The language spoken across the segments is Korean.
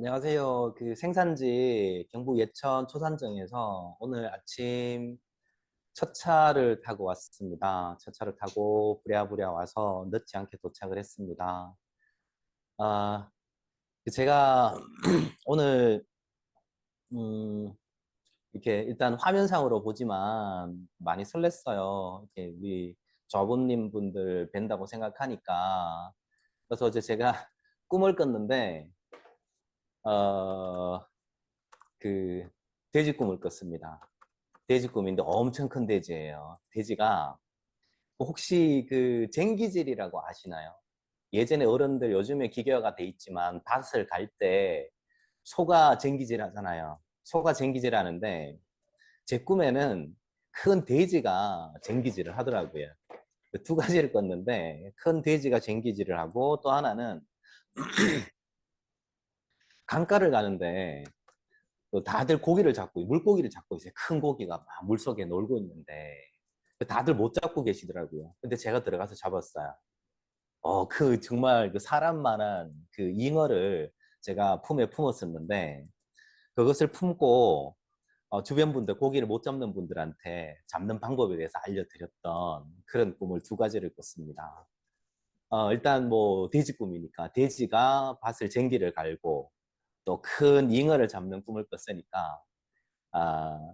안녕하세요. 그 생산지 경북 예천 초산정에서 오늘 아침 첫 차를 타고 왔습니다. 첫 차를 타고 부랴부랴 와서 늦지 않게 도착을 했습니다. 아, 제가 오늘 이렇게 일단 화면상으로 보지만 많이 설렜어요. 이렇게 우리 조합원님 분들 뵌다고 생각하니까. 그래서 어제 제가 꿈을 꿨는데 어, 그 돼지 꿈을 꿨습니다. 돼지 꿈인데 엄청 큰 돼지예요. 돼지가 혹시 그 쟁기질이라고 아시나요? 예전에 어른들 요즘에 기계화가 돼 있지만 밭을 갈 때 소가 쟁기질 하잖아요. 소가 쟁기질 하는데 제 꿈에는 큰 돼지가 쟁기질을 하더라고요. 그두 가지를 꿨는데 큰 돼지가 쟁기질을 하고 또 하나는 강가를 가는데 또 다들 고기를 잡고 물고기를 잡고 있어요. 큰 고기가 막 물속에 놀고 있는데 다들 못 잡고 계시더라고요. 근데 제가 들어가서 잡았어요. 그 정말 그 사람만한 그 잉어를 제가 품에 품었었는데 그것을 품고 주변 분들 고기를 못 잡는 분들한테 잡는 방법에 대해서 알려드렸던 그런 꿈을 두 가지를 꿨습니다. 일단 뭐 돼지 꿈이니까 돼지가 밭을 쟁기를 갈고 또 큰 잉어를 잡는 꿈을 꿨으니까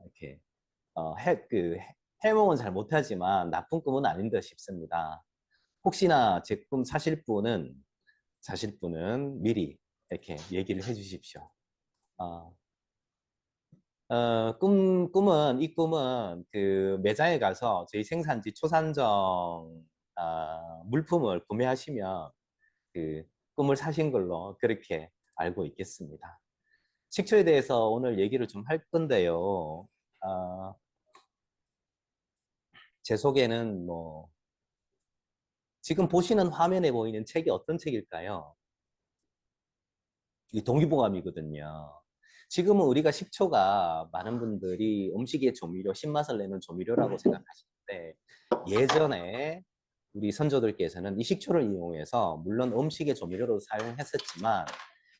이렇게 해몽은 잘 못하지만 나쁜 꿈은 아닌 듯 싶습니다. 혹시나 제 꿈 사실 분은 미리 이렇게 얘기를 해 주십시오. 어, 이 꿈은 그 매장에 가서 저희 생산지 초산정 물품을 구매하시면 그 꿈을 사신 걸로 그렇게 알고 있겠습니다. 식초에 대해서 오늘 얘기를 좀 할 건데요. 어, 제 소개는 뭐 지금 보시는 화면에 보이는 책이 어떤 책일까요? 이 동의보감이거든요. 지금은 우리가 식초가 많은 분들이 음식의 조미료, 신맛을 내는 조미료라고 생각하시는데 예전에 우리 선조들께서는 이 식초를 이용해서 물론 음식의 조미료로 사용했었지만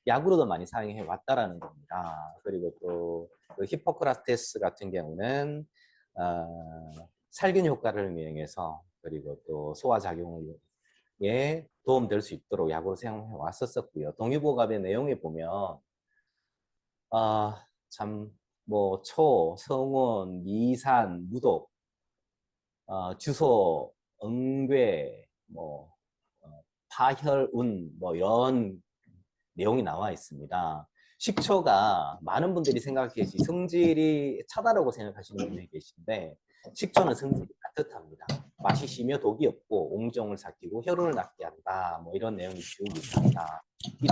약으로도 많이 사용해 왔다라는 겁니다. 그리고 또그 히포크라테스 같은 경우는 살균 효과를 이용해서 그리고 또 소화작용을 도움될 수 있도록 약으로 사용해 왔었고요. 동의보감의 내용에 보면 참 뭐 초, 성운, 미산, 무독, 주소, 응괴, 뭐 파혈운 뭐 이런 내용이 나와 있습니다. 식초가 많은 분들이 생각하시기 성질이 차다라고 생각하시는 분이 계신데 식초는 성질이 따뜻합니다. 마시시며 독이 없고 옹정을 삭히고 혈흔을 낫게 한다. 뭐 이런 내용이 쭉 있습니다. 이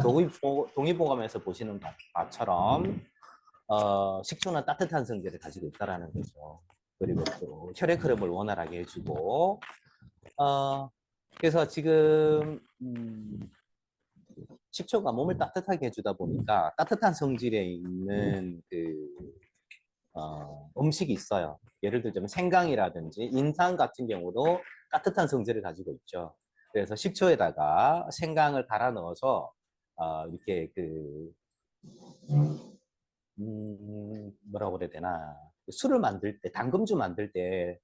동의보감에서 보시는 바처럼 식초는 따뜻한 성질을 가지고 있다라는 거죠. 그리고 또 혈액 흐름을 원활하게 해주고 어, 그래서 지금 식초가 몸을 따뜻하게 해주다 보니까 따뜻한 성질에 있는 음식이 있어요. 예를 들자면 생강이라든지 인삼 같은 경우도 따뜻한 성질을 가지고 있죠. 그래서 식초에다가 생강을 갈아 넣어서 이렇게 뭐라고 그래야 되나 술을 만들 때 당금주 만들 때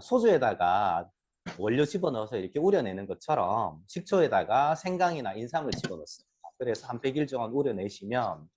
소주에다가 원료 집어넣어서 이렇게 우려내는 것처럼 식초에다가 생강이나 인삼을 집어넣습니다. 그래서 한 100일 동안 우려내시면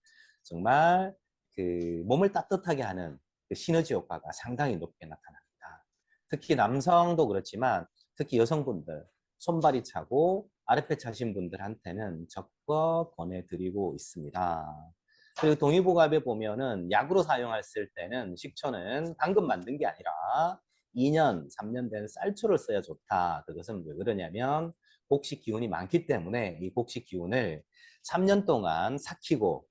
정말 그 몸을 따뜻하게 하는 그 시너지 효과가 상당히 높게 나타납니다. 특히 남성도 그렇지만 특히 여성분들 손발이 차고 아랫배 차신 분들한테는 적극 권해드리고 있습니다. 그리고 동의보감에 보면은 약으로 사용했을 때는 식초는 방금 만든 게 아니라 2년, 3년 된 쌀초를 써야 좋다. 그것은 왜 그러냐면 곡식 기운이 많기 때문에 이 곡식 기운을 3년 동안 삭히고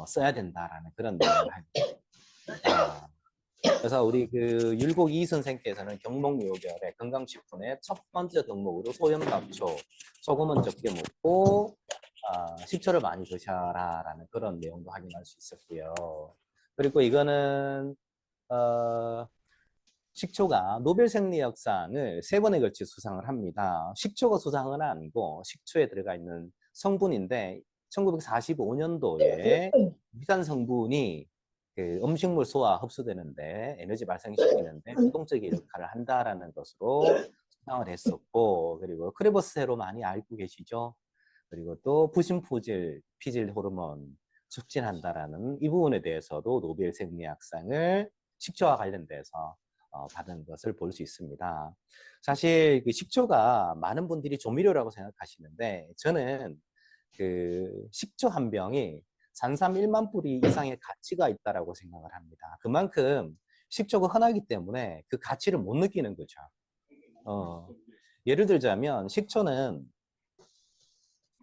써야 된다라는 그런 내용을 합니다. 그래서 우리 그 율곡 이 선생께서는 경목요결의 건강식품의 첫 번째 덕목으로 소염감초, 소금은 적게 먹고 식초를 많이 드셔라라는 그런 내용도 확인할 수 있었고요. 그리고 이거는 식초가 노벨 생리학상을 3번에 걸쳐 수상을 합니다. 식초가 수상은 아니고 식초에 들어가 있는 성분인데 1945년도에 위산 성분이 그 음식물 소화 흡수되는데 에너지 발생시키는데 주동적인 역할을 한다라는 것으로 주장을 했었고, 그리고 크레버스헤로 많이 알고 계시죠? 그리고 또 부신포질 피질 호르몬 촉진한다라는 이 부분에 대해서도 노벨 생리학상을 식초와 관련돼서 받은 것을 볼 수 있습니다. 사실 그 식초가 많은 분들이 조미료라고 생각하시는데, 저는 그 식초 한 병이 산삼 1만 뿌리 이상의 가치가 있다라고 생각을 합니다. 그만큼 식초가 흔하기 때문에 그 가치를 못 느끼는 거죠. 예를 들자면 식초는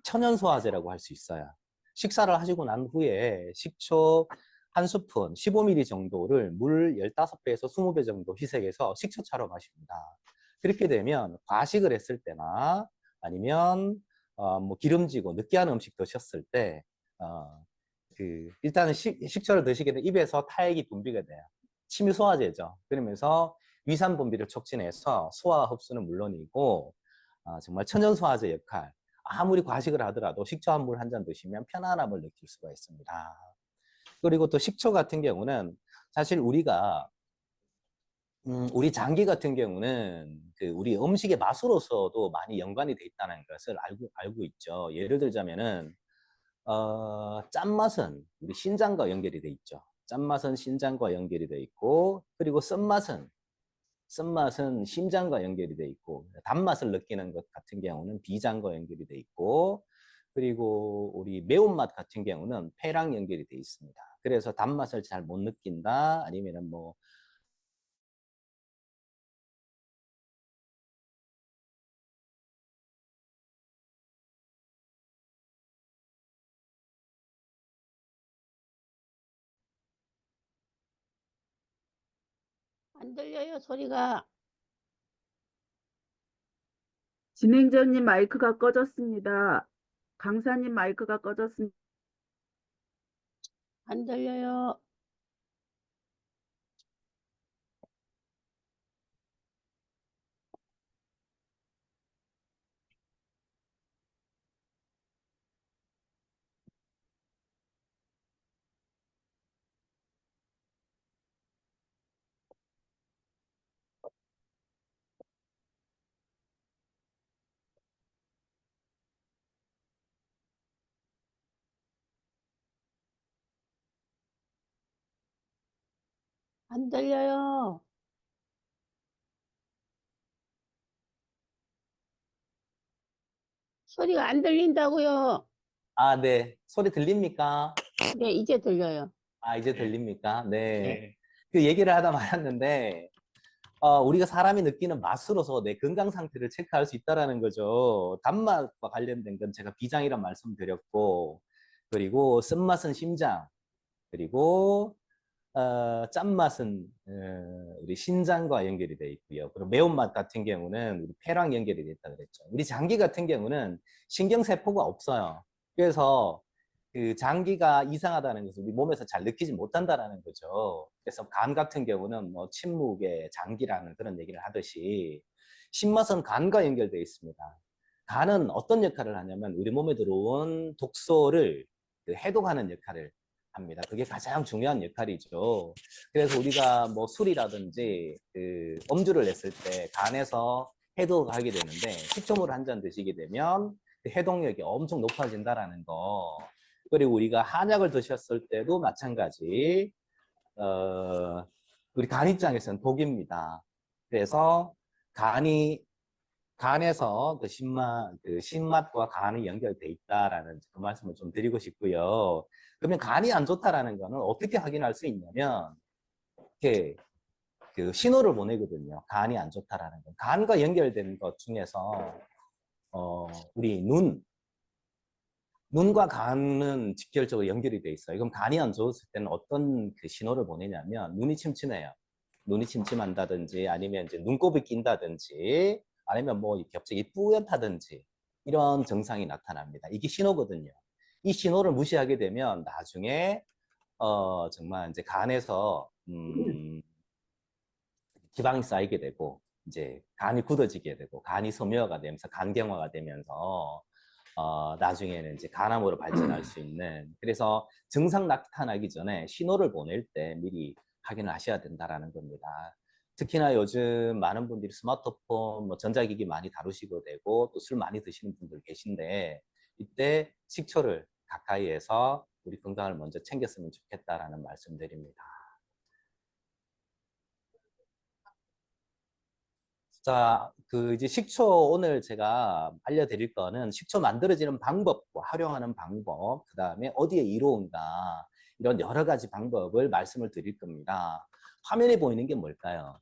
천연 소화제라고 할 수 있어요. 식사를 하시고 난 후에 식초 한 스푼 15ml 정도를 물 15배에서 20배 정도 희석해서 식초차로 마십니다. 그렇게 되면 과식을 했을 때나 아니면 뭐 기름지고 느끼한 음식 드셨을 때 일단은 식초를 드시게 되면 입에서 타액이 분비가 돼요. 침유 소화제죠. 그러면서 위산 분비를 촉진해서 소화 흡수는 물론이고 정말 천연 소화제 역할, 아무리 과식을 하더라도 식초 한 물 한 잔 드시면 편안함을 느낄 수가 있습니다. 그리고 또 식초 같은 경우는 사실 우리가 우리 장기 같은 경우는 그 우리 음식의 맛으로서도 많이 연관이 돼 있다는 것을 알고 있죠. 예를 들자면은 짠맛은 우리 신장과 연결이 돼 있죠. 짠맛은 신장과 연결이 돼 있고, 그리고 쓴맛은 심장과 연결이 돼 있고, 단맛을 느끼는 것 같은 경우는 비장과 연결이 돼 있고, 그리고 우리 매운맛 같은 경우는 폐랑 연결이 돼 있습니다. 그래서 단맛을 잘 못 느낀다, 아니면은 뭐 안 들려요, 소리가. 진행자님 마이크가 꺼졌습니다. 강사님 마이크가 꺼졌습니다. 안 들려요. 안 들려요. 소리가 안 들린다고요. 네. 소리 들립니까? 네, 이제 들려요. 이제 들립니까? 네. 네. 그 얘기를 하다 말았는데, 우리가 사람이 느끼는 맛으로서 내 건강 상태를 체크할 수 있다라는 거죠. 단맛과 관련된 건 제가 비장이란 말씀드렸고, 그리고 쓴맛은 심장, 그리고 짠맛은 우리 신장과 연결이 되어 있고요. 그리고 매운맛 같은 경우는 우리 폐랑 연결이 되어 있다 그랬죠. 우리 장기 같은 경우는 신경세포가 없어요. 그래서 그 장기가 이상하다는 것을 우리 몸에서 잘 느끼지 못한다라는 거죠. 그래서 간 같은 경우는 뭐 침묵의 장기라는 그런 얘기를 하듯이 신맛은 간과 연결되어 있습니다. 간은 어떤 역할을 하냐면 우리 몸에 들어온 독소를 그 해독하는 역할을 합니다. 그게 가장 중요한 역할이죠. 그래서 우리가 뭐 술이라든지 그 음주를 냈을 때 간에서 해독을 하게 되는데 식초물 한 잔 드시게 되면 그 해독력이 엄청 높아진다라는 거. 그리고 우리가 한약을 드셨을 때도 마찬가지. 어, 우리 간 입장에서는 독입니다. 그래서 간이 간에서 그 신맛과 간이 연결돼 있다라는 그 말씀을 좀 드리고 싶고요. 그러면 간이 안 좋다라는 거는 어떻게 확인할 수 있냐면, 이렇게 그 신호를 보내거든요. 간이 안 좋다라는 거. 간과 연결된 것 중에서, 우리 눈과 간은 직결적으로 연결이 돼 있어요. 그럼 간이 안 좋았을 때는 어떤 그 신호를 보내냐면, 눈이 침침해요. 눈이 침침한다든지, 아니면 이제 눈곱이 낀다든지, 아니면 뭐 갑자기 뿌옇다든지, 이런 증상이 나타납니다. 이게 신호거든요. 이 신호를 무시하게 되면 나중에, 정말 이제 간에서, 지방이 쌓이게 되고, 이제 간이 굳어지게 되고, 간이 소묘가 되면서 간경화가 되면서, 나중에는 이제 간암으로 발전할 수 있는. 그래서 증상 나타나기 전에 신호를 보낼 때 미리 확인을 하셔야 된다라는 겁니다. 특히나 요즘 많은 분들이 스마트폰, 뭐 전자기기 많이 다루시고 되고 또 술 많이 드시는 분들 계신데 이때 식초를 가까이에서 우리 건강을 먼저 챙겼으면 좋겠다라는 말씀드립니다. 자, 이제 식초 오늘 제가 알려드릴 거는 식초 만들어지는 방법과 활용하는 방법, 그 다음에 어디에 이로운가, 이런 여러 가지 방법을 말씀을 드릴 겁니다. 화면에 보이는 게 뭘까요?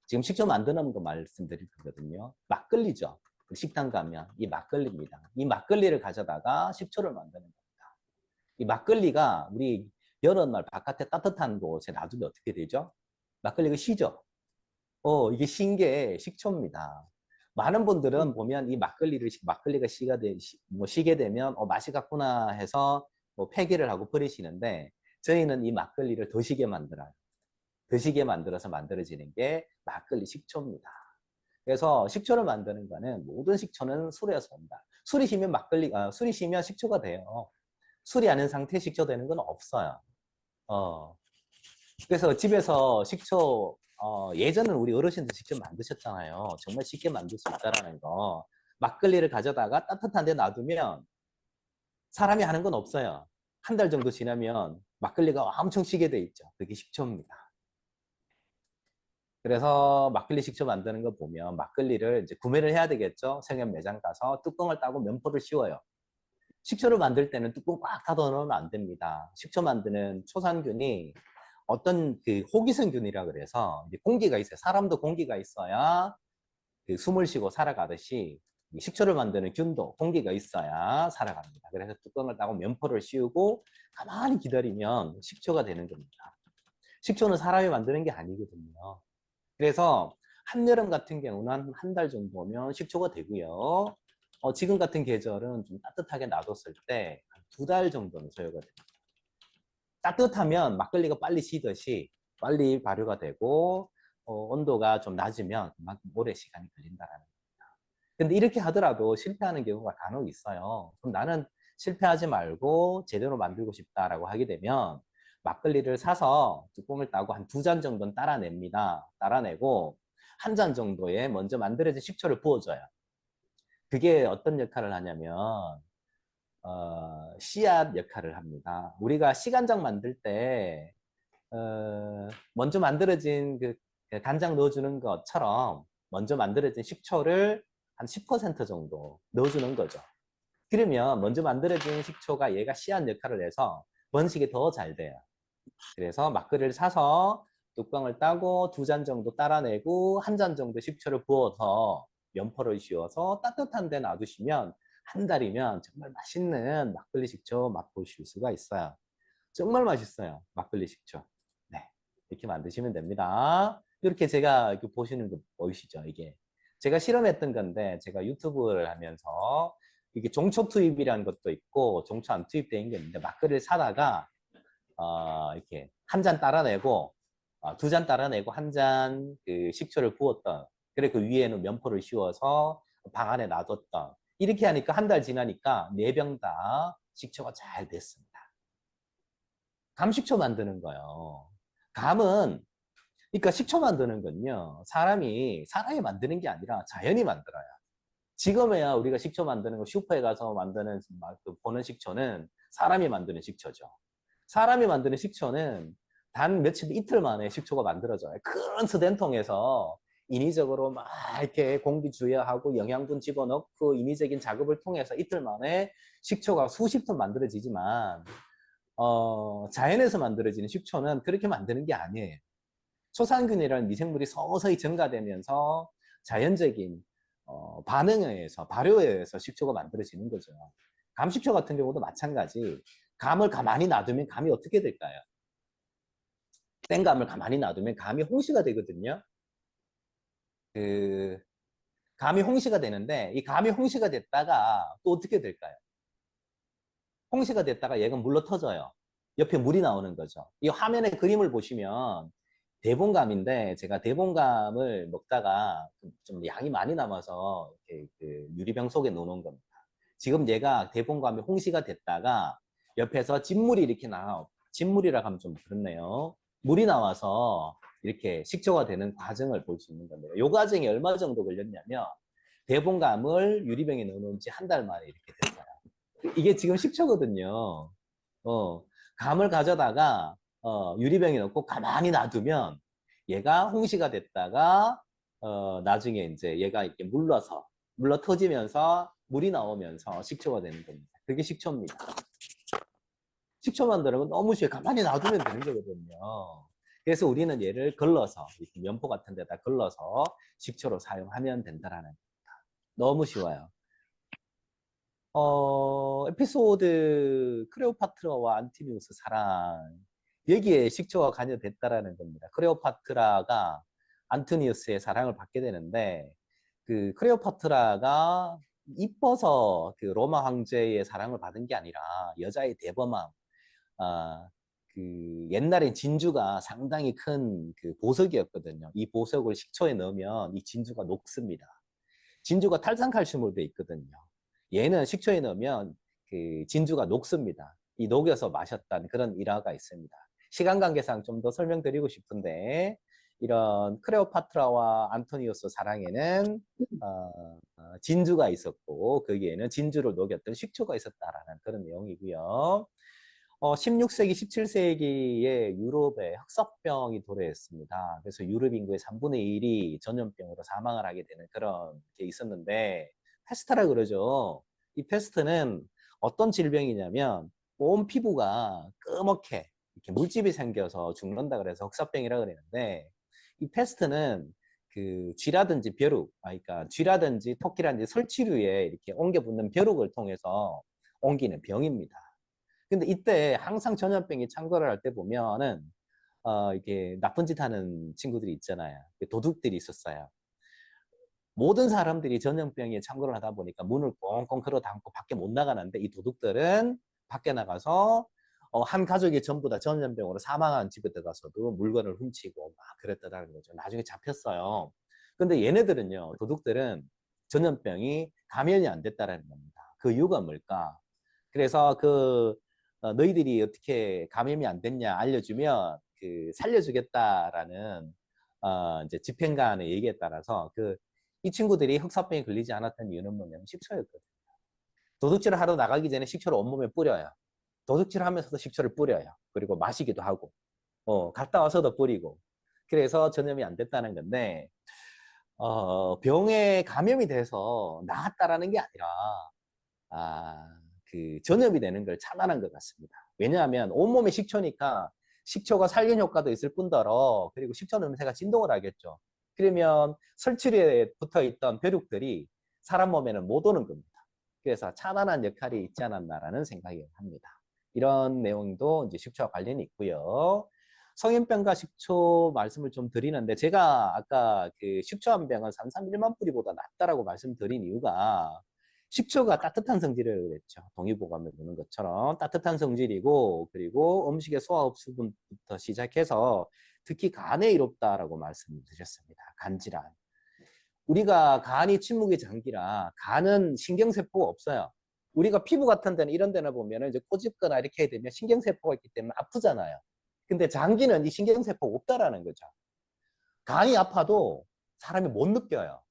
지금 식초 만드는 거 말씀드릴 거거든요. 막걸리죠. 식당 가면 이 막걸리입니다. 이 막걸리를 가져다가 식초를 만드는 겁니다. 이 막걸리가 우리 여름날 바깥에 따뜻한 곳에 놔두면 어떻게 되죠? 막걸리가 시죠. 이게 신 게 식초입니다. 많은 분들은 보면 이 막걸리가 시게 되면, 맛이 같구나 해서 뭐 폐기를 하고 버리시는데, 저희는 이 막걸리를 더 시게 만들어요. 더 시게 만들어서 만들어지는 게 막걸리 식초입니다. 그래서 식초를 만드는 거는 모든 식초는 술에서 온다. 술이 시면 식초가 돼요. 술이 아닌 상태 식초 되는 건 없어요. 그래서 집에서 식초, 예전은 우리 어르신들 직접 만드셨잖아요. 정말 쉽게 만들 수 있다라는 거. 막걸리를 가져다가 따뜻한 데 놔두면 사람이 하는 건 없어요. 한 달 정도 지나면 막걸리가 엄청 시게 돼 있죠. 그게 식초입니다. 그래서 막걸리 식초 만드는 거 보면 막걸리를 이제 구매를 해야 되겠죠. 생협 매장 가서 뚜껑을 따고 면포를 씌워요. 식초를 만들 때는 뚜껑 꽉 닫아 놓으면 안 됩니다. 식초 만드는 초산균이 어떤 호기성균이라 그래서 이제 공기가 있어요. 사람도 공기가 있어야 숨을 쉬고 살아가듯이 식초를 만드는 균도 공기가 있어야 살아갑니다. 그래서 뚜껑을 따고 면포를 씌우고 가만히 기다리면 식초가 되는 겁니다. 식초는 사람이 만드는 게 아니거든요. 그래서 한여름 같은 경우는 한 달 정도면 식초가 되고요. 지금 같은 계절은 좀 따뜻하게 놔뒀을 때 한 2달 정도는 소요가 됩니다. 따뜻하면 막걸리가 빨리 시듯이 빨리 발효가 되고 온도가 좀 낮으면 그만큼 오래 시간이 걸린다라는 겁니다. 근데 이렇게 하더라도 실패하는 경우가 간혹 있어요. 그럼 나는 실패하지 말고 제대로 만들고 싶다라고 하게 되면 막걸리를 사서 뚜껑을 따고 한 2잔 정도는 따라냅니다. 따라내고 한 잔 정도에 먼저 만들어진 식초를 부어줘요. 그게 어떤 역할을 하냐면 씨앗 역할을 합니다. 우리가 시간장 만들 때 먼저 만들어진 그 간장 넣어주는 것처럼 먼저 만들어진 식초를 한 10% 정도 넣어주는 거죠. 그러면 먼저 만들어진 식초가 얘가 씨앗 역할을 해서 번식이 더 잘 돼요. 그래서 막걸리를 사서 뚜껑을 따고 2잔 정도 따라내고 한 잔 정도 식초를 부어서 면포를 씌워서 따뜻한 데 놔두시면 한 달이면 정말 맛있는 막걸리 식초 맛보실 수가 있어요. 정말 맛있어요. 막걸리 식초. 네. 이렇게 만드시면 됩니다. 이렇게 제가 이렇게 보시는 거 보이시죠? 이게 제가 실험했던 건데 제가 유튜브를 하면서 이게 종초 투입이라는 것도 있고 종초 안 투입되어 있는 게 있는데 막걸리를 사다가 이렇게 한 잔 따라내고 2잔 따라내고 한 잔 그 식초를 부었던 그래 그 위에는 면포를 씌워서 방 안에 놔뒀던 이렇게 하니까 한 달 지나니까 4병 다 식초가 잘 됐습니다. 감식초 만드는 거요. 감은 그러니까 식초 만드는 건요. 사람이 만드는 게 아니라 자연이 만들어요. 지금에야 우리가 식초 만드는 거 슈퍼에 가서 만드는 보는 식초는 사람이 만드는 식초죠. 사람이 만드는 식초는 단 이틀 만에 식초가 만들어져요. 큰 스텐통에서 인위적으로 막 이렇게 공기 주여하고 영양분 집어넣고 인위적인 작업을 통해서 이틀 만에 식초가 수십 톤 만들어지지만 자연에서 만들어지는 식초는 그렇게 만드는 게 아니에요. 초산균이라는 미생물이 서서히 증가되면서 자연적인 반응에 의해서 발효에 의해서 식초가 만들어지는 거죠. 감식초 같은 경우도 마찬가지. 감을 가만히 놔두면 감이 어떻게 될까요? 생감을 가만히 놔두면 감이 홍시가 되거든요. 감이 홍시가 되는데 이 감이 홍시가 됐다가 또 어떻게 될까요? 홍시가 됐다가 얘가 물러 터져요. 옆에 물이 나오는 거죠. 이 화면에 그림을 보시면 대봉감인데 제가 대봉감을 먹다가 좀 양이 많이 남아서 이렇게 그 유리병 속에 넣어놓은 겁니다. 지금 얘가 대봉감이 홍시가 됐다가 옆에서 진물이 이렇게 진물이라고 하면 좀 그렇네요. 물이 나와서 이렇게 식초가 되는 과정을 볼 수 있는 겁니다. 이 과정이 얼마 정도 걸렸냐면 대봉감을 유리병에 넣어놓은 지 한 달 만에 이렇게 됐어요. 이게 지금 식초거든요. 감을 가져다가 유리병에 넣고 가만히 놔두면 얘가 홍시가 됐다가 나중에 이제 얘가 이렇게 물러 터지면서 물이 나오면서 식초가 되는 겁니다. 그게 식초입니다. 식초 만드는 건 너무 쉬워요. 가만히 놔두면 되는 거거든요. 그래서 우리는 얘를 걸러서 이렇게 면포 같은 데다 걸러서 식초로 사용하면 된다라는 겁니다. 너무 쉬워요. 에피소드 크레오파트라와 안티미우스 사랑, 여기에 식초가 관여됐다라는 겁니다. 크레오파트라가 안토니우스의 사랑을 받게 되는데 그 크레오파트라가 이뻐서 그 로마 황제의 사랑을 받은 게 아니라 여자의 대범함, 그 옛날엔 진주가 상당히 큰 그 보석이었거든요. 이 보석을 식초에 넣으면 이 진주가 녹습니다. 진주가 탈산칼슘으로 돼 있거든요. 얘는 식초에 넣으면 그 진주가 녹습니다. 이 녹여서 마셨다는 그런 일화가 있습니다. 시간 관계상 좀 더 설명드리고 싶은데 이런 크레오파트라와 안토니우스 사랑에는 진주가 있었고 거기에는 진주를 녹였던 식초가 있었다라는 그런 내용이고요. 16세기, 17세기에 유럽에 흑사병이 도래했습니다. 그래서 유럽 인구의 3분의 1이 전염병으로 사망을 하게 되는 그런 게 있었는데 패스트라 그러죠. 이 패스트는 어떤 질병이냐면 온 피부가 끄먹게 이렇게 물집이 생겨서 죽는다 그래서 흑사병이라 그러는데 이 패스트는 그 쥐라든지 벼룩, 그러니까 쥐라든지 토끼라든지 설치류에 이렇게 옮겨 붙는 벼룩을 통해서 옮기는 병입니다. 근데 이때 항상 전염병이 창궐을 할 때 보면은 이게 나쁜 짓 하는 친구들이 있잖아요. 도둑들이 있었어요. 모든 사람들이 전염병에 창궐을 하다 보니까 문을 꽁꽁 걸어 닫고 밖에 못 나가는데 이 도둑들은 밖에 나가서 한 가족이 전부 다 전염병으로 사망한 집에 들어가서도 물건을 훔치고 막 그랬다는 거죠. 나중에 잡혔어요. 근데 얘네들은요, 도둑들은 전염병이 감염이 안 됐다는 겁니다. 그 이유가 뭘까? 그래서 너희들이 어떻게 감염이 안 됐냐 알려주면 그 살려주겠다라는 이제 집행관의 얘기에 따라서 이 친구들이 흑사병에 걸리지 않았던 이유는 뭐냐면 식초였거든요. 도둑질을 하러 나가기 전에 식초를 온몸에 뿌려요. 도둑질을 하면서도 식초를 뿌려요. 그리고 마시기도 하고, 갔다 와서도 뿌리고. 그래서 전염이 안 됐다는 건데, 병에 감염이 돼서 나았다라는 게 아니라, 그 전염이 되는 걸 차단한 것 같습니다. 왜냐하면 온몸에 식초니까 식초가 살균 효과도 있을 뿐더러 그리고 식초 냄새가 진동을 하겠죠. 그러면 설치류에 붙어 있던 벼룩들이 사람 몸에는 못 오는 겁니다. 그래서 차단한 역할이 있지 않았나라는 생각이 합니다. 이런 내용도 이제 식초와 관련이 있고요. 성인병과 식초 말씀을 좀 드리는데 제가 아까 그 식초 한 병은 산삼 1만 뿌리보다 낫다라고 말씀드린 이유가 식초가 따뜻한 성질을 그랬죠. 동의보감을 보는 것처럼 따뜻한 성질이고 그리고 음식의 소화 흡수분부터 시작해서 특히 간에 이롭다라고 말씀드렸습니다. 간질환. 우리가 간이 침묵의 장기라 간은 신경세포가 없어요. 우리가 피부 같은 데는 이런 데나 보면 이제 꼬집거나 이렇게 되면 신경세포가 있기 때문에 아프잖아요. 근데 장기는 이 신경세포가 없다라는 거죠. 간이 아파도 사람이 못 느껴요.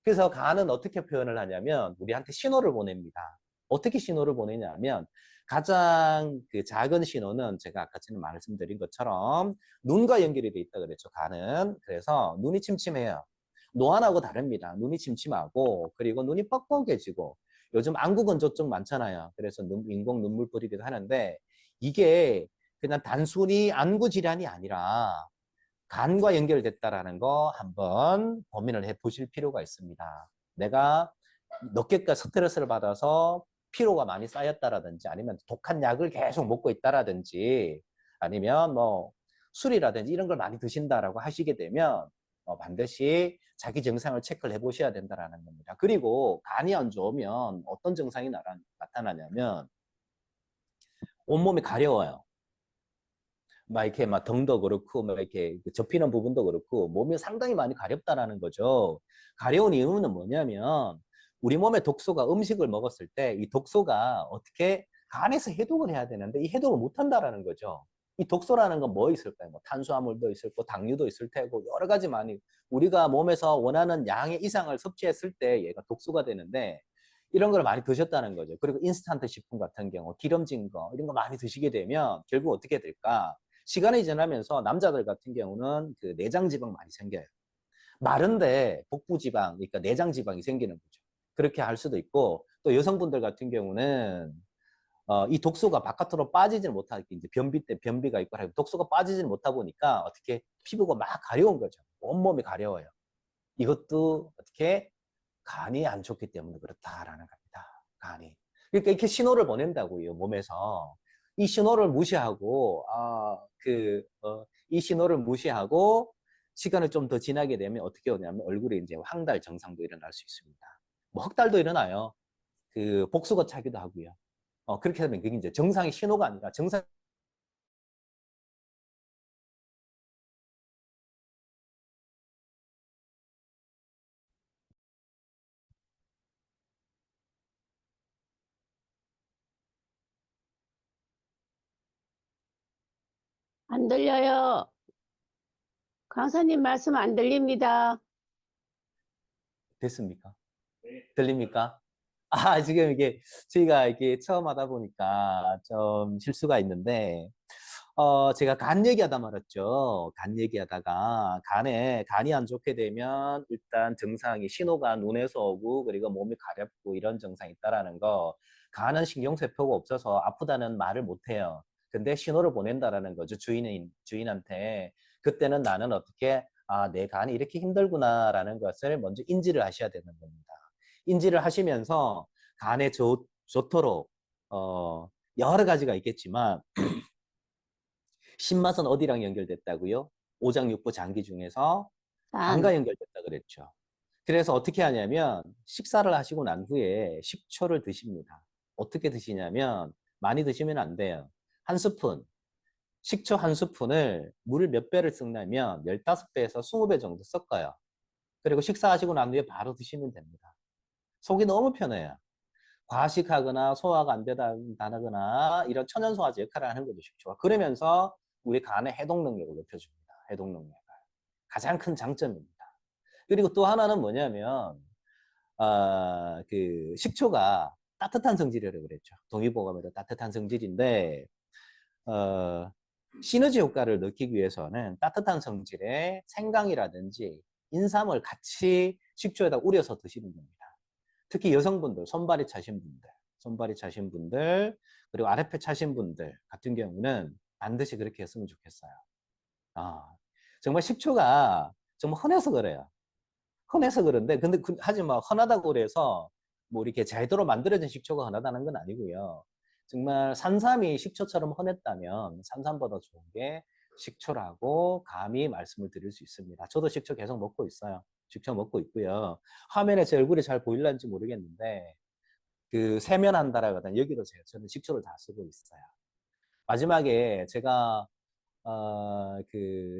그래서 간은 어떻게 표현을 하냐면 우리한테 신호를 보냅니다. 어떻게 신호를 보내냐면 가장 그 작은 신호는 제가 아까 전에 말씀드린 것처럼 눈과 연결이 돼 있다 그랬죠. 간은. 그래서 눈이 침침해요. 노안하고 다릅니다. 눈이 침침하고 그리고 눈이 뻑뻑해지고 요즘 안구건조증 많잖아요. 그래서 인공 눈물 뿌리기도 하는데 이게 그냥 단순히 안구 질환이 아니라 간과 연결됐다라는 거 한번 고민을 해 보실 필요가 있습니다. 내가 늦게까지 스트레스를 받아서 피로가 많이 쌓였다라든지 아니면 독한 약을 계속 먹고 있다라든지 아니면 뭐 술이라든지 이런 걸 많이 드신다라고 하시게 되면 반드시 자기 증상을 체크를 해 보셔야 된다라는 겁니다. 그리고 간이 안 좋으면 어떤 증상이 나타나냐면 온몸이 가려워요. 막 이렇게 막 등도 그렇고 막 이렇게 접히는 부분도 그렇고 몸이 상당히 많이 가렵다라는 거죠. 가려운 이유는 뭐냐면 우리 몸의 독소가 음식을 먹었을 때 이 독소가 어떻게 간에서 해독을 해야 되는데 이 해독을 못 한다라는 거죠. 이 독소라는 건 뭐 있을까요? 뭐 탄수화물도 있을 거고 당류도 있을 테고 여러 가지 많이 우리가 몸에서 원하는 양의 이상을 섭취했을 때 얘가 독소가 되는데 이런 걸 많이 드셨다는 거죠. 그리고 인스턴트 식품 같은 경우 기름진 거 이런 거 많이 드시게 되면 결국 어떻게 될까? 시간이 지나면서 남자들 같은 경우는 그 내장 지방 많이 생겨요. 마른데 복부 지방, 그러니까 내장 지방이 생기는 거죠. 그렇게 할 수도 있고 또 여성분들 같은 경우는 이 독소가 바깥으로 빠지질 못하게 이제 변비 때 변비가 있고 하고 독소가 빠지질 못하다 보니까 어떻게 피부가 막 가려운 거죠. 온몸이 가려워요. 이것도 어떻게 간이 안 좋기 때문에 그렇다라는 겁니다. 간이. 그러니까 이렇게 신호를 보낸다고요, 몸에서. 이 신호를 무시하고, 이 신호를 무시하고, 시간을 좀 더 지나게 되면 어떻게 오냐면 얼굴에 이제 황달 증상도 일어날 수 있습니다. 뭐 흑달도 일어나요. 그 복수가 차기도 하고요. 그렇게 되면 그게 이제 정상의 신호가 아니라 정상 안 들려요. 강사님 말씀 안 들립니다. 됐습니까? 들립니까? 지금 이게 저희가 이게 처음 하다 보니까 좀 실수가 있는데, 제가 간 얘기하다 말았죠. 간 얘기하다가 간이 안 좋게 되면 일단 증상이 신호가 눈에서 오고 그리고 몸이 가렵고 이런 증상이 있다라는 거. 간은 신경세포가 없어서 아프다는 말을 못 해요. 근데 신호를 보낸다라는 거죠. 주인한테. 그때는 나는 어떻게 내 간이 이렇게 힘들구나라는 것을 먼저 인지를 하셔야 되는 겁니다. 인지를 하시면서 간에 좋도록 여러 가지가 있겠지만 신맛은 어디랑 연결됐다고요? 오장육부 장기 중에서 간과 간, 연결됐다 그랬죠. 그래서 어떻게 하냐면 식사를 하시고 난 후에 식초를 드십니다. 어떻게 드시냐면 많이 드시면 안 돼요. 한 스푼, 식초 한 스푼을 물을 몇 배를 섞냐면 15배에서 20배 정도 섞어요. 그리고 식사하시고 난 후에 바로 드시면 됩니다. 속이 너무 편해요. 과식하거나 소화가 안 되다거나 이런 천연소화제 역할을 하는 거죠, 식초가. 그러면서 우리 간의 해독 능력을 높여줍니다. 해독 능력을. 가장 큰 장점입니다. 그리고 또 하나는 뭐냐면 그 식초가 따뜻한 성질이라고 그랬죠. 동의보감에도 따뜻한 성질인데 어, 시너지 효과를 느끼기 위해서는 따뜻한 성질의 생강이라든지 인삼을 같이 식초에다 우려서 드시는 겁니다. 특히 여성분들, 손발이 차신 분들, 그리고 아랫배 차신 분들 같은 경우는 반드시 그렇게 했으면 좋겠어요. 아, 정말 식초가 정말 흔해서 그래요. 흔해서 그런데, 근데 하지만 흔하다고 그래서 뭐 이렇게 제대로 만들어진 식초가 흔하다는 건 아니고요. 정말 산삼이 식초처럼 흔했다면 산삼보다 좋은 게 식초라고 감히 말씀을 드릴 수 있습니다. 저도 식초 계속 먹고 있어요. 식초 먹고 있고요. 화면에 제 얼굴이 잘 보일는지 모르겠는데 그 세면한다라거든 여기도 저는 식초를 다 쓰고 있어요. 마지막에 제가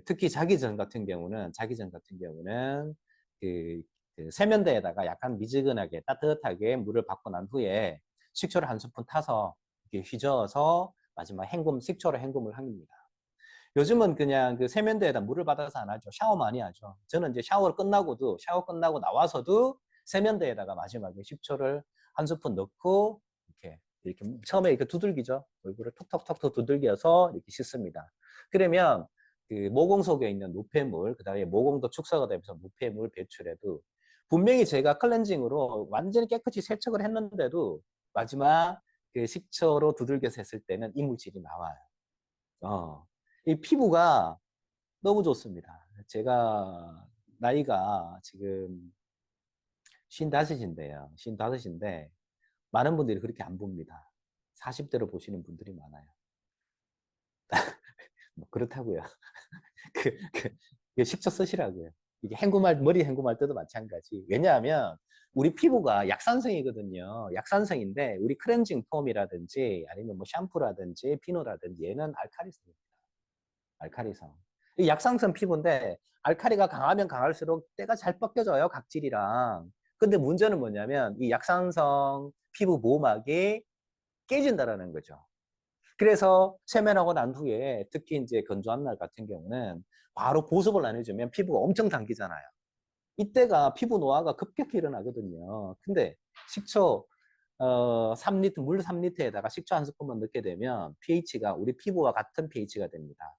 특히 자기 전 같은 경우는 그, 그 세면대에다가 약간 미지근하게 따뜻하게 물을 받고 난 후에 식초를 한 스푼 타서 이렇게 휘저어서 마지막 식초로 헹굼을 합니다. 요즘은 그냥 그 세면대에다 물을 받아서 안 하죠. 샤워 많이 하죠. 저는 이제 샤워 끝나고 나와서도 세면대에다가 마지막에 식초를 한 스푼 넣고 이렇게 처음에 이렇게 두들기죠. 얼굴을 톡톡톡톡 두들겨서 이렇게 씻습니다. 그러면 그 모공 속에 있는 노폐물, 그다음에 모공도 축소가 되면서 노폐물 배출해도 분명히 제가 클렌징으로 완전히 깨끗이 세척을 했는데도 마지막 그 식초로 두들겨서 했을 때는 이물질이 나와요. 이 피부가 너무 좋습니다. 제가 나이가 지금 55인데요. 55인데 많은 분들이 그렇게 안 봅니다. 40대로 보시는 분들이 많아요. 뭐 그렇다고요. 식초 쓰시라고요. 이게 머리 헹굼할 때도 마찬가지. 왜냐하면 우리 피부가 약산성이거든요. 약산성인데 우리 클렌징 폼이라든지 아니면 뭐 샴푸라든지 피노라든지 얘는 알칼리성입니다. 알칼리성. 이 약산성 피부인데 알칼리가 강하면 강할수록 때가 잘 벗겨져요. 각질이랑. 근데 문제는 뭐냐면 이 약산성 피부 보호막이 깨진다라는 거죠. 그래서 세면하고 난 후에 특히 이제 건조한 날 같은 경우는 바로 보습을 안 해주면 피부가 엄청 당기잖아요. 이때가 피부 노화가 급격히 일어나거든요. 근데 식초 3리터, 물 3리터에다가 식초 한 스푼만 넣게 되면 pH가 우리 피부와 같은 pH가 됩니다.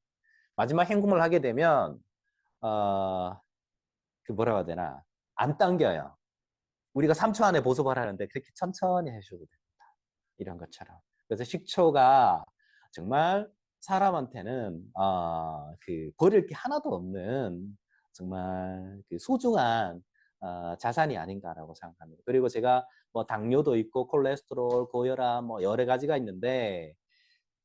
마지막 헹굼을 하게 되면 그 뭐라고 해야 되나, 안 당겨요. 우리가 3초 안에 보습을 하는데 그렇게 천천히 해주셔도 됩니다. 이런 것처럼. 그래서 식초가 정말 사람한테는 그 버릴 게 하나도 없는 정말 그 소중한 자산이 아닌가라고 생각합니다. 그리고 제가 뭐 당뇨도 있고 콜레스테롤, 고혈압 뭐 여러 가지가 있는데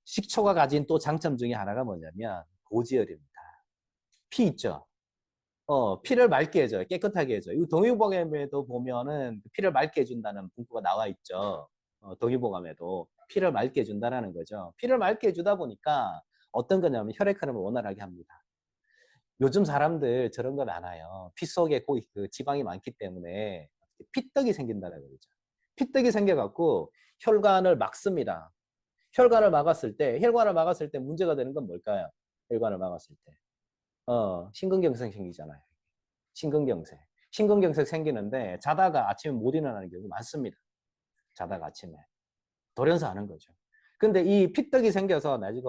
식초가 가진 또 장점 중에 하나가 뭐냐면 고지혈입니다. 피 있죠. 피를 맑게 해줘요. 깨끗하게 해줘요. 이 동의보감에도 보면은 피를 맑게 해준다는 문구가 나와 있죠. 동의보감에도 피를 맑게 해준다는 거죠. 피를 맑게 해주다 보니까 어떤 거냐면 혈액 흐름을 원활하게 합니다. 요즘 사람들 저런 거 많아요. 피 속에 그 지방이 많기 때문에 피떡이 생긴다는 거죠. 피떡이 생겨갖고 혈관을 막습니다. 혈관을 막았을 때 문제가 되는 건 뭘까요? 혈관을 막았을 때. 심근경색 생기잖아요. 심근경색. 심근경색 생기는데 자다가 아침에 못 일어나는 경우 많습니다. 자다가 아침에. 돌연사 하는 거죠. 근데 이 피떡이 생겨서 나중에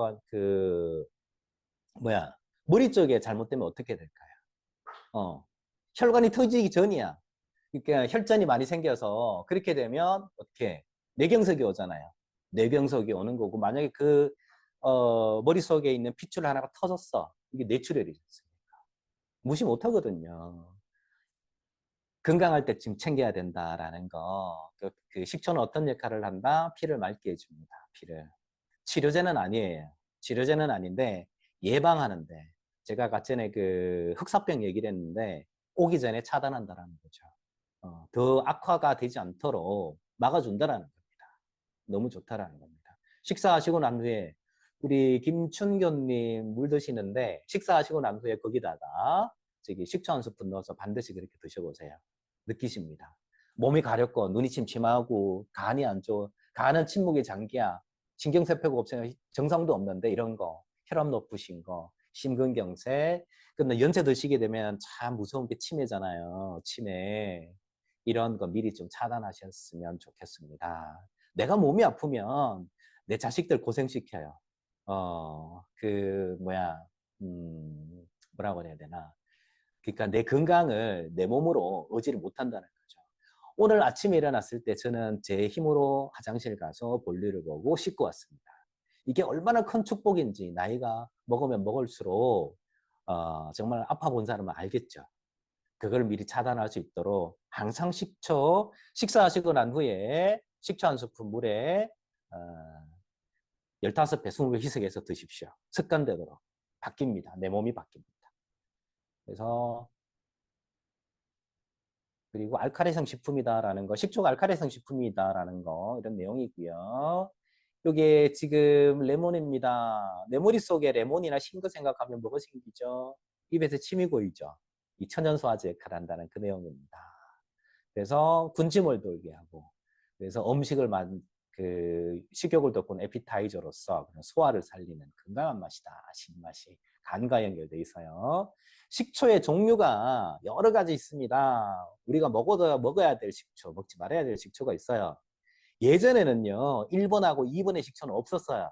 머리 쪽에 잘못되면 어떻게 될까요? 혈관이 터지기 전이야. 그러니까 혈전이 많이 생겨서 그렇게 되면 어떻게 뇌경색이 오잖아요. 뇌경색이 오는 거고 만약에 머릿속에 있는 핏줄 하나가 터졌어. 이게 뇌출혈이지 않습니까? 무시 못 하거든요. 건강할 때쯤 챙겨야 된다라는 거. 그 식초는 어떤 역할을 한다? 피를 맑게 해줍니다. 피를. 치료제는 아니에요. 치료제는 아닌데 예방하는데 제가 아까 전에 그 흑사병 얘기를 했는데 오기 전에 차단한다라는 거죠. 더 악화가 되지 않도록 막아준다라는 겁니다. 너무 좋다라는 겁니다. 식사하시고 난 후에 우리 김춘교님 물 드시는데 식사하시고 난 후에 거기다가 식초 한 스푼 넣어서 반드시 그렇게 드셔보세요. 느끼십니다. 몸이 가렵고 눈이 침침하고 간이 안 좋아. 간은 침묵의 장기야. 신경세포가 없으면 정상도 없는데 이런 거, 혈압 높으신 거, 심근경색. 근데 연세 드시게 되면 참 무서운 게 치매잖아요. 치매. 이런 거 미리 좀 차단하셨으면 좋겠습니다. 내가 몸이 아프면 내 자식들 고생시켜요. 뭐라고 해야 되나. 그러니까 내 건강을 내 몸으로 의지를 못한다는 거죠. 오늘 아침에 일어났을 때 저는 제 힘으로 화장실 가서 볼일을 보고 씻고 왔습니다. 이게 얼마나 큰 축복인지 나이가 먹으면 먹을수록 정말 아파 본 사람은 알겠죠. 그걸 미리 차단할 수 있도록 항상 식사하시고 난 후에 식초 한 스푼 물에 15배, 20배 희석해서 드십시오. 습관되도록 바뀝니다. 내 몸이 바뀝니다. 그래서 그리고 알카리성 식품이다라는 거, 식초가 알카리성 식품이다라는 거 이런 내용이고요. 이게 지금 레몬입니다. 내 머릿속에 레몬이나 싱거 생각하면 뭐가 생기죠? 입에서 침이 고이죠. 이 천연소화제 역할을 한다는 그 내용입니다. 그래서 군침을 돌게 하고, 그래서 식욕을 돋구는 에피타이저로서 소화를 살리는 건강한 맛이다. 신맛이 간과 연결돼 있어요. 식초의 종류가 여러 가지 있습니다. 우리가 먹어야 될 식초, 먹지 말아야 될 식초가 있어요. 예전에는요, 1번하고 2번의 식초는 없었어요.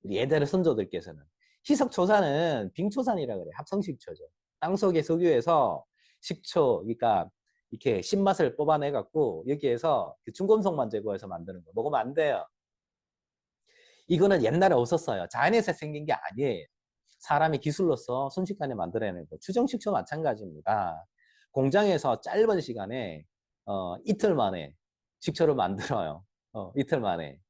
우리 예전의 선조들께서는. 희석초산은 빙초산이라 그래요. 합성식초죠. 땅속의 석유에서 식초, 그러니까 이렇게 신맛을 뽑아내갖고 여기에서 중금속만 제거해서 만드는 거. 먹으면 안 돼요. 이거는 옛날에 없었어요. 자연에서 생긴 게 아니에요. 사람이 기술로서 순식간에 만들어내는 거. 추정식초 마찬가지입니다. 공장에서 짧은 시간에 이틀 만에 식초를 만들어요. 이틀 만에.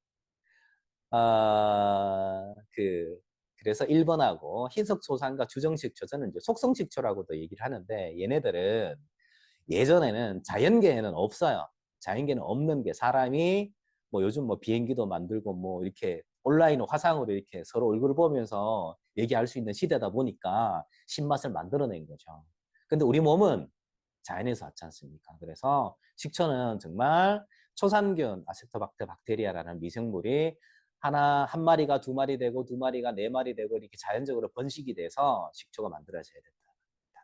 그래서 1번하고 희석초산과 주정식초, 저는 이제 속성식초라고도 얘기를 하는데 얘네들은 예전에는 자연계에는 없어요. 자연계는 없는 게 사람이 뭐 요즘 뭐 비행기도 만들고 뭐 이렇게 온라인 화상으로 이렇게 서로 얼굴 보면서 얘기할 수 있는 시대다 보니까 신맛을 만들어낸 거죠. 근데 우리 몸은 자연에서 왔지 않습니까? 그래서 식초는 정말 초산균 아세토박터 박테리아라는 미생물이 한 마리가 두 마리 되고 두 마리가 네 마리 되고 이렇게 자연적으로 번식이 돼서 식초가 만들어져야 된다.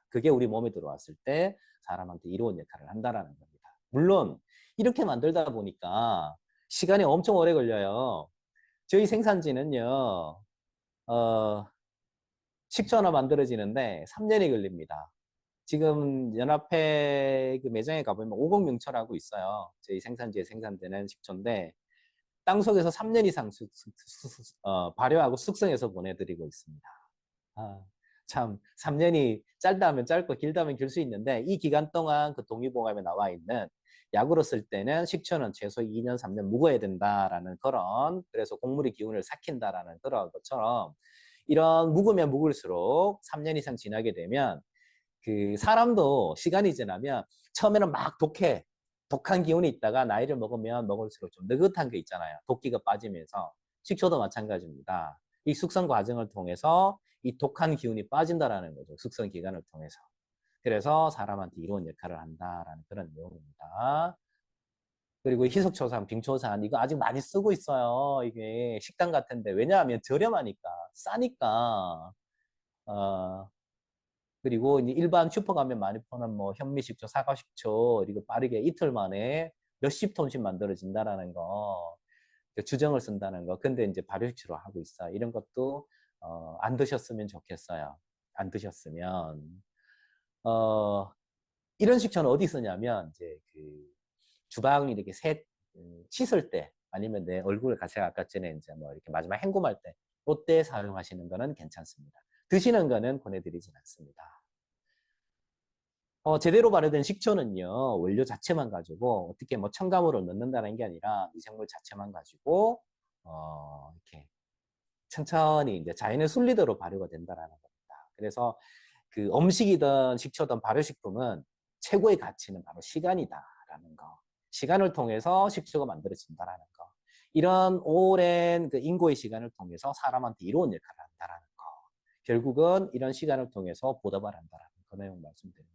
그게 우리 몸에 들어왔을 때 사람한테 이로운 역할을 한다라는 겁니다. 물론 이렇게 만들다 보니까 시간이 엄청 오래 걸려요. 저희 생산지는요, 식초 하나 만들어지는데 3년이 걸립니다. 지금 연합회 그 매장에 가보면 오곡명초라고 있어요. 저희 생산지에 생산되는 식초인데 땅속에서 3년 이상 발효하고 숙성해서 보내드리고 있습니다. 아, 참 3년이 짧다 하면 짧고 길다 하면 길 수 있는데 이 기간 동안 그 동의보감에 나와 있는 약으로 쓸 때는 식초는 최소 2년, 3년 묵어야 된다라는 그런, 그래서 곡물의 기운을 삭힌다라는 그런 것처럼 이런 묵으면 묵을수록 3년 이상 지나게 되면 그 사람도 시간이 지나면 처음에는 막 독한 기운이 있다가 나이를 먹으면 먹을수록 좀 느긋한 게 있잖아요. 도끼가 빠지면서 식초도 마찬가지입니다. 이 숙성 과정을 통해서 이 독한 기운이 빠진다라는 거죠. 숙성 기간을 통해서. 그래서 사람한테 이로운 역할을 한다라는 그런 내용입니다. 그리고 희석초산, 빙초산 이거 아직 많이 쓰고 있어요. 이게 식당 같은데 왜냐하면 저렴하니까 싸니까. 그리고 이제 일반 슈퍼 가면 많이 파는 뭐 현미식초, 사과식초 이거 빠르게 이틀 만에 몇십 톤씩 만들어진다라는 거, 주정을 쓴다는 거. 근데 이제 발효식초로 하고 있어. 이런 것도 안 드셨으면 좋겠어요. 안 드셨으면 이런 식초는 어디 쓰냐면 이제 그 주방 이렇게 씻을 때 아니면 내 얼굴을 같이 아까 전에 이제 뭐 이렇게 마지막 헹굼할 때 그때 사용하시는 거는 괜찮습니다. 드시는 거는 권해드리진 않습니다. 제대로 발효된 식초는요, 원료 자체만 가지고 어떻게 뭐 첨가물을 넣는다는 게 아니라 미생물 자체만 가지고, 이렇게 천천히 이제 자연의 순리대로 발효가 된다라는 겁니다. 그래서 그 음식이든 식초든 발효식품은 최고의 가치는 바로 시간이다라는 거. 시간을 통해서 식초가 만들어진다라는 거. 이런 오랜 그 인고의 시간을 통해서 사람한테 이로운 역할을 한다라는 거. 결국은 이런 시간을 통해서 보답을 한다라는 그 내용 말씀드립니다.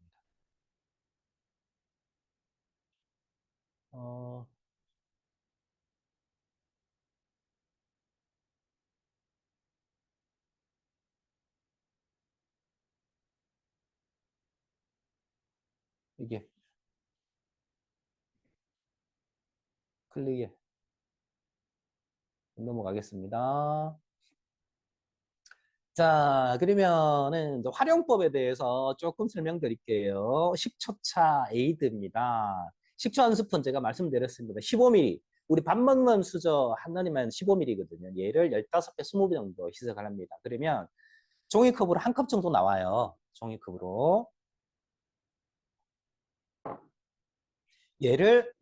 어, 이게 클릭에 넘어가겠습니다. 자, 그러면은 이제 활용법에 대해서 조금 설명드릴게요. 식초차 에이드입니다. 식초 한 스푼 제가 말씀드렸습니다. 15ml. 우리 밥 먹는 수저 하나니면 15ml거든요. 얘를 15배, 20배 정도 희석을 합니다. 그러면 종이컵으로 한 컵 정도 나와요. 종이컵으로. 얘를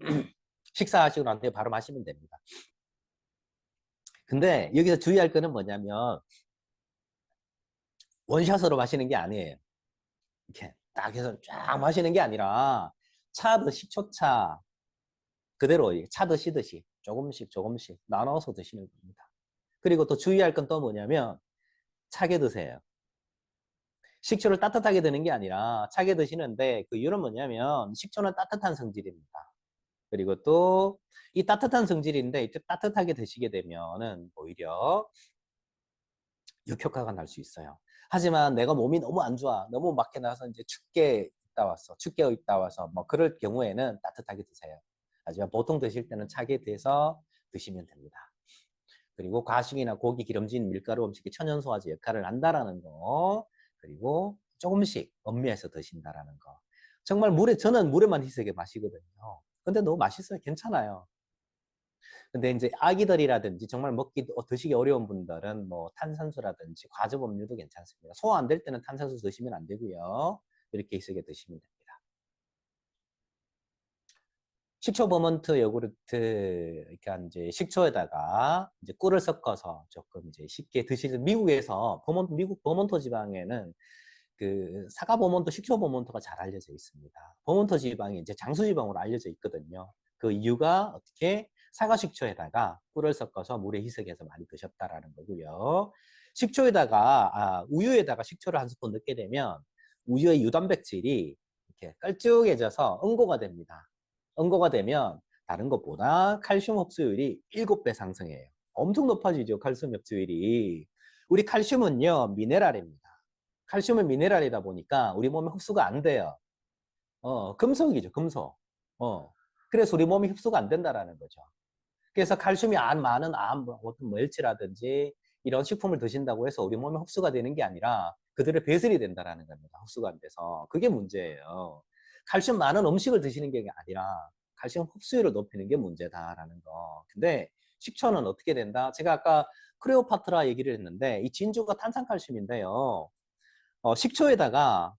식사하시고 난 뒤에 바로 마시면 됩니다. 근데 여기서 주의할 거는 뭐냐면 원샷으로 마시는 게 아니에요. 이렇게 딱 해서 쫙 마시는 게 아니라 차도 식초차 그대로 차 드시듯이 조금씩 조금씩 나눠서 드시는 겁니다. 그리고 또 주의할 건 또 뭐냐면 차게 드세요. 식초를 따뜻하게 드는 게 아니라 차게 드시는데 그 이유는 뭐냐면 식초는 따뜻한 성질입니다. 그리고 또 이 따뜻한 성질인데 이때 따뜻하게 드시게 되면은 오히려 역효과가 날 수 있어요. 하지만 내가 몸이 너무 안 좋아, 너무 밖에 나서 이제 춥게 있다 와서 뭐 그럴 경우에는 따뜻하게 드세요. 하지만 보통 드실 때는 차게 돼서 드시면 됩니다. 그리고 과식이나 고기, 기름진 밀가루 음식이 천연소화제 역할을 한다라는 거, 그리고 조금씩 음미해서 드신다라는 거. 정말 저는 물에만 희석해 마시거든요. 근데 너무 맛있어요. 괜찮아요. 근데 이제 아기들이라든지 정말 드시기 어려운 분들은 뭐 탄산수라든지 과즙 음료도 괜찮습니다. 소화 안 될 때는 탄산수 드시면 안 되고요. 이렇게 희석해 드시면 됩니다. 식초 버먼트 요구르트, 그러니까 이제 식초에다가 이제 꿀을 섞어서 조금 이제 쉽게 드시는, 미국 버몬트 지방에는 그 사과 버몬트, 식초 버몬트가 잘 알려져 있습니다. 버몬트 지방이 이제 장수 지방으로 알려져 있거든요. 그 이유가 어떻게 사과 식초에다가 꿀을 섞어서 물에 희석해서 많이 드셨다라는 거고요. 우유에다가 식초를 한 스푼 넣게 되면 우유의 유단백질이 이렇게 걸쭉해져서 응고가 됩니다. 응고가 되면 다른 것보다 칼슘 흡수율이 7배 상승해요. 엄청 높아지죠, 칼슘 흡수율이. 우리 칼슘은요, 미네랄입니다. 칼슘은 미네랄이다 보니까 우리 몸에 흡수가 안 돼요. 금속이죠, 금속. 그래서 우리 몸이 흡수가 안 된다라는 거죠. 그래서 칼슘이 많은 어떤 멸치라든지 이런 식품을 드신다고 해서 우리 몸에 흡수가 되는 게 아니라 그들의 배설이 된다라는 겁니다. 흡수가 안 돼서. 그게 문제예요. 칼슘 많은 음식을 드시는 게 아니라 칼슘 흡수율을 높이는 게 문제다라는 거. 근데 식초는 어떻게 된다? 제가 아까 크레오파트라 얘기를 했는데 이 진주가 탄산칼슘인데요. 식초에다가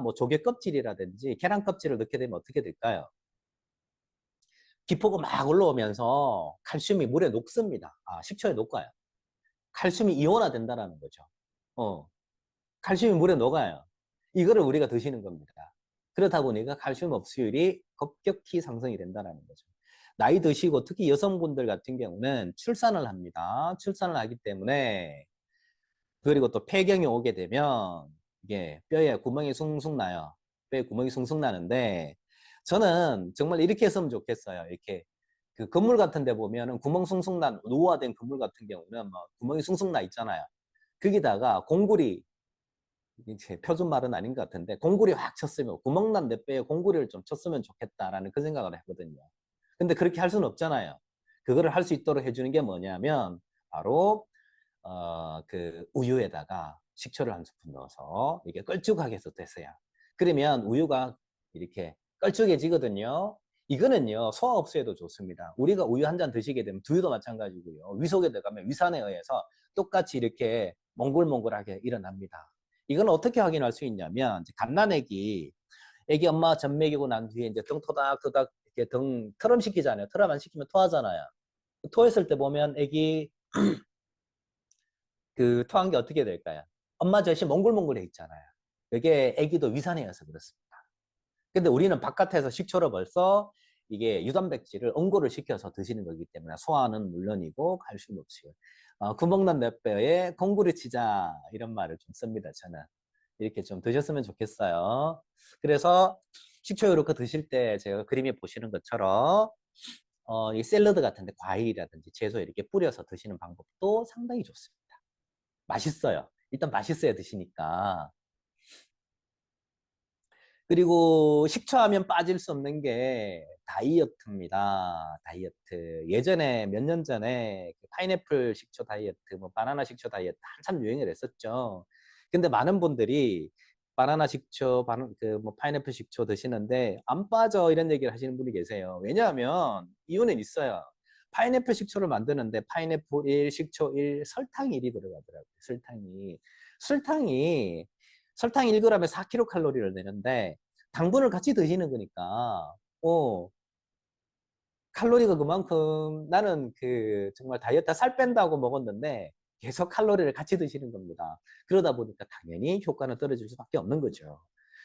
뭐 조개 껍질이라든지 계란 껍질을 넣게 되면 어떻게 될까요? 기포가 막 올라오면서 칼슘이 물에 녹습니다. 식초에 녹아요. 칼슘이 이온화된다는 거죠. 칼슘이 물에 녹아요. 이거를 우리가 드시는 겁니다. 그러다 보니까 칼슘 흡수율이 급격히 상승이 된다는 거죠. 나이 드시고 특히 여성분들 같은 경우는 출산을 합니다. 출산을 하기 때문에 그리고 또 폐경이 오게 되면 이게 뼈에 구멍이 숭숭 나요. 뼈에 구멍이 숭숭 나는데 저는 정말 이렇게 했으면 좋겠어요. 이렇게 그 건물 같은 데 보면은 구멍 숭숭 난 노후화된 건물 같은 경우는 뭐 구멍이 숭숭 나 있잖아요. 거기다가 공구리 이제 표준 말은 아닌 것 같은데 공구리 확 쳤으면 구멍 난 내 뼈에 공구리를 좀 쳤으면 좋겠다라는 그 생각을 했거든요. 근데 그렇게 할 수는 없잖아요. 그거를 할 수 있도록 해주는 게 뭐냐면 바로 그 우유에다가 식초를 한 스푼 넣어서 이게 걸쭉하게 해서 드세요. 그러면 우유가 이렇게 걸쭉해지거든요. 이거는요, 소화 흡수에도 좋습니다. 우리가 우유 한 잔 드시게 되면 두유도 마찬가지고요. 위속에 들어가면 위산에 의해서 똑같이 이렇게 몽글몽글하게 일어납니다. 이건 어떻게 확인할 수 있냐면, 갓난애기, 애기 엄마 젖 먹이고 난 뒤에 이제 등 토닥토닥 이렇게 등 트럼 시키잖아요. 트럼 안 시키면 토하잖아요. 토했을 때 보면 애기 그 토한 게 어떻게 될까요? 엄마 젖이 몽글몽글해 있잖아요. 그게 애기도 위산해여서 그렇습니다. 근데 우리는 바깥에서 식초로 벌써 이게 유단백질을 응고를 시켜서 드시는 거기 때문에 소화는 물론이고 칼슘 섭취. 구멍난 내 뼈에 공구리 치자 이런 말을 좀 씁니다. 저는 이렇게 좀 드셨으면 좋겠어요. 그래서 식초 이렇게 드실 때 제가 그림에 보시는 것처럼 이 샐러드 같은데 과일이라든지 채소 이렇게 뿌려서 드시는 방법도 상당히 좋습니다. 맛있어요. 일단 맛있어야 드시니까. 그리고 식초하면 빠질 수 없는 게 다이어트입니다. 다이어트. 예전에 몇 년 전에 그 파인애플 식초 다이어트, 뭐 바나나 식초 다이어트 한참 유행을 했었죠. 근데 많은 분들이 바나나 식초, 뭐 파인애플 식초 드시는데 안 빠져 이런 얘기를 하시는 분이 계세요. 왜냐하면 이유는 있어요. 파인애플 식초를 만드는데 파인애플 1, 식초 1, 설탕 1이 들어가더라고요. 설탕이 설탕 1g에 4kcal 내는데 당분을 같이 드시는 거니까 칼로리가 그만큼 나는 그 정말 다이어트 살 뺀다고 먹었는데 계속 칼로리를 같이 드시는 겁니다. 그러다 보니까 당연히 효과는 떨어질 수밖에 없는 거죠.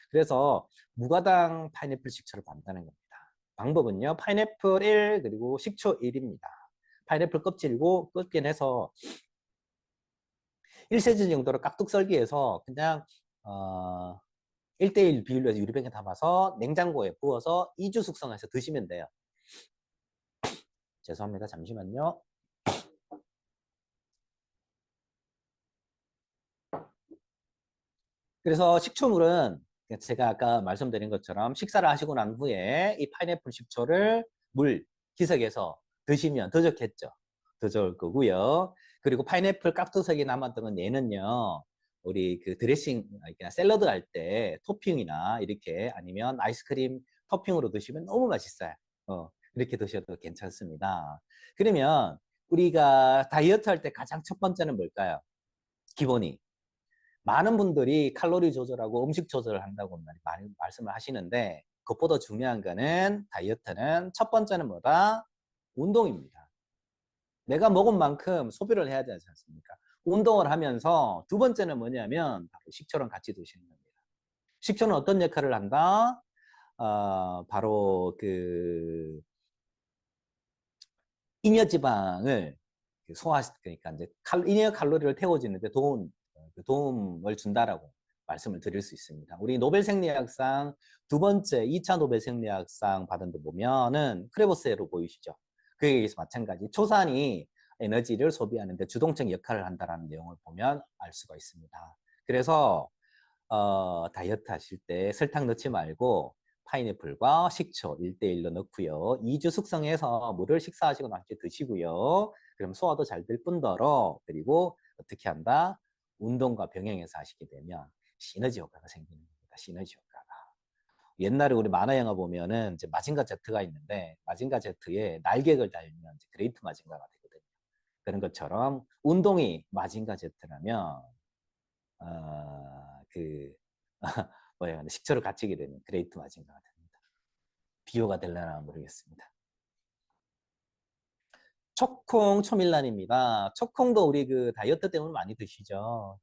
그래서 무가당 파인애플 식초를 만드는 겁니다. 방법은요. 파인애플 1 그리고 식초 1입니다. 파인애플 껍질고 꺾여내서 1cm 정도로 깍둑 썰기해서 그냥 1대1 비율로 해서 유리병에 담아서 냉장고에 부어서 2주 숙성해서 드시면 돼요. 죄송합니다. 잠시만요. 그래서 식초물은 제가 아까 말씀드린 것처럼 식사를 하시고 난 후에 이 파인애플 식초를 물 기석에서 드시면 더 좋겠죠. 더 좋을 거고요. 그리고 파인애플 깍두석이 남았던 건 얘는요. 우리 그 드레싱, 그러니까 샐러드 할 때 토핑이나 이렇게 아니면 아이스크림 토핑으로 드시면 너무 맛있어요. 이렇게 드셔도 괜찮습니다. 그러면 우리가 다이어트 할 때 가장 첫 번째는 뭘까요? 기본이. 많은 분들이 칼로리 조절하고 음식 조절을 한다고 많이 말씀을 하시는데 그것보다 중요한 거는 다이어트는 첫 번째는 뭐다? 운동입니다. 내가 먹은 만큼 소비를 해야 되지 않습니까? 운동을 하면서 두 번째는 뭐냐면 바로 식초랑 같이 드시는 겁니다. 식초는 어떤 역할을 한다? 바로 그 잉여 지방을 그러니까 이제 잉여 칼로리를 태워주는데 도움을 준다라고 말씀을 드릴 수 있습니다. 우리 노벨 생리학상 두 번째 2차 노벨 생리학상 받은 데 보면은 크레보스로 보이시죠? 그에 의해서 마찬가지 초산이 에너지를 소비하는데 주동적 역할을 한다는 내용을 보면 알 수가 있습니다. 그래서 다이어트 하실 때 설탕 넣지 말고 파인애플과 식초 1대1로 넣고요. 2주 숙성해서 물을 식사하시고 나서 드시고요. 그럼 소화도 잘 될 뿐더러 그리고 어떻게 한다? 운동과 병행해서 하시게 되면 시너지 효과가 생기는 겁니다. 시너지 효과가. 옛날에 우리 만화 영화 보면은 이제 마징가 제트가 있는데 마징가 제트에 날개를 달면 이제 그레이트 마징가가 되거든요. 그런 것처럼 운동이 마징가 제트라면 그 뭐야 식초를 갖추게 되는 그레이트 마징가가 됩니다. 비교가 될려나 모르겠습니다. 초콩 초밀란입니다. 초콩도 우리 그 다이어트 때문에 많이 드시죠.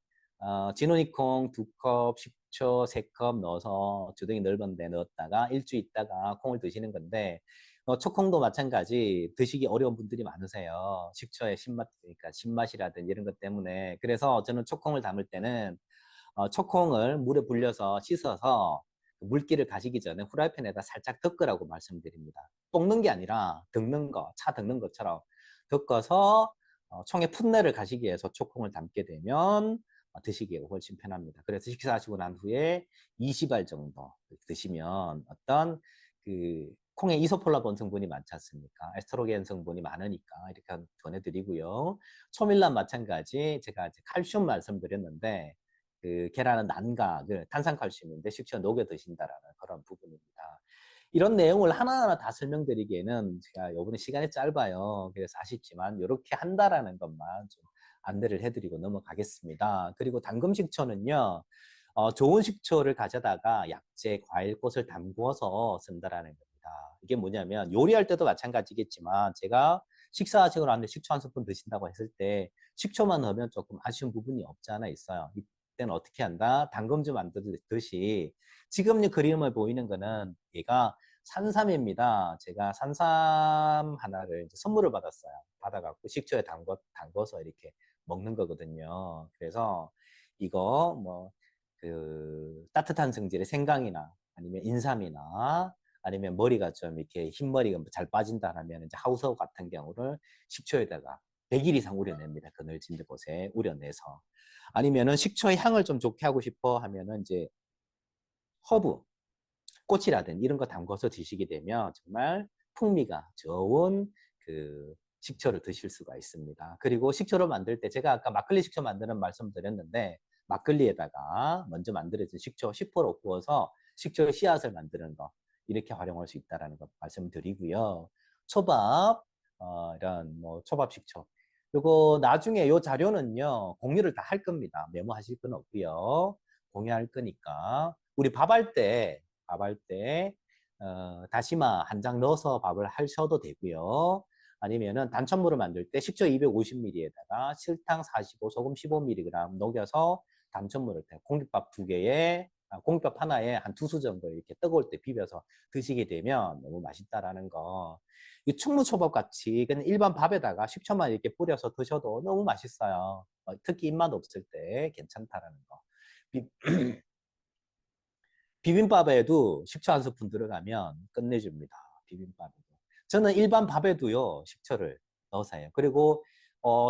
진호니콩 2컵, 식초 3컵 넣어서 주둥이 넓은 데 넣었다가 일주 있다가 콩을 드시는 건데 초콩도 마찬가지 드시기 어려운 분들이 많으세요. 식초의 신맛, 그러니까 신맛이라든지 이런 것 때문에. 그래서 저는 초콩을 담을 때는 초콩을 물에 불려서 씻어서 물기를 가시기 전에 후라이팬에다 살짝 덮으라고 말씀드립니다. 볶는 게 아니라 덮는 거, 차 덮는 것처럼 덮어서 총에 풋내를 가시기 위해서 초콩을 담게 되면 드시기가 훨씬 편합니다. 그래서 식사하시고 난 후에 20알 정도 드시면 어떤 그 콩에 이소폴라본 성분이 많지 않습니까? 에스트로겐 성분이 많으니까 이렇게 전해드리고요. 초밀란 마찬가지 제가 이제 칼슘 말씀드렸는데 그 계란은 난각을 탄산칼슘인데 식초에 녹여 드신다라는 그런 부분입니다. 이런 내용을 하나하나 다 설명드리기에는 제가 이번에 시간이 짧아요. 그래서 아쉽지만 이렇게 한다라는 것만 좀 안내를 해드리고 넘어가겠습니다. 그리고 담금 식초는요. 좋은 식초를 가져다가 약재, 과일, 꽃을 담궈서 쓴다라는 겁니다. 이게 뭐냐면 요리할 때도 마찬가지겠지만 제가 식사하시고 나는데 식초 한 스푼 드신다고 했을 때 식초만 넣으면 조금 아쉬운 부분이 없지 않아 있어요. 이때는 어떻게 한다? 담금주 만들듯이 지금 이 그림을 보이는 거는 얘가 산삼입니다. 제가 산삼 하나를 이제 선물을 받았어요. 받아갖고 식초에 담궈서 이렇게 먹는 거거든요. 그래서 이거 뭐 그 따뜻한 성질의 생강이나 아니면 인삼이나 아니면 머리가 좀 이렇게 흰머리가 잘 빠진다 하면 이제 하우서 같은 경우를 식초에다가 100일 이상 우려냅니다. 그늘진 곳에 우려내서. 아니면은 식초의 향을 좀 좋게 하고 싶어 하면은 이제 허브, 꽃이라든지 이런 거 담궈서 드시게 되면 정말 풍미가 좋은 그 식초를 드실 수가 있습니다. 그리고 식초를 만들 때 제가 아까 막걸리 식초 만드는 말씀드렸는데 막걸리에다가 먼저 만들어진 식초 10% 구워서 식초의 씨앗을 만드는 거 이렇게 활용할 수 있다는 거 말씀드리고요. 초밥 이런 뭐 초밥 식초 그리고 나중에 이 자료는요 공유를 다 할 겁니다. 메모하실 건 없고요. 공유할 거니까 우리 밥할 때 다시마 한 장 넣어서 밥을 하셔도 되고요. 아니면은 단천물을 만들 때 식초 250ml에다가 설탕 45, 소금 15mg 녹여서 단천물을 공깃밥 두 개에 공깃밥 하나에 한 2수 정도 이렇게 뜨거울 때 비벼서 드시게 되면 너무 맛있다라는 거. 이 충무초밥 같이 그냥 일반 밥에다가 식초만 이렇게 뿌려서 드셔도 너무 맛있어요. 특히 입맛 없을 때 괜찮다라는 거. 비빔밥에도 식초 한 스푼 들어가면 끝내줍니다. 비빔밥에도. 저는 일반 밥에도요, 식초를 넣어서 해요. 그리고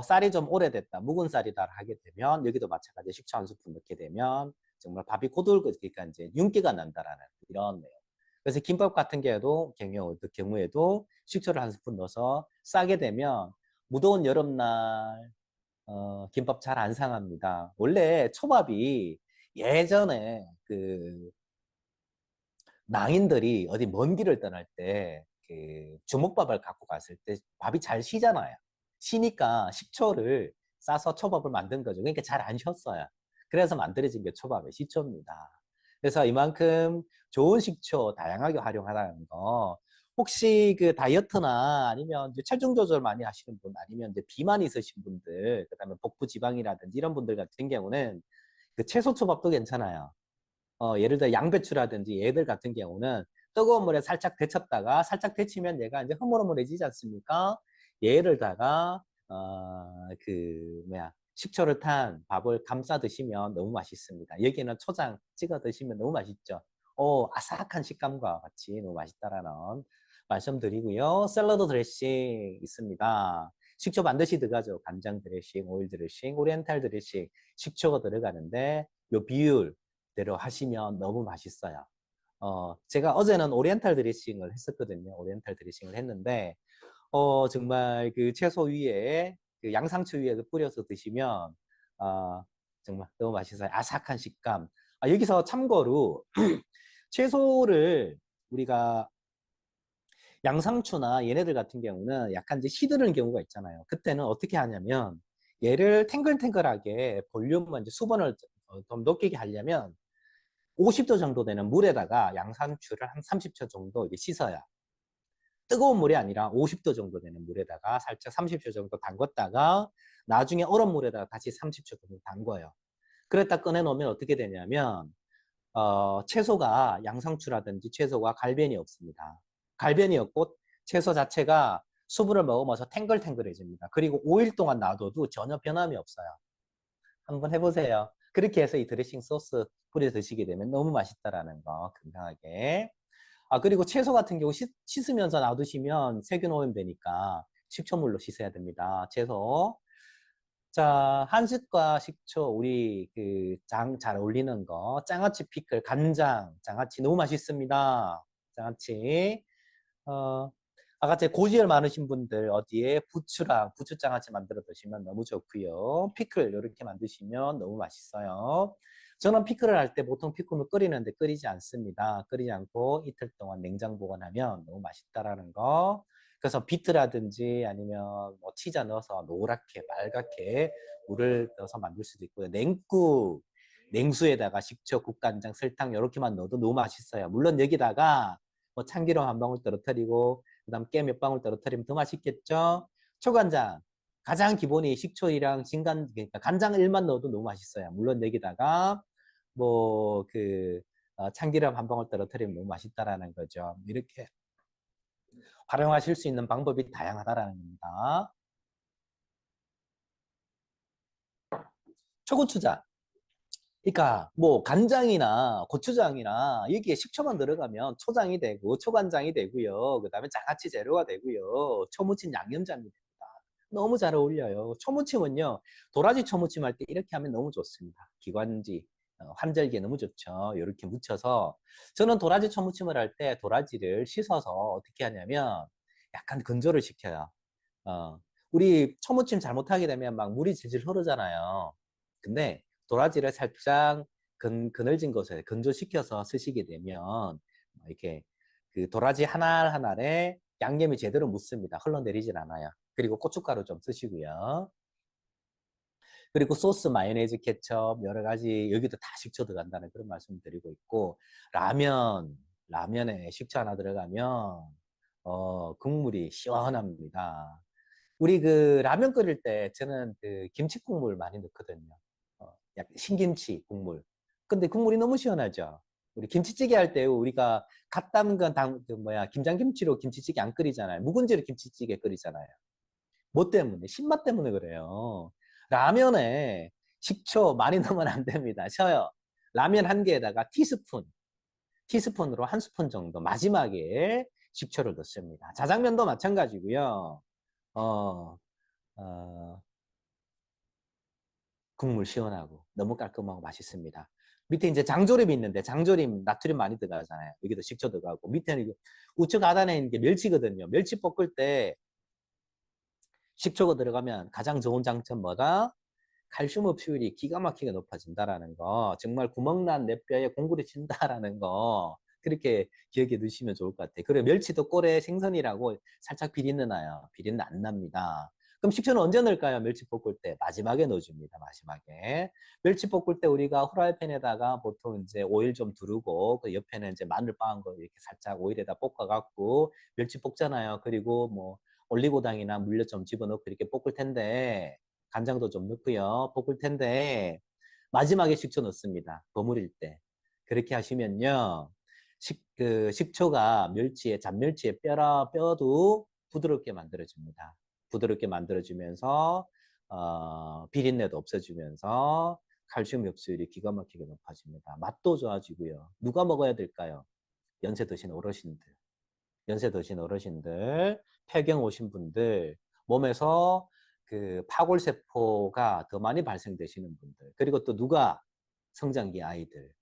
쌀이 좀 오래됐다, 묵은 쌀이다 하게 되면 여기도 마찬가지 식초 한 스푼 넣게 되면 정말 밥이 고들고니까 이제 윤기가 난다라는 이런 내용. 그래서 김밥 같은 경우에도 식초를 한 스푼 넣어서 싸게 되면 무더운 여름날 김밥 잘 안 상합니다. 원래 초밥이 예전에 그 낭인들이 어디 먼 길을 떠날 때 그 주먹밥을 갖고 갔을 때 밥이 잘 쉬잖아요. 쉬니까 식초를 싸서 초밥을 만든 거죠. 그러니까 잘 안 쉬었어요. 그래서 만들어진 게 초밥의 식초입니다. 그래서 이만큼 좋은 식초 다양하게 활용하라는 거. 혹시 그 다이어트나 아니면 이제 체중 조절 많이 하시는 분, 아니면 이제 비만 있으신 분들, 그다음에 복부 지방이라든지 이런 분들 같은 경우는 그 채소 초밥도 괜찮아요. 예를 들어 양배추라든지 얘들 같은 경우는 뜨거운 물에 살짝 데쳤다가 살짝 데치면 얘가 이제 흐물흐물해지지 않습니까? 얘를 다가 그 뭐야 식초를 탄 밥을 감싸 드시면 너무 맛있습니다. 여기는 초장 찍어 드시면 너무 맛있죠. 아삭한 식감과 같이 너무 맛있다라는 말씀드리고요. 샐러드 드레싱 있습니다. 식초 반드시 들어가죠. 간장 드레싱, 오일 드레싱, 오리엔탈 드레싱, 식초가 들어가는데 요 비율대로 하시면 너무 맛있어요. 제가 어제는 오리엔탈 드레싱을 했었거든요. 오리엔탈 드레싱을 했는데, 정말 그 채소 위에, 그 양상추 위에 뿌려서 드시면, 정말 너무 맛있어요. 아삭한 식감. 여기서 참고로, 채소를 우리가 양상추나 얘네들 같은 경우는 약간 이제 시드는 경우가 있잖아요. 그때는 어떻게 하냐면, 얘를 탱글탱글하게 볼륨만 이제 수분을 좀 높게 하려면 50도 정도 되는 물에다가 양상추를 한 30초 정도 이제 씻어요. 뜨거운 물이 아니라 50도 정도 되는 물에다가 살짝 30초 정도 담궜다가 나중에 얼음 물에다가 다시 30초 정도 담궈요. 그랬다 꺼내놓으면 어떻게 되냐면 채소가 양상추라든지 채소가 갈변이 없습니다. 갈변이 없고 채소 자체가 수분을 머금어서 탱글탱글해집니다. 그리고 5일 동안 놔둬도 전혀 변함이 없어요. 한번 해보세요. 그렇게 해서 이 드레싱 소스 뿌려 드시게 되면 너무 맛있다라는 거 건강하게. 그리고 채소 같은 경우 씻으면서 놔두시면 세균 오염되니까 식초물로 씻어야 됩니다. 채소. 자, 한식과 식초, 우리 그 장 잘 어울리는 거. 장아찌 피클, 간장, 장아찌 너무 맛있습니다. 장아찌. 어, 아까 제 고지혈 많으신 분들 어디에 부추랑 부추장아찌 만들어 드시면 너무 좋고요. 피클 이렇게 만드시면 너무 맛있어요. 저는 피클을 할 때 보통 피클을 끓이는데 끓이지 않습니다. 끓이지 않고 이틀 동안 냉장 보관하면 너무 맛있다라는 거. 그래서 비트라든지 아니면 뭐 치자 넣어서 노랗게 빨갛게 물을 넣어서 만들 수도 있고요. 냉국, 냉수에다가 식초, 국간장, 설탕 이렇게만 넣어도 너무 맛있어요. 물론 여기다가 뭐 참기름 한 방울 떨어뜨리고 그다음 깨 몇 방울 떨어뜨리면 더 맛있겠죠. 초간장 가장 기본이 식초이랑 진간 그러니까 간장 1만 넣어도 너무 맛있어요. 물론 여기다가 뭐그 참기름 한 방울 떨어뜨리면 너무 맛있다라는 거죠. 이렇게 활용하실 수 있는 방법이 다양하다라는 겁니다. 초고추장. 그러니까 뭐 간장이나 고추장이나 여기에 식초만 들어가면 초장이 되고 초간장이 되고요. 그다음에 장아찌 재료가 되고요. 초무침 양념장이 됩니다. 너무 잘 어울려요. 초무침은요. 도라지 초무침 할 때 이렇게 하면 너무 좋습니다. 기관지, 환절기에 너무 좋죠. 이렇게 묻혀서 저는 도라지 초무침을 할 때 도라지를 씻어서 어떻게 하냐면 약간 건조를 시켜요. 어, 우리 초무침 잘못하게 되면 막 물이 질질 흐르잖아요. 근데 도라지를 살짝 그늘진 곳에 건조시켜서 쓰시게 되면 이렇게 그 도라지 하나하나에 양념이 제대로 묻습니다. 흘러내리질 않아요. 그리고 고춧가루 좀 쓰시고요. 그리고 소스, 마요네즈, 케첩 여러 가지 여기도 다 식초 들어간다는 그런 말씀 드리고 있고 라면에 식초 하나 들어가면 국물이 시원합니다. 우리 그 라면 끓일 때 저는 그 김치 국물 많이 넣거든요. 약간 신김치 국물. 근데 국물이 너무 시원하죠. 우리 김치찌개 할 때 우리가 갓 담근 김장김치로 김치찌개 안 끓이잖아요. 묵은지로 김치찌개 끓이잖아요. 뭐 때문에? 신맛 때문에 그래요. 라면에 식초 많이 넣으면 안 됩니다. 쉬어요. 라면 한 개에다가 티스푼으로 한 스푼 정도 마지막에 식초를 넣습니다. 자장면도 마찬가지고요. 어, 어, 국물 시원하고 너무 깔끔하고 맛있습니다. 밑에 이제 장조림이 있는데 장조림 나트륨 많이 들어가잖아요. 여기도 식초 들어가고 밑에는 우측 하단에 있는 게 멸치거든요. 멸치 볶을 때 식초가 들어가면 가장 좋은 장점 뭐다? 칼슘 흡수율이 기가 막히게 높아진다라는 거, 정말 구멍난 내 뼈에 공구리 친다라는 거, 그렇게 기억해 두시면 좋을 것 같아요. 그리고 멸치도 꼴에 생선이라고 살짝 비린내 나요. 비린내 안 납니다. 그럼 식초는 언제 넣을까요? 멸치 볶을 때 마지막에 넣어줍니다. 마지막에 멸치 볶을 때 우리가 후라이팬에다가 보통 이제 오일 좀 두르고 그 옆에는 이제 마늘 빻은 거 이렇게 살짝 오일에다 볶아갖고 멸치 볶잖아요. 그리고 뭐 올리고당이나 물엿 좀 집어넣고 이렇게 볶을 텐데 간장도 좀 넣고요. 볶을 텐데 마지막에 식초 넣습니다. 버무릴 때. 그렇게 하시면요. 식초가 잡멸치의 뼈도 부드럽게 만들어줍니다. 부드럽게 만들어주면서 비린내도 없어지면서 칼슘 흡수율이 기가 막히게 높아집니다. 맛도 좋아지고요. 누가 먹어야 될까요? 연세 드신 어르신들. 연세 드신 어르신들, 폐경 오신 분들, 몸에서 그 파골세포가 더 많이 발생되시는 분들, 그리고 또 누가 성장기 아이들,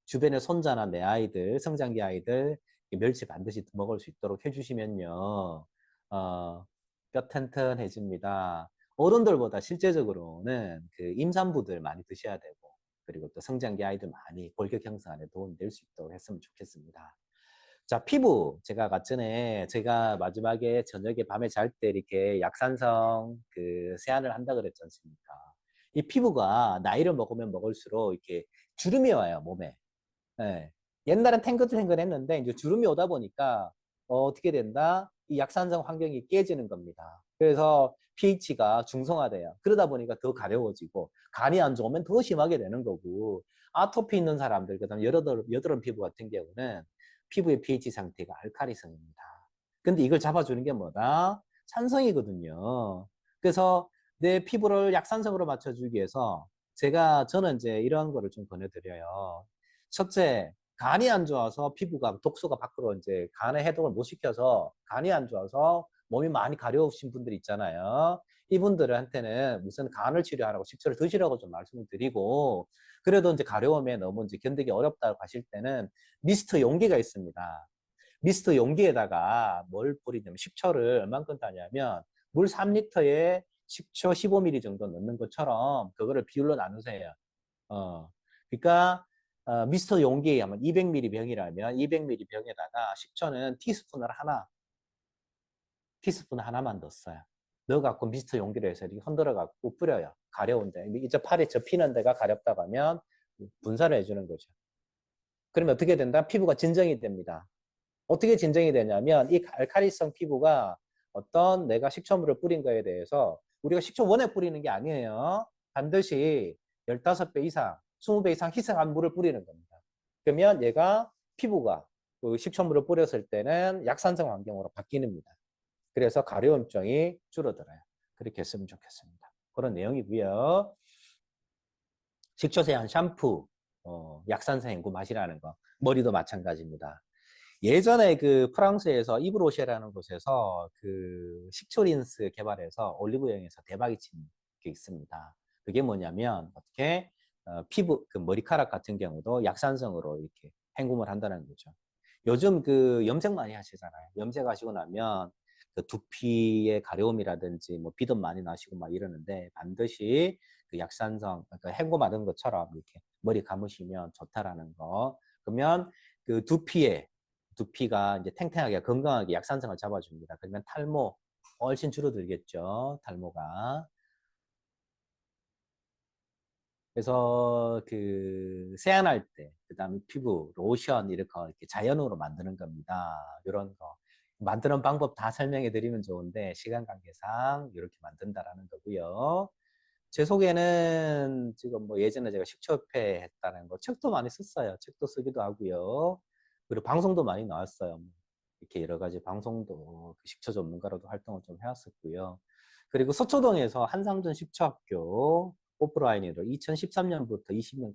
주변에 손자나 내 아이들, 성장기 아이들, 멸치 반드시 먹을 수 있도록 해주시면요, 뼈 튼튼해집니다. 어른들보다 실제적으로는 그 임산부들 많이 드셔야 되고, 그리고 또 성장기 아이들 많이 골격 형성에 도움이 될 수 있도록 했으면 좋겠습니다. 자, 피부. 제가 아까 전에 제가 마지막에 저녁에 밤에 잘 때 이렇게 약산성 그 세안을 한다 그랬지 않습니까? 이 피부가 나이를 먹으면 먹을수록 이렇게 주름이 와요, 몸에. 예. 옛날엔 탱글탱글했는데 이제 주름이 오다 보니까 어떻게 된다? 이 약산성 환경이 깨지는 겁니다. 그래서 pH가 중성화돼요. 그러다 보니까 더 가려워지고 간이 안 좋으면 더 심하게 되는 거고 아토피 있는 사람들, 그다음 여드름 피부 같은 경우는 피부의 pH 상태가 알칼리성입니다. 근데 이걸 잡아주는 게 뭐다? 산성이거든요. 그래서 내 피부를 약산성으로 맞춰주기 위해서 저는 이제 이런 거를 좀 권해드려요. 첫째, 간이 안 좋아서 피부가 독소가 밖으로 이제 간의 해독을 못 시켜서 간이 안 좋아서 몸이 많이 가려우신 분들 있잖아요. 이분들한테는 무슨 간을 치료하라고 식초를 드시라고 좀 말씀을 드리고, 그래도 이제 가려움에 너무 이제 견디기 어렵다고 하실 때는 미스트 용기가 있습니다. 미스트 용기에다가 뭘 뿌리냐면 식초를 얼만큼 따냐면 물 3리터에 식초 15ml 정도 넣는 것처럼 그거를 비율로 나누세요. 그러니까 미스터 용기 하면 200ml 병이라면 200ml 병에다가 식초는 티스푼 하나만 넣었어요. 넣어갖고 미스터 용기로 해서 이렇게 흔들어갖고 뿌려요. 가려운데 이제 팔에 접히는 데가 가렵다고 하면 분사를 해주는 거죠. 그러면 어떻게 된다? 피부가 진정이 됩니다. 어떻게 진정이 되냐면 이 알칼리성 피부가 어떤 내가 식초물을 뿌린 거에 대해서 우리가 식초 원에 뿌리는 게 아니에요. 반드시 15배 이상, 20배 이상 희석한 물을 뿌리는 겁니다. 그러면 얘가 피부가 그 식초물을 뿌렸을 때는 약산성 환경으로 바뀌는입니다. 그래서 가려움증이 줄어들어요. 그렇게 했으면 좋겠습니다. 그런 내용이고요. 식초 세안 샴푸, 약산성 헹구 마시라는 거. 머리도 마찬가지입니다. 예전에 그 프랑스에서 이브로쉐라는 곳에서 그 식초 린스 개발해서 올리브영에서 대박이 친 게 있습니다. 그게 뭐냐면 어떻게 피부 그 머리카락 같은 경우도 약산성으로 이렇게 헹굼을 한다는 거죠. 요즘 그 염색 많이 하시잖아요. 염색하시고 나면 그 두피의 가려움이라든지 뭐 비듬 많이 나시고 막 이러는데 반드시 그 약산성 그러니까 헹궈 것처럼 이렇게 머리 감으시면 좋다라는 거. 그러면 그 두피가 이제 탱탱하게 건강하게 약산성을 잡아줍니다. 그러면 탈모 훨씬 줄어들겠죠. 탈모가. 그래서 그 세안할 때, 그다음에 피부 로션 이렇게 자연으로 만드는 겁니다. 이런 거 만드는 방법 다 설명해 드리면 좋은데 시간 관계상 이렇게 만든다라는 거고요. 제 속에는 지금 뭐 예전에 제가 식초협회 했다는 거 책도 많이 썼어요. 책도 쓰기도 하고요. 그리고 방송도 많이 나왔어요. 이렇게 여러 가지 방송도 그 식초 전문가로도 활동을 좀 해왔었고요. 그리고 서초동에서 한상전 식초학교 오프라인으로 2013년부터 20년,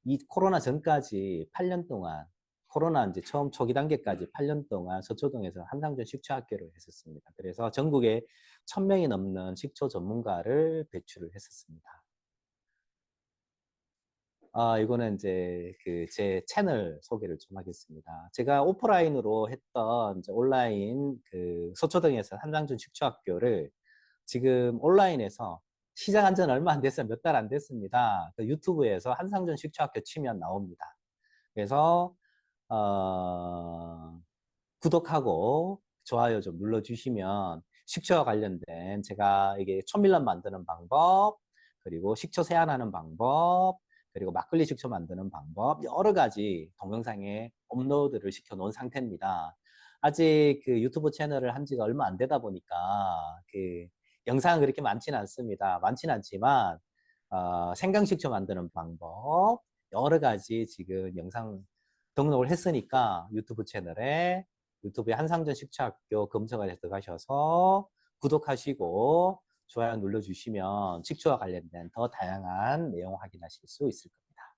이 코로나 전까지 8년 동안, 코로나 이제 처음 초기 단계까지 8년 동안 서초동에서 한상전 식초학교를 했었습니다. 그래서 전국에 1000명이 넘는 식초 전문가를 배출을 했었습니다. 이거는 이제 그 제 채널 소개를 좀 하겠습니다. 제가 오프라인으로 했던 이제 온라인 그 서초동에서 한상준 식초학교를 지금 온라인에서 시작한 지는 얼마 안 됐어요. 몇 달 안 됐습니다. 그 유튜브에서 한상준 식초학교 치면 나옵니다. 그래서 구독하고 좋아요 좀 눌러주시면 식초와 관련된 제가 이게 초밀런 만드는 방법, 그리고 식초 세안하는 방법, 그리고 막걸리 식초 만드는 방법 여러 가지 동영상에 업로드를 시켜 놓은 상태입니다. 아직 그 유튜브 채널을 한 지가 얼마 안 되다 보니까 그 영상은 그렇게 많지는 않습니다. 많지는 않지만 생강식초 만드는 방법 여러 가지 지금 영상 등록을 했으니까 유튜브에 한상전 식초학교 검색을 해서 들어가셔서 구독하시고 좋아요 눌러주시면 식초와 관련된 더 다양한 내용 확인하실 수 있을 겁니다.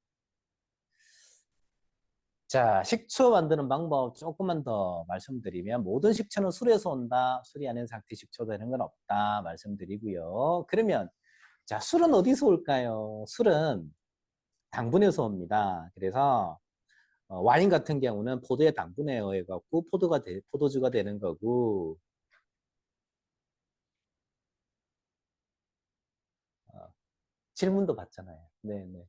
자, 식초 만드는 방법 조금만 더 말씀드리면 모든 식초는 술에서 온다. 술이 아닌 상태 식초 되는 건 없다. 말씀드리고요. 그러면 자, 술은 어디서 올까요? 술은 당분에서 옵니다. 그래서 와인 같은 경우는 포도의 당분에 의해 갖고 포도주가 되는 거고 어, 질문도 받잖아요. 네네.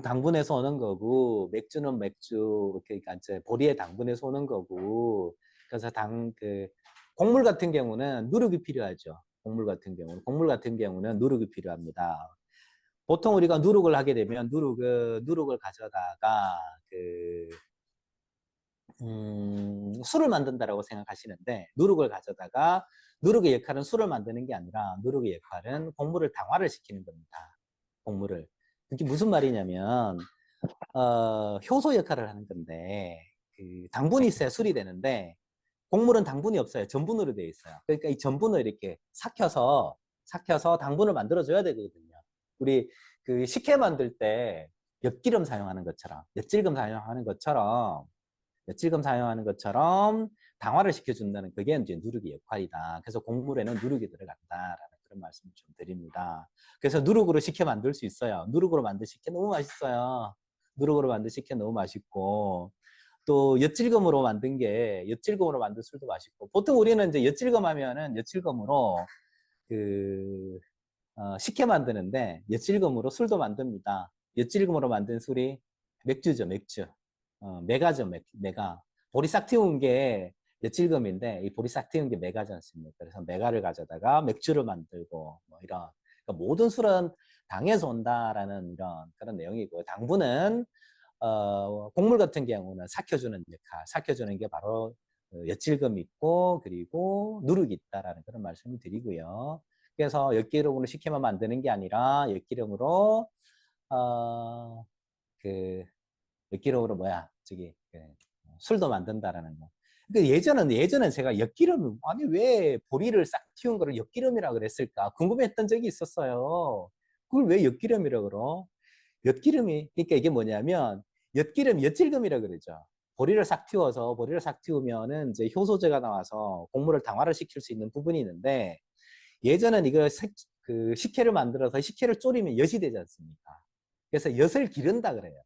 당분에서 오는 거고, 맥주는 맥주, 그러니까 이제 보리의 당분에서 오는 거고, 그래서 곡물 같은 경우는 누룩이 필요하죠. 곡물 같은 경우는 누룩이 필요합니다. 보통 우리가 누룩을 하게 되면 누룩을 가져다가 술을 만든다라고 생각하시는데 누룩을 가져다가 누룩의 역할은 술을 만드는 게 아니라 누룩의 역할은 곡물을 당화를 시키는 겁니다. 곡물을. 그게 무슨 말이냐면 효소 역할을 하는 건데 당분이 있어야 술이 되는데 곡물은 당분이 없어요. 전분으로 되어 있어요. 그러니까 이 전분을 이렇게 삭혀서 당분을 만들어줘야 되거든요. 우리 식혜 만들 때 엿기름 사용하는 것처럼 엿질금 사용하는 것처럼 당화를 시켜준다는 그게 이제 누룩의 역할이다. 그래서 곡물에는 누룩이 들어간다라는 그런 말씀을 좀 드립니다. 그래서 누룩으로 식혜 만들 수 있어요. 누룩으로 만든 식혜 너무 맛있어요. 누룩으로 만든 식혜 너무 맛있고 또 엿질금으로 만든 술도 맛있고 보통 우리는 이제 엿질금 하면은 엿질금으로 식혜 만드는데 엿질금으로 술도 만듭니다. 엿질금으로 만든 술이 맥주죠, 맥주. 메가죠, 메가. 보리 싹 틔운 게 엿질금인데 이 보리 싹 틔운 게 메가지 않습니까? 그래서 메가를 가져다가 맥주를 만들고 뭐 이런 그러니까 모든 술은 당에서 온다라는 이런 그런 내용이고 당분은 곡물 같은 경우는 삭혀주는 역할, 삭혀주는 게 바로 엿질금이 있고 그리고 누룩이 있다라는 그런 말씀을 드리고요. 그래서 엿기름으로 식혜만 만드는 게 아니라 엿기름으로 어, 그 엿기름으로 술도 만든다라는 거. 그러니까 예전엔 제가 엿기름 아니 왜 보리를 싹 틔운 거를 엿기름이라 그랬을까 궁금했던 적이 있었어요. 그걸 왜 엿기름이라 그러? 엿기름이 그러니까 이게 뭐냐면 엿질금이라 그러죠. 보리를 싹 틔우면은 이제 효소제가 나와서 곡물을 당화를 시킬 수 있는 부분이 있는데 예전엔 식혜를 만들어서 식혜를 졸이면 엿이 되지 않습니까? 그래서 엿을 기른다 그래요.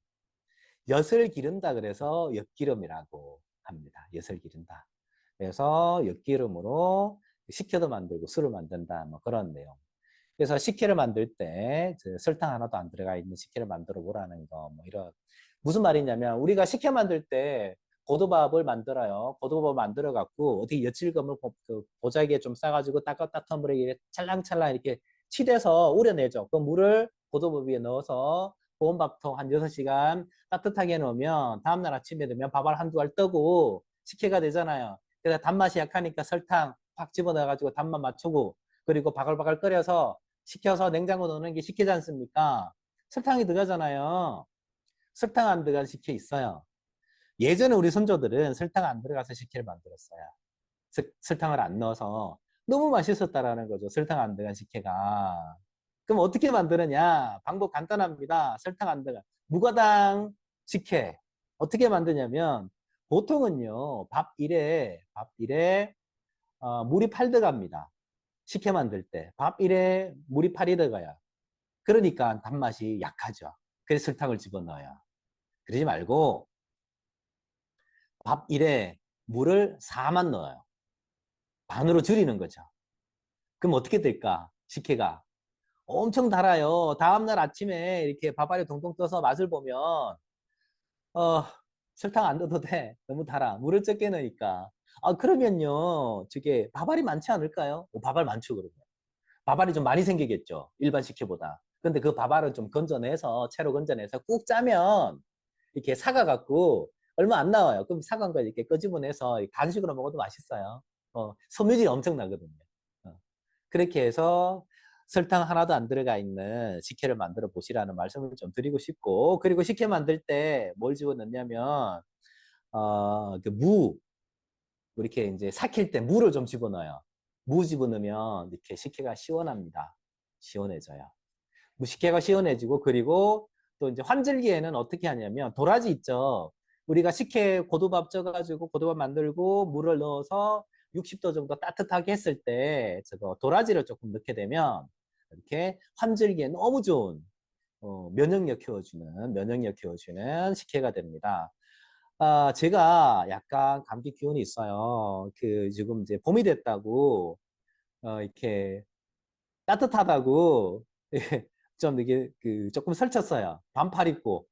엿을 기른다 그래서 엿기름이라고 합니다. 엿을 기른다. 그래서 엿기름으로 식혜도 만들고 술을 만든다. 뭐 그런 내용. 그래서 식혜를 만들 때 설탕 하나도 안 들어가 있는 식혜를 만들어 보라는 거. 뭐 이런 무슨 말이냐면 우리가 식혜 만들 때 고두밥을 만들어요. 고두밥 만들어 갖고 어떻게 엿질금을 보자기에 좀 싸가지고 따뜻한 물에 이렇게 찰랑찰랑 이렇게 치대서 우려내죠. 그 물을 고두밥 위에 넣어서 보온밥통 한 6시간 따뜻하게 놓으면 다음날 아침에 되면 밥알 한두 알 뜨고 식혜가 되잖아요. 그래서 단맛이 약하니까 설탕 확 집어넣어가지고 단맛 맞추고 그리고 바글바글 끓여서 식혀서 냉장고 넣는 게 식혜지 않습니까? 설탕이 들어가잖아요. 설탕 안 들어간 식혜 있어요. 예전에 우리 선조들은 설탕 안 들어가서 식혜를 만들었어요. 설탕을 안 넣어서 너무 맛있었다라는 거죠. 설탕 안 들어간 식혜가. 그럼 어떻게 만드느냐? 방법 간단합니다. 설탕 안 들어간 무가당 식혜. 어떻게 만드냐면 보통은요. 밥 1에 물이 8 들어갑니다. 식혜 만들 때 밥 1에 물이 8이 들어가요. 그러니까 단맛이 약하죠. 그래서 설탕을 집어넣어요. 그러지 말고 밥 1에 물을 4만 넣어요. 반으로 줄이는 거죠. 그럼 어떻게 될까? 식혜가 엄청 달아요. 다음날 아침에 이렇게 밥알에 동동 떠서 맛을 보면 어, 설탕 안 넣어도 돼. 너무 달아. 물을 적게 넣으니까. 그러면요. 저게 밥알이 많지 않을까요? 밥알 많죠, 그러면. 밥알이 좀 많이 생기겠죠. 일반 식혜보다. 근데 그 밥알은 좀 채로 건져내서 꾹 짜면 이렇게 사가갖고 얼마 안 나와요. 그럼 사간 거 이렇게 끄집어내서 간식으로 먹어도 맛있어요. 섬유질이 엄청나거든요. 그렇게 해서 설탕 하나도 안 들어가 있는 식혜를 만들어 보시라는 말씀을 좀 드리고 싶고, 그리고 식혜 만들 때 뭘 집어넣냐면, 그 이렇게 이제 삭힐 때 물을 좀 집어넣어요. 무 집어넣으면 이렇게 식혜가 시원합니다. 시원해져요. 식혜가 시원해지고 그리고 또 이제 환절기에는 어떻게 하냐면 도라지 있죠. 우리가 식혜 고두밥 쪄가지고 고두밥 만들고 물을 넣어서 60도 정도 따뜻하게 했을 때 저거 도라지를 조금 넣게 되면 이렇게 환절기에 너무 좋은 면역력 키워주는 식혜가 됩니다. 아, 제가 약간 감기 기운이 있어요. 그 지금 이제 봄이 됐다고 이렇게 따뜻하다고 좀 이게 그 조금 설쳤어요. 반팔 입고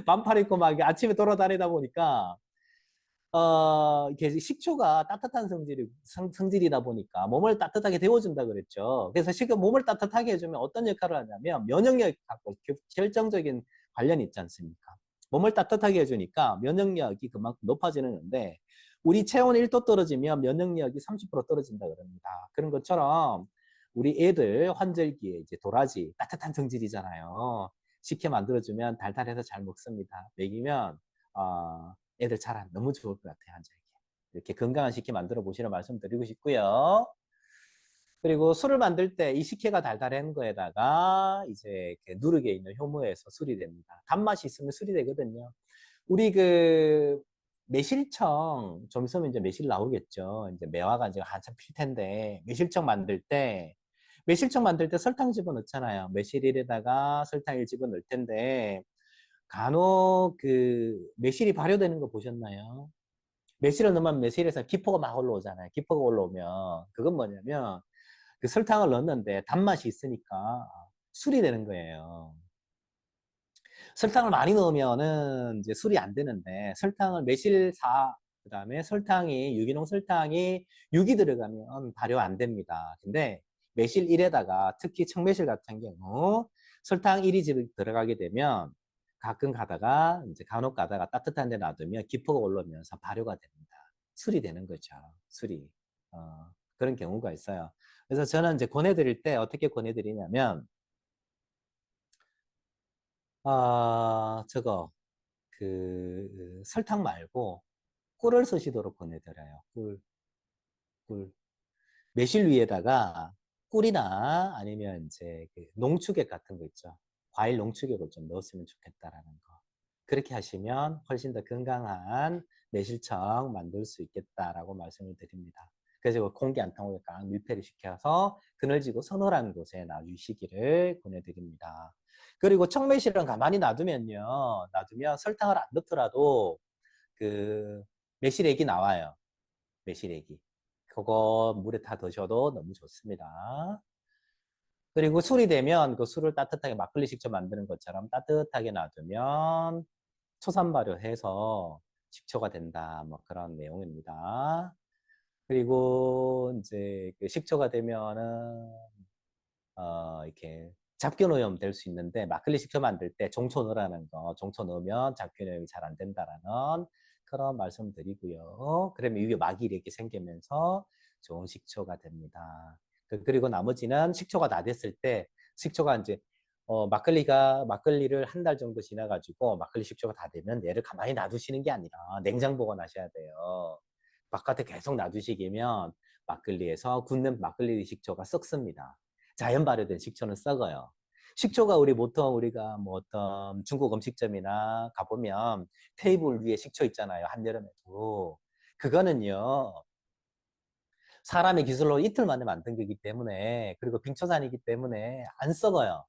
반팔 입고 막 아침에 돌아다니다 보니까 이게 식초가 따뜻한 성질이다 보니까 몸을 따뜻하게 데워준다 그랬죠. 그래서 몸을 따뜻하게 해주면 어떤 역할을 하냐면 면역력하고 결정적인 관련이 있지 않습니까? 몸을 따뜻하게 해주니까 면역력이 그만큼 높아지는데 우리 체온 1도 떨어지면 면역력이 30% 떨어진다 그럽니다. 그런 것처럼 우리 애들 환절기에 이제 도라지 따뜻한 성질이잖아요. 식혜 만들어주면 달달해서 잘 먹습니다. 먹이면 애들 너무 좋을 것 같아요, 환절기. 이렇게 건강한 식혜 만들어 보시라 말씀드리고 싶고요. 그리고 술을 만들 때 이 식혜가 달달한 거에다가 이제 이렇게 누룩에 있는 효모에서 술이 됩니다. 단맛이 있으면 술이 되거든요. 우리 그 매실청 좀 있으면 이제 매실 나오겠죠. 이제 매화가 이제 한참 필 텐데 매실청 만들 때 설탕 집어넣잖아요. 매실일에다가 설탕을 집어넣을 텐데 간혹 그 매실이 발효되는 거 보셨나요? 매실을 넣으면 매실에서 기포가 막 올라오잖아요. 기포가 올라오면 그건 뭐냐면 그 설탕을 넣었는데 단맛이 있으니까 술이 되는 거예요. 설탕을 많이 넣으면은 이제 술이 안 되는데 설탕을 매실사 그다음에 설탕이 유기농 설탕이 6이 들어가면 발효 안 됩니다. 근데 매실 1에다가 특히 청매실 같은 경우 설탕 1이 들어가게 되면 가끔 가다가 이제 간혹 가다가 따뜻한 데 놔두면 기포가 올라오면서 발효가 됩니다. 술이 되는 거죠. 술이. 그런 경우가 있어요. 그래서 저는 이제 권해드릴 때 어떻게 권해드리냐면 저거 그 설탕 말고 꿀을 쓰시도록 권해드려요. 꿀. 매실 위에다가 꿀이나 아니면 이제 그 농축액 같은 거 있죠. 과일 농축액을 좀 넣었으면 좋겠다라는 거. 그렇게 하시면 훨씬 더 건강한 매실청 만들 수 있겠다라고 말씀을 드립니다. 그래서 공기 안 통하게 꽉 밀폐를 시켜서 그늘지고 서늘한 곳에 놔주시기를 권해드립니다. 그리고 청매실은 가만히 놔두면 설탕을 안 넣더라도 그 매실액이 나와요. 매실액이. 그거 물에 다 드셔도 너무 좋습니다. 그리고 술이 되면 그 술을 따뜻하게 막걸리 직접 만드는 것처럼 따뜻하게 놔두면 초산 발효해서 식초가 된다. 뭐 그런 내용입니다. 그리고 이제 그 식초가 되면은 이렇게 잡균오염 될 수 있는데 막걸리 식초 만들 때 종초 넣으라는 거, 종초 넣으면 잡균오염이 잘 안 된다라는 그런 말씀 드리고요. 그러면 이게 막이 이렇게 생기면서 좋은 식초가 됩니다. 그리고 나머지는 식초가 다 됐을 때 식초가 이제 막걸리를 한 달 정도 지나가지고 막걸리 식초가 다 되면 얘를 가만히 놔두시는 게 아니라 냉장 보관하셔야 돼요. 바깥에 계속 놔두시면 막걸리에서 굳는 막걸리 식초가 썩습니다. 자연 발효된 식초는 썩어요. 식초가 보통 우리가 뭐 어떤 중국 음식점이나 가보면 테이블 위에 식초 있잖아요. 한여름에도. 그거는요, 사람의 기술로 이틀 만에 만든 거기 때문에, 그리고 빙초산이기 때문에 안 썩어요.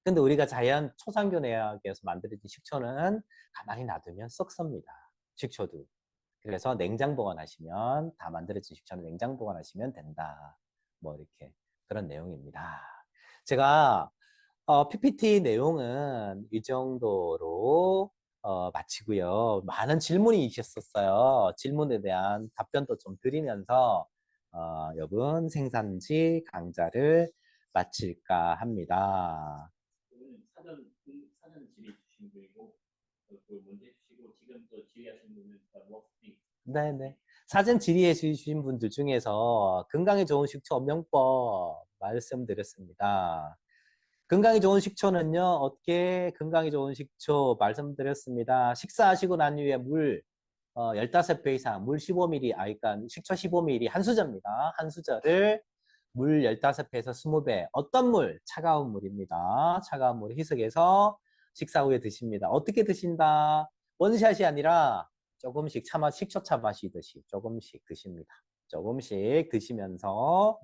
근데 우리가 자연 초산균해역에서 만들어진 식초는 가만히 놔두면 썩습니다. 식초도. 그래서 냉장 보관하시면, 다 만들어진 식초는 냉장 보관하시면 된다. 뭐 이렇게 그런 내용입니다. 제가 PPT 내용은 이 정도로 마치고요. 많은 질문이 있었어요. 질문에 대한 답변도 좀 드리면서 이번 생산지 강좌를 마칠까 합니다. 사전 질의 주신 분이고 그 문제 주시고 지금 또 질의하신 분은 네네. 사전 질의해 주신 분들 중에서 건강에 좋은 식초 업용법 말씀드렸습니다. 건강에 좋은 식초는요, 어떻게 건강에 좋은 식초 말씀드렸습니다. 식사하시고 난 후에 15배 이상 물 15ml, 그러니까 식초 15ml 한 수저입니다. 한 수저를 물 15배에서 20배. 어떤 물? 차가운 물입니다. 차가운 물 희석해서 식사 후에 드십니다. 어떻게 드신다? 원샷이 아니라 조금씩 식초차 마시듯이 조금씩 드십니다. 조금씩 드시면서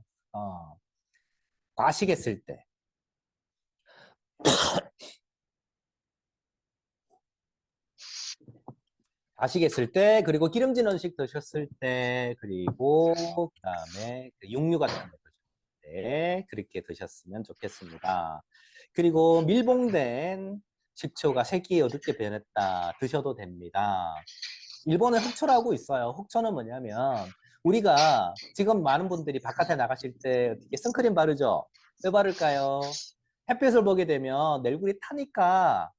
과식했을 때 아시겠을 때, 그리고 기름진 음식 드셨을 때, 그리고 그다음에 육류 같은 거 드셨을 때 그렇게 드셨으면 좋겠습니다. 그리고 밀봉된 식초가 색이 어둡게 변했다 드셔도 됩니다. 일본에 흑초라고 있어요. 흑초는 뭐냐면 우리가 지금 많은 분들이 바깥에 나가실 때 어떻게 선크림 바르죠? 왜 바를까요? 햇빛을 보게 되면 얼굴이 타니까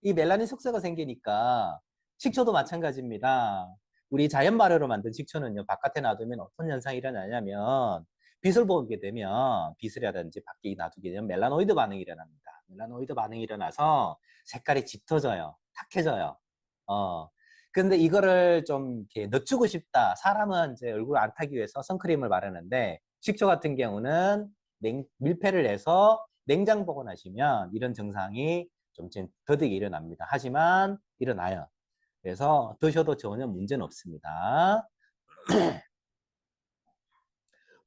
이 멜라닌 속세가 생기니까 식초도 마찬가지입니다. 우리 자연 발효로 만든 식초는요, 바깥에 놔두면 어떤 현상이 일어나냐면 빛을 보게 되면 빛이라든지 밖에 놔두게 되면 멜라노이드 반응이 일어납니다. 멜라노이드 반응이 일어나서 색깔이 짙어져요. 탁해져요. 근데 이거를 좀 이렇게 늦추고 싶다. 사람은 이제 얼굴 안 타기 위해서 선크림을 바르는데 식초 같은 경우는 밀폐를 해서 냉장 보관하시면 이런 증상이 좀 더디게 일어납니다. 하지만 일어나요. 그래서 드셔도 전혀 문제는 없습니다.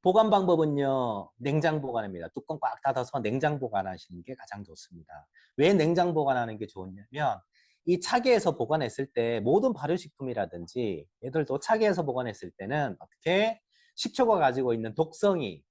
보관 방법은요, 냉장 보관입니다. 뚜껑 꽉 닫아서 냉장 보관하시는 게 가장 좋습니다. 왜 냉장 보관하는 게 좋냐면, 이 차게에서 보관했을 때 모든 발효식품이라든지 얘들도 차게에서 보관했을 때는 어떻게 식초가 가지고 있는 독성이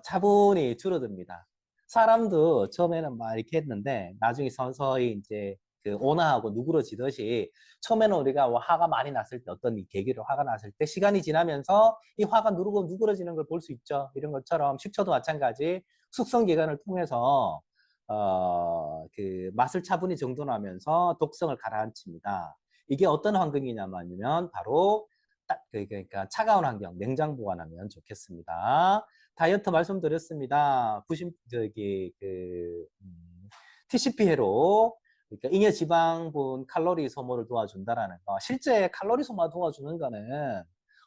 차분히 줄어듭니다. 사람도 처음에는 막 이렇게 했는데 나중에 서서히 이제 그 온화하고 누그러지듯이 처음에는 우리가 화가 많이 났을 때 어떤 이 계기로 화가 났을 때 시간이 지나면서 이 화가 누르고 누그러지는 걸 볼 수 있죠. 이런 것처럼 식초도 마찬가지 숙성 기간을 통해서 그 맛을 차분히 정돈하면서 독성을 가라앉힙니다. 이게 어떤 환경이냐면 바로 그러니까 차가운 환경, 냉장 보관하면 좋겠습니다. 다이어트 말씀드렸습니다. TCP 회로 그러니까 잉여 지방분 칼로리 소모를 도와준다라는 거. 실제 칼로리 소모 도와주는 거는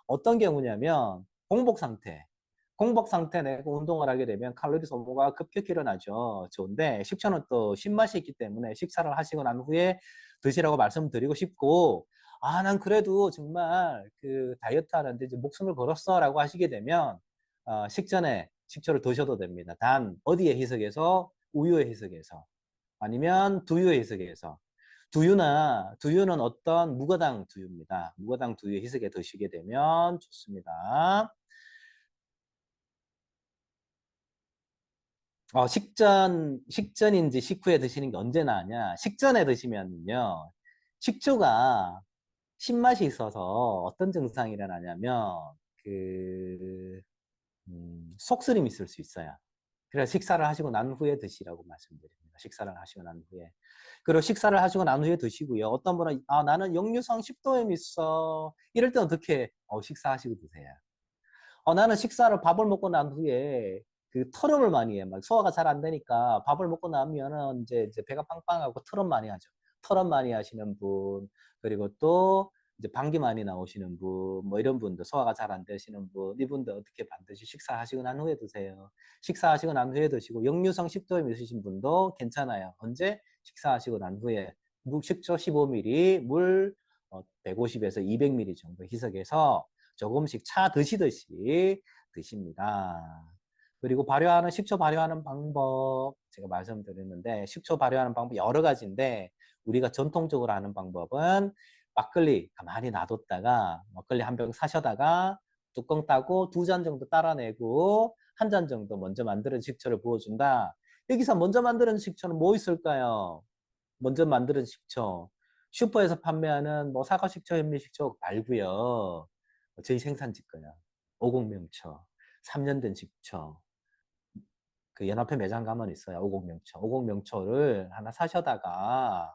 어떤 경우냐면 공복 상태. 공복 상태 내고 운동을 하게 되면 칼로리 소모가 급격히 일어나죠. 좋은데 식초는 또 신맛이 있기 때문에 식사를 하시고 난 후에 드시라고 말씀드리고 싶고, 난 그래도 정말 그 다이어트 하는데 이제 목숨을 걸었어 라고 하시게 되면 식전에 식초를 드셔도 됩니다. 단 어디에 희석해서? 우유에 희석해서 아니면 두유에 희석해서. 두유는 어떤 무가당 두유입니다. 무가당 두유에 희석해 드시게 되면 좋습니다. 식전인지 식후에 드시는 게 언제나 하냐? 식전에 드시면요, 식초가 신맛이 있어서 어떤 증상이 일어나냐면 그 속쓰림이 있을 수 있어요. 그래서 식사를 하시고 난 후에 드시라고 말씀드립니다. 식사를 하시고 난 후에. 그리고 식사를 하시고 난 후에 드시고요. 어떤 분은 나는 역류성 식도염이 있어. 이럴 때 어떻게 식사하시고 드세요. 나는 식사를 밥을 먹고 난 후에 그 토름을 많이 해. 막 소화가 잘 안 되니까 밥을 먹고 나면은 이제 배가 빵빵하고 토름 많이 하죠. 토름 많이 하시는 분, 그리고 또 이제 방귀 많이 나오시는 분, 뭐 이런 분들, 소화가 잘 안 되시는 분, 이분들 어떻게 반드시 식사하시고 난 후에 드세요. 식사하시고 난 후에 드시고, 역류성 식도염 있으신 분도 괜찮아요. 언제? 식사하시고 난 후에 식초 15ml, 물 150에서 200ml 정도 희석해서 조금씩 차 드시듯이 드십니다. 그리고 식초 발효하는 방법 제가 말씀드렸는데, 식초 발효하는 방법 여러 가지인데 우리가 전통적으로 하는 방법은 막걸리 가만히 놔뒀다가 막걸리 한 병 사셔다가 뚜껑 따고 2잔 정도 따라내고 1잔 정도 먼저 만드는 식초를 부어준다. 여기서 먼저 만드는 식초는 뭐 있을까요? 먼저 만드는 식초. 슈퍼에서 판매하는 뭐 사과식초, 현미식초 말고요. 저희 생산지 거야. 오곡명초, 3년 된 식초. 그 연합회 매장 가면 있어요. 오곡명초. 오곡명초를 하나 사셔다가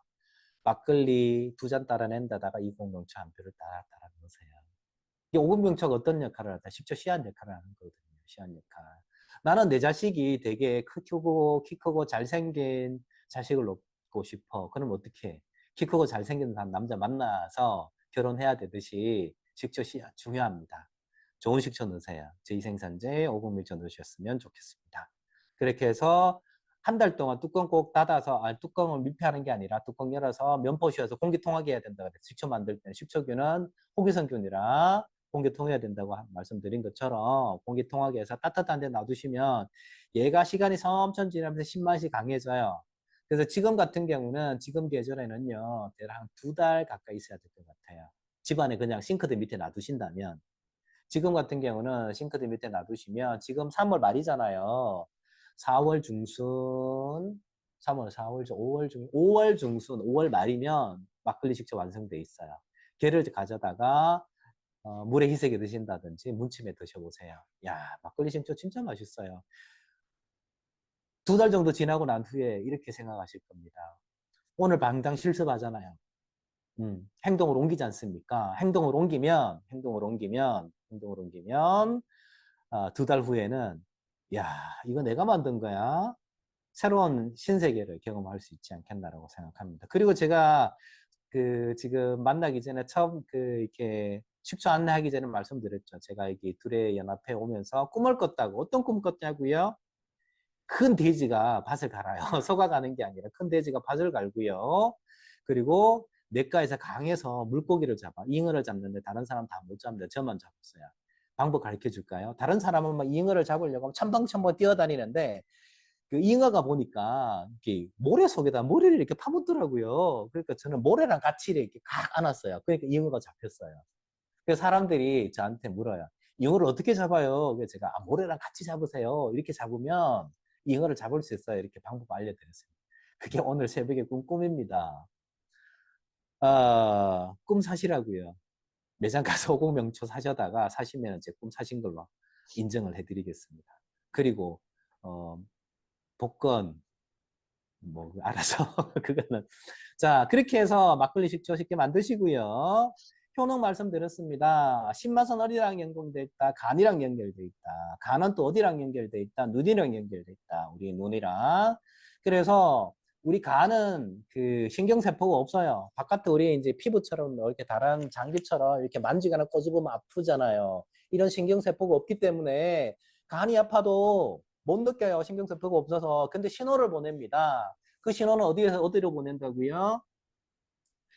막걸리 2잔 따라낸 데다가 이 오곡명초 한 표를 따라 넣으세요. 이 오곡명초가 어떤 역할을 할까? 식초 시한 역할을 하는 거거든요. 시한 역할. 나는 내 자식이 되게 키 크고 잘생긴 자식을 놓고 싶어. 그럼 어떻게 해? 키 크고 잘생긴 남자 만나서 결혼해야 되듯이 식초 중요합니다. 좋은 식초 넣으세요. 제2생산제 501조 넣으셨으면 좋겠습니다. 그렇게 해서 한 달 동안 뚜껑 꼭 닫아서, 뚜껑을 밀폐하는 게 아니라 뚜껑 열어서 면포시어서 공기 통하게 해야 된다 그랬어요. 식초 만들 때는 식초균은 호기성균이라 공기 통해야 된다고 말씀드린 것처럼 공기 통하게 해서 따뜻한 데 놔두시면 얘가 시간이 천천히 지나면서 신맛이 강해져요. 그래서 지금 같은 경우는 지금 계절에는요, 대략 2달 가까이 있어야 될 것 같아요. 집안에 그냥 싱크대 밑에 놔두신다면. 지금 같은 경우는 싱크대 밑에 놔두시면 지금 3월 말이잖아요. 4월 중순, 3월, 4월, 5월 중순, 5월 말이면 막걸리 식초 완성돼 있어요. 걔를 가져다가 물에 희석해 드신다든지 무침에 드셔보세요. 야, 막걸리 식초 진짜 맛있어요. 2달 정도 지나고 난 후에 이렇게 생각하실 겁니다. 오늘 당장 실습하잖아요. 행동을 옮기지 않습니까? 행동을 옮기면 2달 후에는 야, 이거 내가 만든 거야. 새로운 신세계를 경험할 수 있지 않겠나라고 생각합니다. 그리고 제가 지금 만나기 전에 처음 이렇게 식초 안내하기 전에 말씀드렸죠. 제가 여기 둘의 연합회 오면서 꿈을 꿨다고. 어떤 꿈 꿨냐고요? 큰 돼지가 밭을 갈아요. 소가 가는 게 아니라 큰 돼지가 밭을 갈고요. 그리고 냇가에서 강에서 물고기를 잡아. 잉어를 잡는데 다른 사람 다 못 잡는데 저만 잡았어요. 방법 가르쳐 줄까요? 다른 사람은 막 잉어를 잡으려고 첨벙첨벙 뛰어다니는데 그 잉어가 보니까 이렇게 모래 속에다 모래를 이렇게 파묻더라고요. 그러니까 저는 모래랑 같이 이렇게 칵 안았어요. 그러니까 잉어가 잡혔어요. 그래서 사람들이 저한테 물어요. 잉어를 어떻게 잡아요? 그래서 제가 모래랑 같이 잡으세요. 이렇게 잡으면 잉어를 잡을 수 있어요. 이렇게 방법 알려드렸어요. 그게 오늘 새벽에 꾼 꿈입니다. 꿈 사시라고요. 매장 가서 오공명초 사셔다가 사시면 제 꿈 사신 걸로 인정을 해드리겠습니다. 그리고 복권 뭐 알아서 그거는 자 그렇게 해서 막걸리 식초 쉽게 만드시고요. 효능 말씀드렸습니다. 신맛은 어디랑 연결돼 있다? 간이랑 연결돼 있다. 간은 또 어디랑 연결돼 있다? 눈이랑 연결돼 있다. 우리 눈이랑. 그래서 우리 간은 그 신경세포가 없어요. 바깥에 우리 이제 피부처럼 이렇게 다른 장기처럼 이렇게 만지거나 꼬집으면 아프잖아요. 이런 신경세포가 없기 때문에 간이 아파도 못 느껴요. 신경세포가 없어서. 근데 신호를 보냅니다. 그 신호는 어디로 보낸다고요?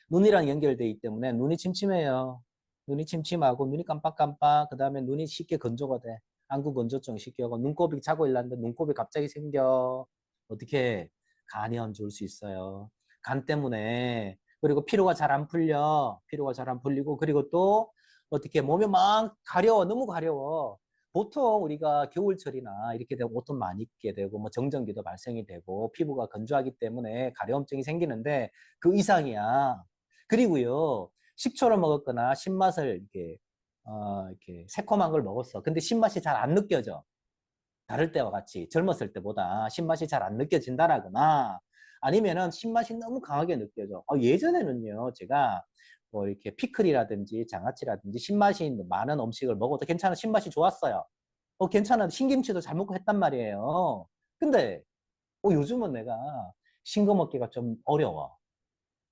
눈이랑 연결돼 있기 때문에 눈이 침침해요. 눈이 침침하고 눈이 깜빡깜빡 그 다음에 눈이 쉽게 건조가 돼. 안구 건조증 쉽게 하고 눈곱이 자고 일어났는데 눈곱이 갑자기 생겨. 어떻게 간이 안 좋을 수 있어요. 간 때문에 그리고 피로가 잘 안 풀려. 피로가 잘 안 풀리고 그리고 또 어떻게 몸이 막 가려워. 너무 가려워. 보통 우리가 겨울철이나 이렇게 되면 옷도 많이 입게 되고 뭐 정전기도 발생이 되고 피부가 건조하기 때문에 가려움증이 생기는데 그 이상이야. 그리고요, 식초를 먹었거나 신맛을 이렇게 새콤한 걸 먹었어. 근데 신맛이 잘 안 느껴져. 다를 때와 같이 젊었을 때보다 신맛이 잘 안 느껴진다라거나 아니면은 신맛이 너무 강하게 느껴져. 예전에는요, 제가 뭐 이렇게 피클이라든지 장아찌라든지 신맛이 많은 음식을 먹어도 괜찮아. 신맛이 좋았어요. 괜찮아. 신김치도 잘 먹고 했단 말이에요. 근데 요즘은 내가 싱거 먹기가 좀 어려워.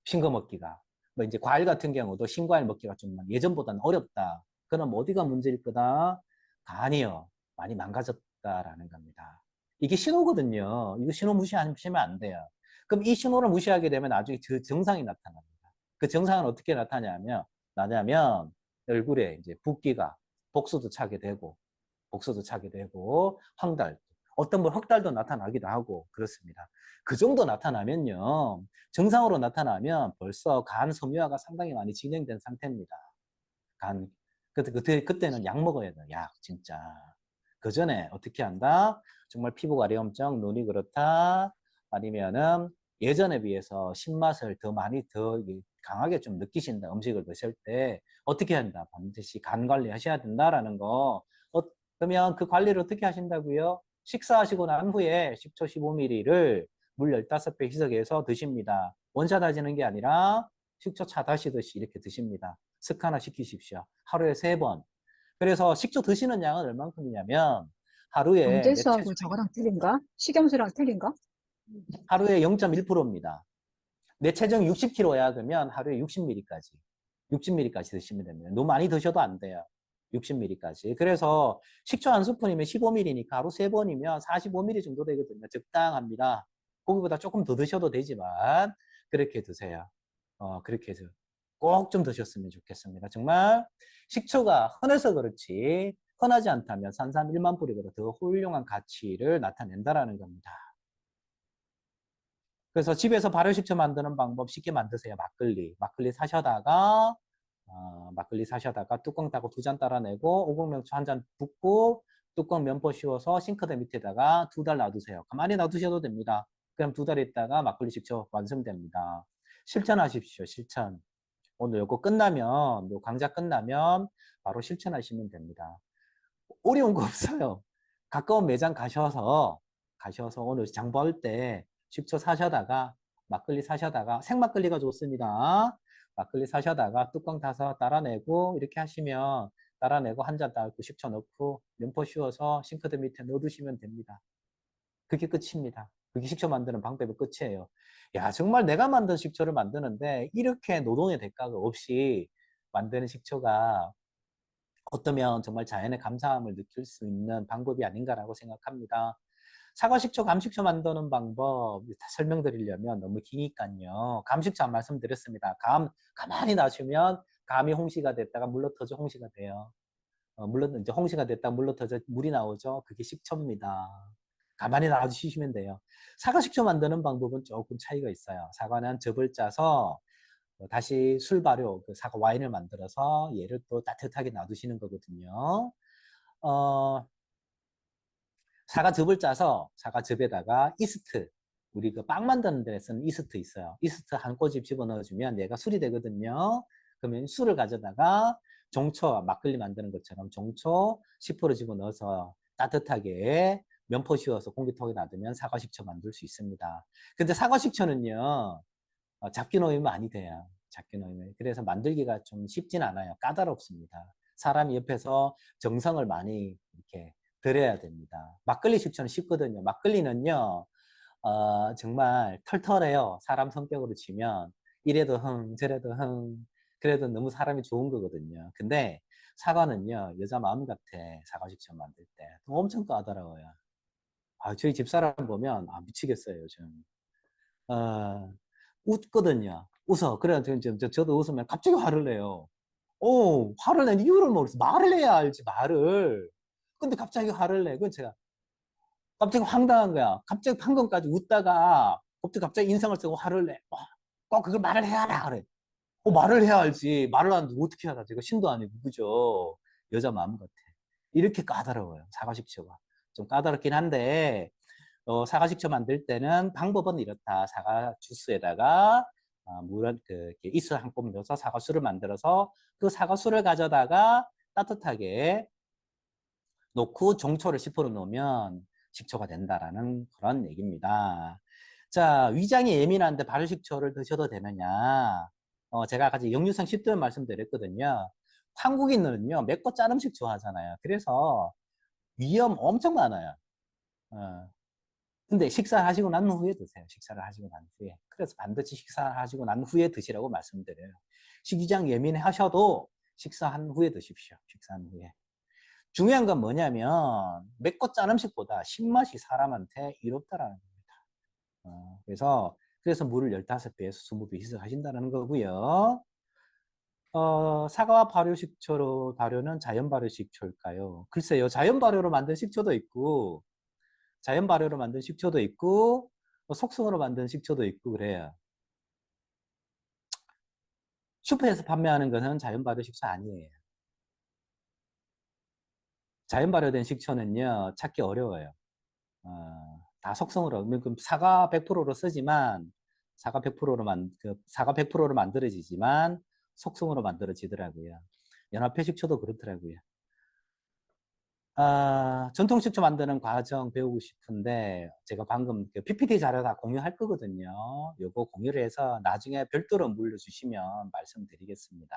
싱거 먹기가. 뭐 이제 과일 같은 경우도 신과일 먹기가 좀 예전보다는 어렵다. 그럼 어디가 문제일 거다? 간이요. 많이 망가졌다라는 겁니다. 이게 신호거든요. 이거 신호 무시하시면 안 돼요. 그럼 이 신호를 무시하게 되면 나중에 그 증상이 나타납니다. 그 증상은 어떻게 나냐면 얼굴에 이제 붓기가 복수도 차게 되고 황달, 어떤 분 흑달도 나타나기도 하고 그렇습니다. 그 정도 나타나면요. 증상으로 나타나면 벌써 간 섬유화가 상당히 많이 진행된 상태입니다. 간, 그때는 약 먹어야 돼요. 약, 진짜. 그 전에 어떻게 한다? 정말 피부 가려움증, 눈이 그렇다. 아니면은 예전에 비해서 신맛을 더 강하게 좀 느끼신다. 음식을 드실 때 어떻게 한다? 반드시 간 관리 하셔야 된다라는 거. 그러면 그 관리를 어떻게 하신다고요? 식사하시고 난 후에 10초 15ml를 물 15배 희석해서 드십니다. 원샷 하시는 게 아니라 식초 차 다시듯이 이렇게 드십니다. 습관화 시키십시오. 하루에 3번. 그래서 식초 드시는 양은 얼만큼이냐면 하루에 정제수하고 저거랑 틀린가? 식염수랑 틀린가? 하루에 0.1%입니다. 내 체중 60kg야 그러면 하루에 60ml까지. 60ml까지 드시면 됩니다. 너무 많이 드셔도 안 돼요. 60ml까지. 그래서 식초 한 스푼이면 15ml니까 하루 3번이면 45ml 정도 되거든요. 적당합니다. 고기보다 조금 더 드셔도 되지만 그렇게 드세요. 그렇게 해서 꼭 좀 드셨으면 좋겠습니다. 정말 식초가 흔해서 그렇지 흔하지 않다면 산삼 1만 뿌리보다 더 훌륭한 가치를 나타낸다라는 겁니다. 그래서 집에서 발효식초 만드는 방법 쉽게 만드세요. 막걸리 사셔다가 막걸리 사셔다가 뚜껑 닫고 2잔 따라내고 오곡명초 1잔 붓고 뚜껑 면포 씌워서 싱크대 밑에다가 2달 놔두세요. 가만히 놔두셔도 됩니다. 그럼 2달 있다가 막걸리 식초 완성됩니다. 실천하십시오. 실천. 오늘 요거 끝나면 요 강좌 끝나면 바로 실천하시면 됩니다. 어려운 거 없어요. 가까운 매장 가셔서 오늘 장 볼 때 식초 사셔다가 막걸리 사셔다가 생막걸리가 좋습니다. 막걸리 사셔다가 뚜껑 닫아서 따라내고 이렇게 하시면 따라내고 한 잔 따고 식초 넣고 면포 씌워서 싱크대 밑에 넣어두시면 됩니다. 그게 끝입니다. 그게 식초 만드는 방법의 끝이에요. 야, 정말 내가 만든 식초를 만드는데 이렇게 노동의 대가가 없이 만드는 식초가 어떠면 정말 자연의 감사함을 느낄 수 있는 방법이 아닌가라고 생각합니다. 사과식초, 감식초 만드는 방법 설명드리려면 너무 기니까요. 감식초 한 말씀 드렸습니다. 가만히 놔주면 감이 홍시가 됐다가 물러 터져 홍시가 돼요. 물론 이제 홍시가 됐다가 물러 터져 물이 나오죠. 그게 식초입니다. 가만히 놔두시면 돼요. 사과식초 만드는 방법은 조금 차이가 있어요. 사과는 즙을 짜서 다시 술 발효, 그 사과 와인을 만들어서 얘를 또 따뜻하게 놔두시는 거거든요. 사과즙을 짜서 사과즙에다가 이스트, 우리 그 빵 만드는 데 쓰는 이스트 있어요. 이스트 한 꼬집 집어넣어주면 얘가 술이 되거든요. 그러면 술을 가져다가 종초, 막걸리 만드는 것처럼 종초 10% 집어넣어서 따뜻하게 면포 씌워서 공기통에 놔두면 사과식초 만들 수 있습니다. 근데 사과식초는요, 잡기 놓으면 많이 돼요. 잡기 놓으면. 그래서 만들기가 좀 쉽진 않아요. 까다롭습니다. 사람이 옆에서 정성을 많이 이렇게 들여야 됩니다. 막걸리 식초는 쉽거든요. 막걸리는요, 정말 털털해요. 사람 성격으로 치면. 이래도 저래도 그래도 너무 사람이 좋은 거거든요. 근데 사과는요, 여자 마음 같아. 사과 식초 만들 때. 엄청 까다로워요. 저희 집사람 보면, 미치겠어요, 요즘. 웃거든요. 웃어. 그래가지고 저도 웃으면 갑자기 화를 내요. 화를 낸 이유를 모르겠어. 말을 해야 알지, 말을. 근데 갑자기 화를 내. 그건 제가 갑자기 황당한 거야. 갑자기 방금까지 웃다가 갑자기 인상을 쓰고 화를 내. 꼭 그걸 말을 해야 하라 그래. 말을 해야 알지. 말을 안 하는데 어떻게 하라. 이거 신도 아니고, 그죠? 여자 마음 같아. 이렇게 까다로워요. 사과식초가. 좀 까다롭긴 한데, 사과식초 만들 때는 방법은 이렇다. 사과 주스에다가 물을 이렇게 이스 한 컵 넣어서 사과수를 만들어서 그 사과수를 가져다가 따뜻하게 놓고 종초를 10% 넣으면 식초가 된다라는 그런 얘기입니다. 자, 위장이 예민한데 발효식초를 드셔도 되느냐? 제가 아까 역류성 식도염 말씀드렸거든요. 한국인들은요, 맵고 짠 음식 좋아하잖아요. 그래서 위험 엄청 많아요. 근데 식사하시고 난 후에 드세요. 식사를 하시고 난 후에. 그래서 반드시 식사하시고 난 후에 드시라고 말씀드려요. 식이장 예민해 하셔도 식사한 후에 드십시오. 식사한 후에. 중요한 건 뭐냐면 맵고 짠 음식보다 신맛이 사람한테 이롭다라는 겁니다. 그래서 물을 15배에서 20배 희석하신다는 거고요. 사과 발효식초로 발효는 자연 발효식초일까요? 글쎄요. 자연 발효로 만든 식초도 있고 자연 발효로 만든 식초도 있고 속성으로 만든 식초도 있고 그래요. 슈퍼에서 판매하는 것은 자연 발효 식초 아니에요. 자연 발효된 식초는요, 찾기 어려워요. 다 속성으로, 그럼 사과 100%로 쓰지만, 사과 100%로 만들어지지만, 속성으로 만들어지더라고요. 연합회 식초도 그렇더라고요. 전통 식초 만드는 과정 배우고 싶은데, 제가 방금 PPT 자료 다 공유할 거거든요. 요거 공유를 해서 나중에 별도로 물려주시면 말씀드리겠습니다.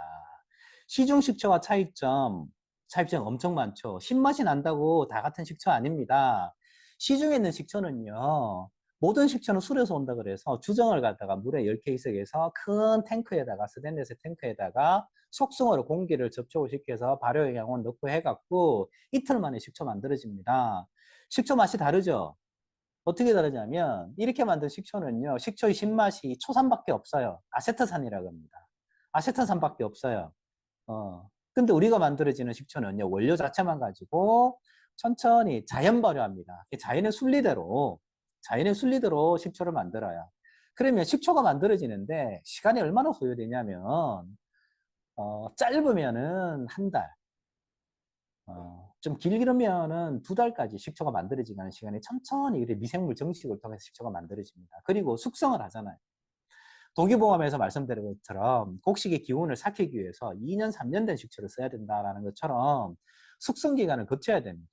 시중 식초와 차이점 엄청 많죠. 신맛이 난다고 다 같은 식초 아닙니다. 시중에 있는 식초는요, 모든 식초는 술에서 온다 그래서 주정을 갖다가 물에 10개 희석해서 큰 탱크에다가 스테인리스 탱크에다가 속성으로 공기를 접촉을 시켜서 발효영양원 넣고 해갖고 이틀 만에 식초 만들어집니다. 식초 맛이 다르죠? 어떻게 다르냐면 이렇게 만든 식초는요. 식초의 신맛이 초산밖에 없어요. 아세트산이라고 합니다. 아세트산밖에 없어요. 근데 우리가 만들어지는 식초는요. 원료 자체만 가지고 천천히 자연 발효합니다. 자연의 순리대로 식초를 만들어요. 그러면 식초가 만들어지는데 시간이 얼마나 소요되냐면 짧으면은 한 달, 좀 길면은 2달까지 식초가 만들어지는 시간이 천천히 미생물 정식을 통해서 식초가 만들어집니다. 그리고 숙성을 하잖아요. 동기보감에서 말씀드린 것처럼 곡식의 기운을 삭히기 위해서 2년, 3년 된 식초를 써야 된다는 것처럼 숙성 기간을 거쳐야 됩니다.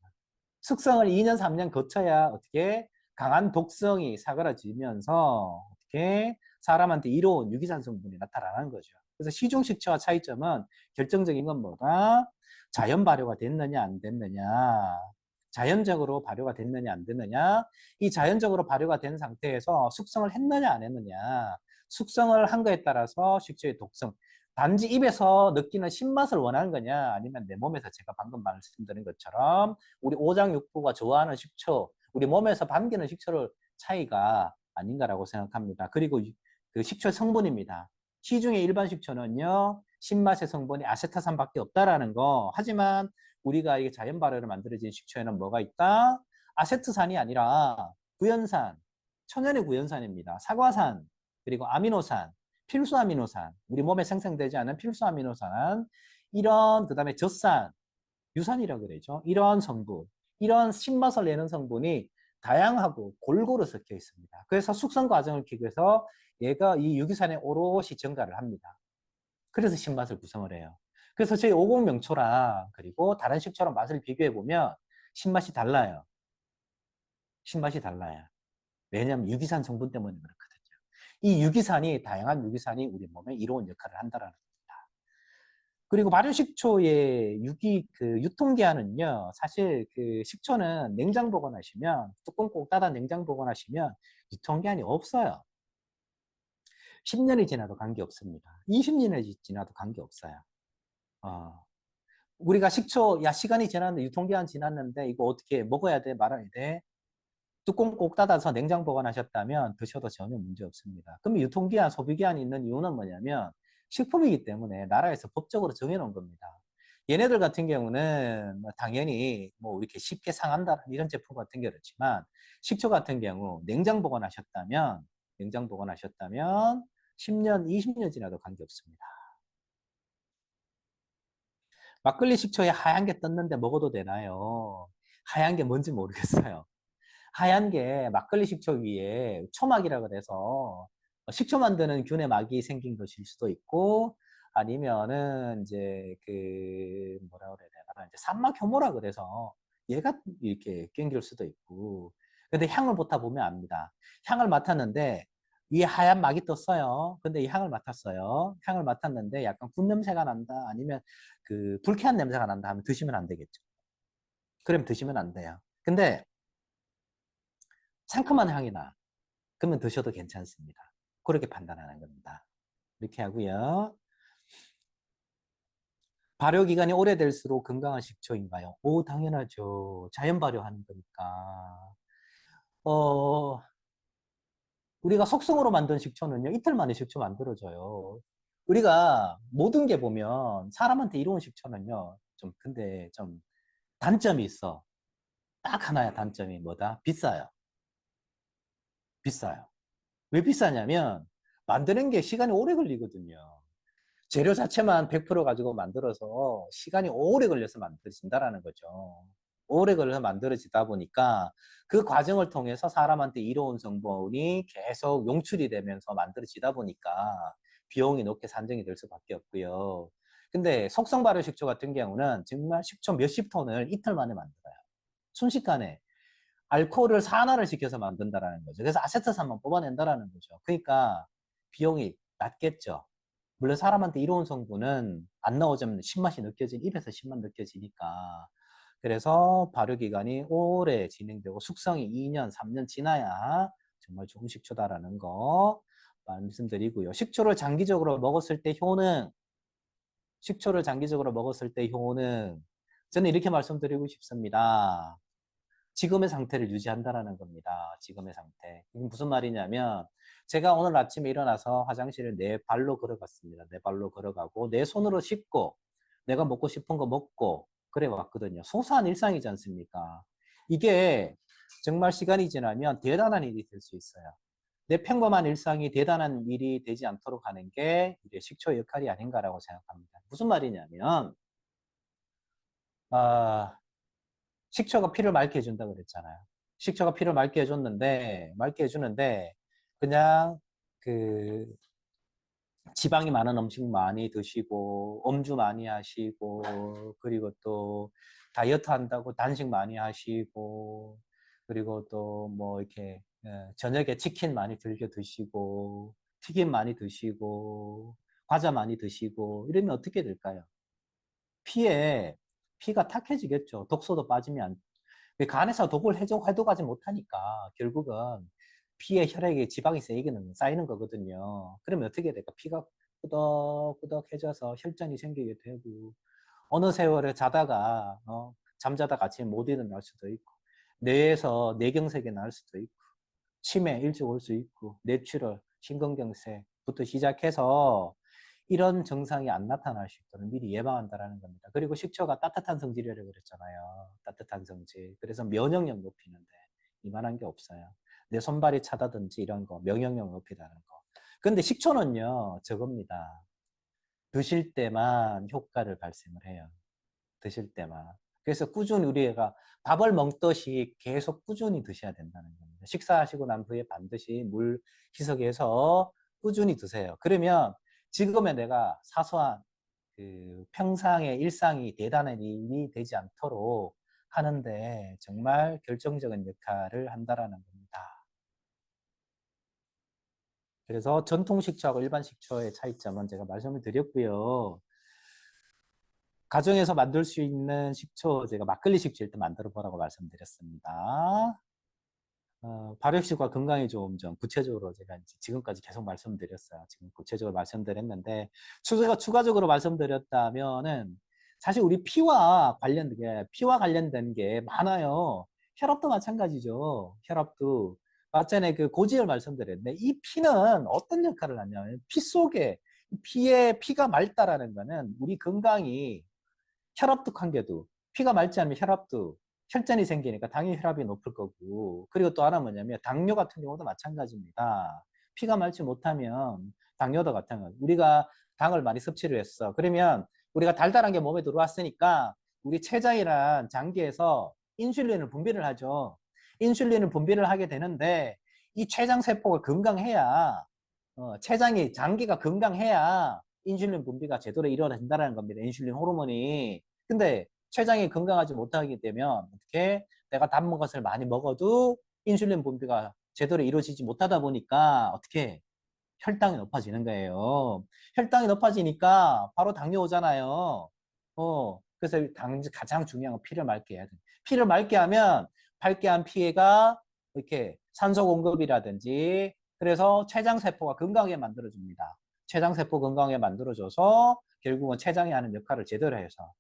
숙성을 2년, 3년 거쳐야 어떻게 강한 독성이 사그라지면서 어떻게 사람한테 이로운 유기산 성분이 나타나는 거죠. 그래서 시중 식초와 차이점은 결정적인 건 뭐다? 자연 발효가 됐느냐 안 됐느냐, 자연적으로 발효가 됐느냐 안 됐느냐, 이 자연적으로 발효가 된 상태에서 숙성을 했느냐 안 했느냐, 숙성을 한 거에 따라서 식초의 독성, 단지 입에서 느끼는 신맛을 원하는 거냐, 아니면 내 몸에서 제가 방금 말씀드린 것처럼 우리 오장육부가 좋아하는 식초, 우리 몸에서 반기는 식초를 차이가 아닌가라고 생각합니다. 그리고 그 식초 성분입니다. 시중의 일반 식초는요, 신맛의 성분이 아세타산밖에 없다라는 거. 하지만 우리가 이게 자연 발효로 만들어진 식초에는 뭐가 있다? 아세트산이 아니라 구연산, 천연의 구연산입니다. 사과산, 그리고 아미노산, 필수 아미노산, 우리 몸에 생성되지 않은 필수 아미노산, 이런 그다음에 젖산, 유산이라고 그러죠. 이런 성분, 이런 신맛을 내는 성분이 다양하고 골고루 섞여 있습니다. 그래서 숙성 과정을 기해서 얘가 이 유기산의 오롯이 증가를 합니다. 그래서 신맛을 구성을 해요. 그래서 저희 50 명초랑 그리고 다른 식초랑 맛을 비교해 보면 신맛이 달라요. 신맛이 달라요. 왜냐하면 유기산 성분 때문에 그렇거든요. 이 유기산이, 다양한 유기산이 우리 몸에 이로운 역할을 한다는 겁니다. 그리고 발효식초의 유통기한은요, 사실 그 식초는 냉장 보관하시면, 뚜껑 꼭 닫아 냉장 보관하시면 유통기한이 없어요. 10년이 지나도 관계없습니다. 20년이 지나도 관계없어요. 우리가 식초, 야, 시간이 지났는데, 유통기한 지났는데, 이거 어떻게 먹어야 돼? 말아야 돼? 뚜껑 꼭 닫아서 냉장 보관하셨다면 드셔도 전혀 문제 없습니다. 그럼 유통기한, 소비기한이 있는 이유는 뭐냐면 식품이기 때문에 나라에서 법적으로 정해놓은 겁니다. 얘네들 같은 경우는 당연히 뭐 이렇게 쉽게 상한다 이런 제품 같은 게 그렇지만 식초 같은 경우 냉장 보관하셨다면 10년, 20년 지나도 관계없습니다. 막걸리 식초에 하얀 게 떴는데 먹어도 되나요? 하얀 게 뭔지 모르겠어요. 하얀 게 막걸리 식초 위에 초막이라 그래서 식초 만드는 균의 막이 생긴 것일 수도 있고 아니면은 이제 그 뭐라 그래야 되나 이제 산막 효모라 그래서 얘가 이렇게 낑길 수도 있고 근데 향을 맡아 보면 압니다. 향을 맡았는데 위에 하얀 막이 떴어요. 근데 이 향을 맡았어요. 향을 맡았는데 약간 군 냄새가 난다 아니면 그 불쾌한 냄새가 난다 하면 드시면 안 되겠죠. 그럼 드시면 안 돼요. 근데 상큼한 향이 나. 그러면 드셔도 괜찮습니다. 그렇게 판단하는 겁니다. 이렇게 하고요. 발효 기간이 오래될수록 건강한 식초인가요? 오, 당연하죠. 자연 발효하는 거니까. 어, 우리가 속성으로 만든 식초는요, 이틀 만에 식초 만들어져요. 우리가 모든 게 보면 사람한테 이로운 식초는요, 근데 좀 단점이 있어. 딱 하나야, 단점이 뭐다? 비싸요. 비싸요. 왜 비싸냐면, 만드는 게 시간이 오래 걸리거든요. 재료 자체만 100% 가지고 만들어서 시간이 오래 걸려서 만들어진다라는 거죠. 오래 걸려서 만들어지다 보니까 그 과정을 통해서 사람한테 이로운 성분이 계속 용출이 되면서 만들어지다 보니까 비용이 높게 산정이 될 수밖에 없고요. 근데 속성 발효 식초 같은 경우는 정말 식초 몇십 톤을 이틀 만에 만들어요. 순식간에 알코올을 산화를 시켜서 만든다라는 거죠. 그래서 아세트산만 뽑아낸다라는 거죠. 그러니까 비용이 낮겠죠. 물론 사람한테 이로운 성분은 안 나오자면 입에서 신맛 느껴지니까. 그래서 발효 기간이 오래 진행되고 숙성이 2년, 3년 지나야 정말 좋은 식초다라는 거 말씀드리고요. 식초를 장기적으로 먹었을 때 효능, 식초를 장기적으로 먹었을 때 효능, 저는 이렇게 말씀드리고 싶습니다. 지금의 상태를 유지한다라는 겁니다. 지금의 상태. 이게 무슨 말이냐면 제가 오늘 아침에 일어나서 화장실을 내 발로 걸어갔습니다. 내 발로 걸어가고 내 손으로 씻고 내가 먹고 싶은 거 먹고 그래 왔거든요. 소소한 일상이지 않습니까? 이게 정말 시간이 지나면 대단한 일이 될 수 있어요. 내 평범한 일상이 대단한 일이 되지 않도록 하는 게 이제 식초의 역할이 아닌가라고 생각합니다. 무슨 말이냐면 아, 식초가 피를 맑게 해준다 그랬잖아요. 식초가 피를 맑게 해주는데 그냥 그 지방이 많은 음식 많이 드시고 음주 많이 하시고 그리고 또 다이어트 한다고 단식 많이 하시고 그리고 또 뭐 이렇게 저녁에 치킨 많이 즐겨 드시고 튀김 많이 드시고 과자 많이 드시고 이러면 어떻게 될까요? 피가 탁해지겠죠. 독소도 빠지면 간에서 독을 해독하지 못하니까 결국은 피에 혈액에 지방이 쌓이는 거거든요. 그러면 어떻게 될까? 피가 꾸덕꾸덕해져서 혈전이 생기게 되고 어느 세월에 자다가 잠자다가 아침에 못 일어날 수도 있고 뇌에서 뇌경색이 날 수도 있고 치매 일찍 올 수 있고 뇌출혈, 심근경색부터 시작해서 이런 증상이 안 나타날 수 있도록 미리 예방한다라는 겁니다. 그리고 식초가 따뜻한 성질이라고 그랬잖아요. 따뜻한 성질. 그래서 면역력 높이는데 이만한 게 없어요. 내 손발이 차다든지 이런 거 면역력 높이다는 거. 근데 식초는요 저겁니다. 드실 때만 효과를 발생을 해요. 드실 때만. 그래서 꾸준히 우리가 밥을 먹듯이 계속 꾸준히 드셔야 된다는 겁니다. 식사하시고 난 후에 반드시 물 희석해서 꾸준히 드세요. 그러면 지금의 내가 사소한 그 평상의 일상이 대단한 일이 되지 않도록 하는데 정말 결정적인 역할을 한다라는 겁니다. 그래서 전통 식초하고 일반 식초의 차이점은 제가 말씀을 드렸고요. 가정에서 만들 수 있는 식초, 제가 막걸리 식초 일단 만들어 보라고 말씀드렸습니다. 발효식과 건강에 좋은 점, 구체적으로 제가 지금까지 계속 말씀드렸어요. 지금 구체적으로 말씀드렸는데, 추가적으로 말씀드렸다면은, 사실 우리 피와 관련된 게 많아요. 혈압도 마찬가지죠. 혈압도. 맞전에 그 고지혈 말씀드렸는데, 이 피는 어떤 역할을 하냐면, 피 속에, 피가 맑다라는 거는 우리 건강이 혈압도 관계도 피가 맑지 않으면 혈압도 혈전이 생기니까 당연히 혈압이 높을 거고 그리고 또 하나 뭐냐면 당뇨 같은 경우도 마찬가지입니다. 피가 맑지 못하면 당뇨도 마찬가지. 우리가 당을 많이 섭취를 했어. 그러면 우리가 달달한 게 몸에 들어왔으니까 우리 췌장이란 장기에서 인슐린을 분비를 하죠. 인슐린을 분비를 하게 되는데 이 췌장 세포가 건강해야 장기가 건강해야 인슐린 분비가 제대로 일어난다는 겁니다. 인슐린 호르몬이. 근데 췌장이 건강하지 못하게 되면 어떻게 내가 단 것을 많이 먹어도 인슐린 분비가 제대로 이루어지지 못하다 보니까 어떻게 혈당이 높아지는 거예요. 혈당이 높아지니까 바로 당뇨 오잖아요. 그래서 가장 중요한 건 피를 맑게 해야 돼. 피를 맑게 하면 밝게 한 피가 이렇게 산소 공급이라든지 그래서 췌장세포가 건강하게 만들어줍니다. 췌장세포 건강하게 만들어줘서 결국은 췌장이 하는 역할을 제대로 해서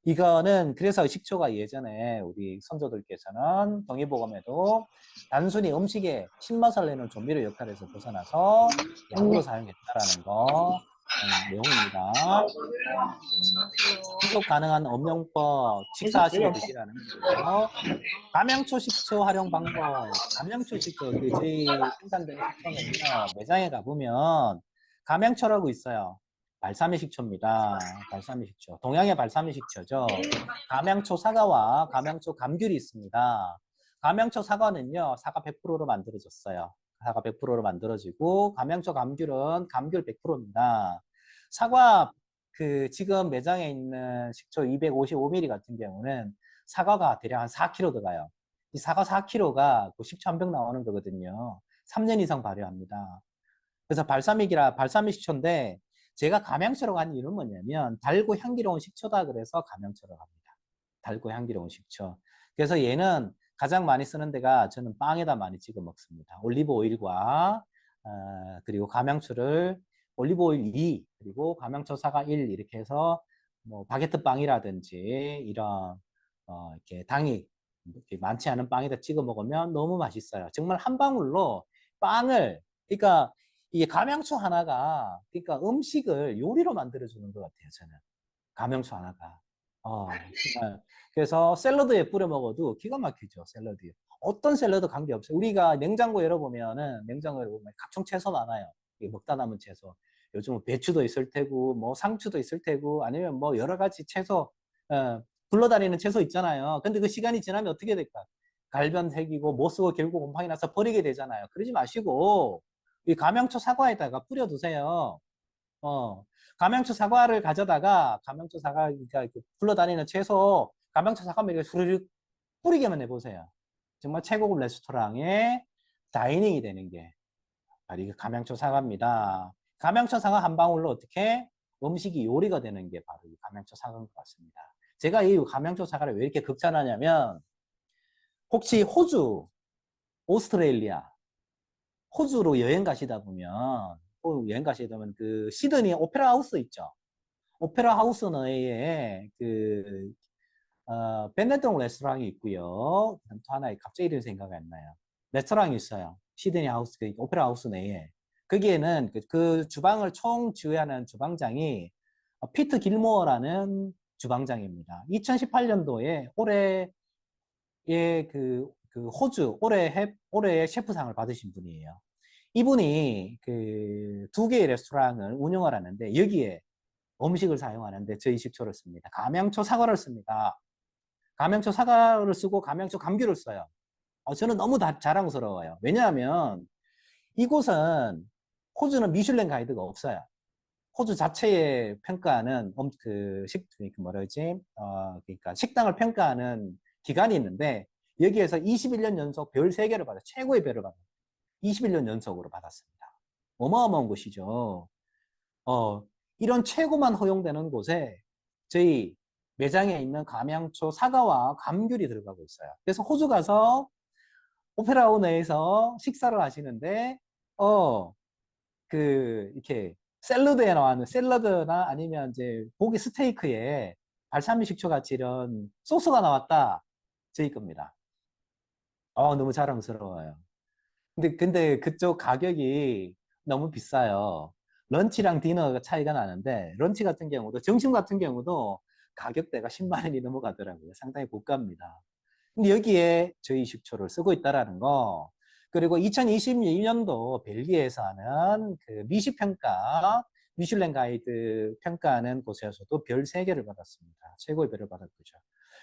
이거는 그래서 식초가 예전에 우리 선조들께서는 동의보감에도 단순히 음식에 신맛을 내는 조미료 역할에서 벗어나서 약으로 사용했다라는 거 내용입니다. 지속 가능한 엄용법 식사하시고 드시라는 거고요. 감양초 식초 활용 방법. 감양초 식초 저희 생산되는 식초는요 매장에 가보면 감양초라고 있어요. 발사믹 식초입니다. 발사믹 식초. 동양의 발사믹 식초죠. 감양초 사과와 감양초 감귤이 있습니다. 감양초 사과는요 사과 100%로 만들어졌어요. 사과 100%로 만들어지고 감양초 감귤은 감귤 100%입니다. 사과 지금 매장에 있는 식초 255ml 같은 경우는 사과가 대략 한 4kg 들어가요. 이 사과 4kg가 그 식초 한 병 나오는 거거든요. 3년 이상 발효합니다. 그래서 발사믹 식초인데 제가 감양초라고 하는 이유는 뭐냐면 달고 향기로운 식초다 그래서 감양초라고 합니다. 달고 향기로운 식초. 그래서 얘는 가장 많이 쓰는 데가 저는 빵에다 많이 찍어 먹습니다. 올리브 오일과 그리고 감양초를 올리브 오일 2 그리고 감양초 사과 1 이렇게 해서 뭐 바게트 빵이라든지 이런 이렇게 당이 이렇게 많지 않은 빵에다 찍어 먹으면 너무 맛있어요. 정말 한 방울로 빵을 그러니까 이게 감양초 하나가 그러니까 음식을 요리로 만들어 주는 것 같아요. 저는 감양초 하나가 정말 그래서 샐러드에 뿌려 먹어도 기가 막히죠. 샐러드에 어떤 샐러드 관계없어요. 우리가 냉장고 열어보면은 냉장고 열어보면 각종 채소 많아요. 이게 먹다 남은 채소. 요즘은 배추도 있을 테고 뭐 상추도 있을 테고 아니면 뭐 여러 가지 채소 굴러다니는 채소 있잖아요. 근데 그 시간이 지나면 어떻게 될까? 갈변색이고 못 쓰고 결국 곰팡이 나서 버리게 되잖아요. 그러지 마시고 이 감양초 사과에다가 뿌려 두세요. 감양초 사과를 가져다가 감양초 사과가 이렇게 굴러다니는 채소 감양초 사과만 이렇게 수르륵 뿌리게만 해보세요. 정말 최고급 레스토랑의 다이닝이 되는 게 바로 이게 감양초 사과입니다. 감양초 사과 한 방울로 어떻게 음식이 요리가 되는 게 바로 이 감양초 사과인 것 같습니다. 제가 이 감양초 사과를 왜 이렇게 극찬하냐면 혹시 호주, 오스트레일리아, 호주로 여행 가시다 보면 여행 가시다 보면 그 시드니 오페라 하우스 있죠. 오페라 하우스 내에 그 벤네동 레스토랑이 있고요. 또 하나 갑자기 이름 생각이 안 나요. 레스토랑이 있어요. 시드니 하우스 그 오페라 하우스 내에 거기에는 그 주방을 총 지휘하는 주방장이 피트 길모어라는 주방장입니다. 2018년도에 올해의 그 호주 올해의 셰프상을 받으신 분이에요. 이분이 그 두 개의 레스토랑을 운영을 하는데 여기에 음식을 사용하는데 저희 식초를 씁니다. 감양초 사과를 씁니다. 감양초 사과를 쓰고 감양초 감귤을 써요. 저는 너무 자랑스러워요. 왜냐하면 이곳은 호주는 미슐랭 가이드가 없어요. 호주 자체의 평가하는 뭐라 그러지? 그러니까 식당을 평가하는 기관이 있는데 여기에서 21년 연속 별 3개를 받아 최고의 별을 받아요. 21년 연속으로 받았습니다. 어마어마한 곳이죠. 이런 최고만 허용되는 곳에 저희 매장에 있는 감양초 사과와 감귤이 들어가고 있어요. 그래서 호주 가서 오페라하우스 내에서 식사를 하시는데 이렇게 샐러드에 나왔는 샐러드나 아니면 이제 고기 스테이크에 발사믹 식초 같이 이런 소스가 나왔다. 저희 겁니다. 너무 자랑스러워요. 근데 그쪽 가격이 너무 비싸요. 런치랑 디너가 차이가 나는데 런치 같은 경우도 점심 같은 경우도 가격대가 10만 원이 넘어가더라고요. 상당히 고가입니다. 근데 여기에 저희 식초를 쓰고 있다라는 거. 그리고 2022년도 벨기에에서 하는 그 미시평가, 미슐랭 가이드 평가하는 곳에서도 별 3개를 받았습니다. 최고의 별을 받았죠.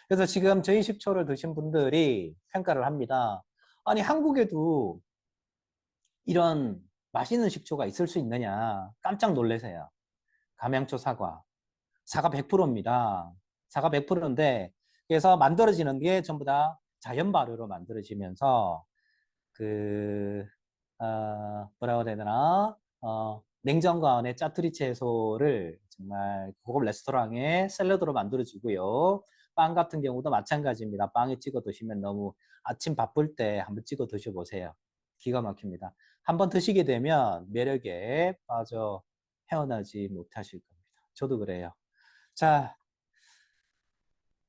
그래서 지금 저희 식초를 드신 분들이 평가를 합니다. 아니, 한국에도 이런 맛있는 식초가 있을 수 있느냐 깜짝 놀라세요. 감양초 사과 100%입니다. 사과 100%인데 그래서 만들어지는 게 전부 다 자연 발효로 만들어지면서 뭐라고 해야 되나 냉장고 안에 짜투리 채소를 정말 고급 레스토랑에 샐러드로 만들어주고요. 빵 같은 경우도 마찬가지입니다. 빵에 찍어 드시면 너무 아침 바쁠 때 한번 찍어 드셔보세요. 기가 막힙니다. 한번 드시게 되면 매력에 빠져 헤어나지 못하실 겁니다. 저도 그래요. 자,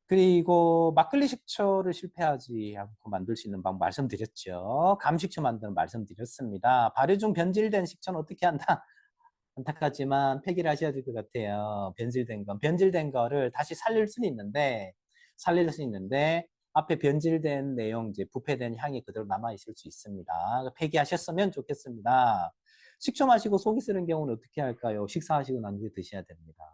그리고 막걸리 식초를 실패하지 않고 만들 수 있는 방법 말씀드렸죠. 감식초 만드는 말씀드렸습니다. 발효 중 변질된 식초는 어떻게 한다? 안타깝지만 폐기를 하셔야 될 것 같아요. 변질된 거를 다시 살릴 수는 있는데 앞에 변질된 내용, 이제 부패된 향이 그대로 남아있을 수 있습니다. 폐기하셨으면 좋겠습니다. 식초 마시고 속이 쓰는 경우는 어떻게 할까요? 식사하시고 난 후에 드셔야 됩니다.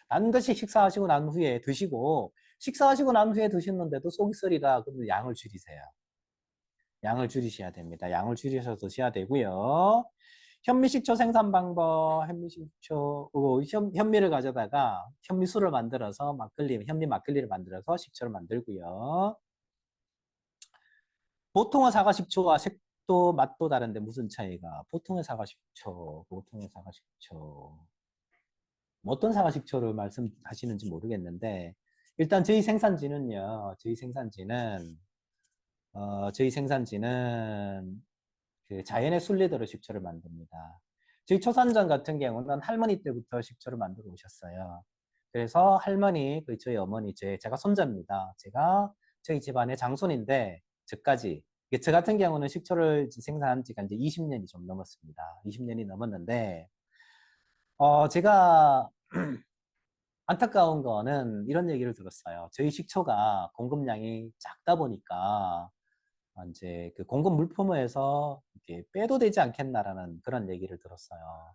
반드시 식사하시고 난 후에 드시고, 식사하시고 난 후에 드셨는데도 속이 쓰리다. 그러면 양을 줄이세요. 양을 줄이셔야 됩니다. 양을 줄이셔서 드셔야 되고요. 현미식초 생산 방법, 현미를 가져다가 현미술을 만들어서 현미 막걸리를 만들어서 식초를 만들고요. 보통의 사과식초와 색도 맛도 다른데 무슨 차이가? 보통의 사과식초. 어떤 사과식초를 말씀하시는지 모르겠는데 일단 저희 생산지는 저희 생산지는 그 자연의 순리대로 식초를 만듭니다. 저희 초산점 같은 경우는 할머니 때부터 식초를 만들어 오셨어요. 그래서 할머니, 그 저희 어머니, 제가 손자입니다. 제가 저희 집안의 장손인데, 저까지. 저 같은 경우는 식초를 생산한 지가 이제 20년이 좀 넘었습니다. 20년이 넘었는데, 제가 안타까운 거는 이런 얘기를 들었어요. 저희 식초가 공급량이 작다 보니까 이제 그 공급 물품에서 이렇게 빼도 되지 않겠나라는 그런 얘기를 들었어요.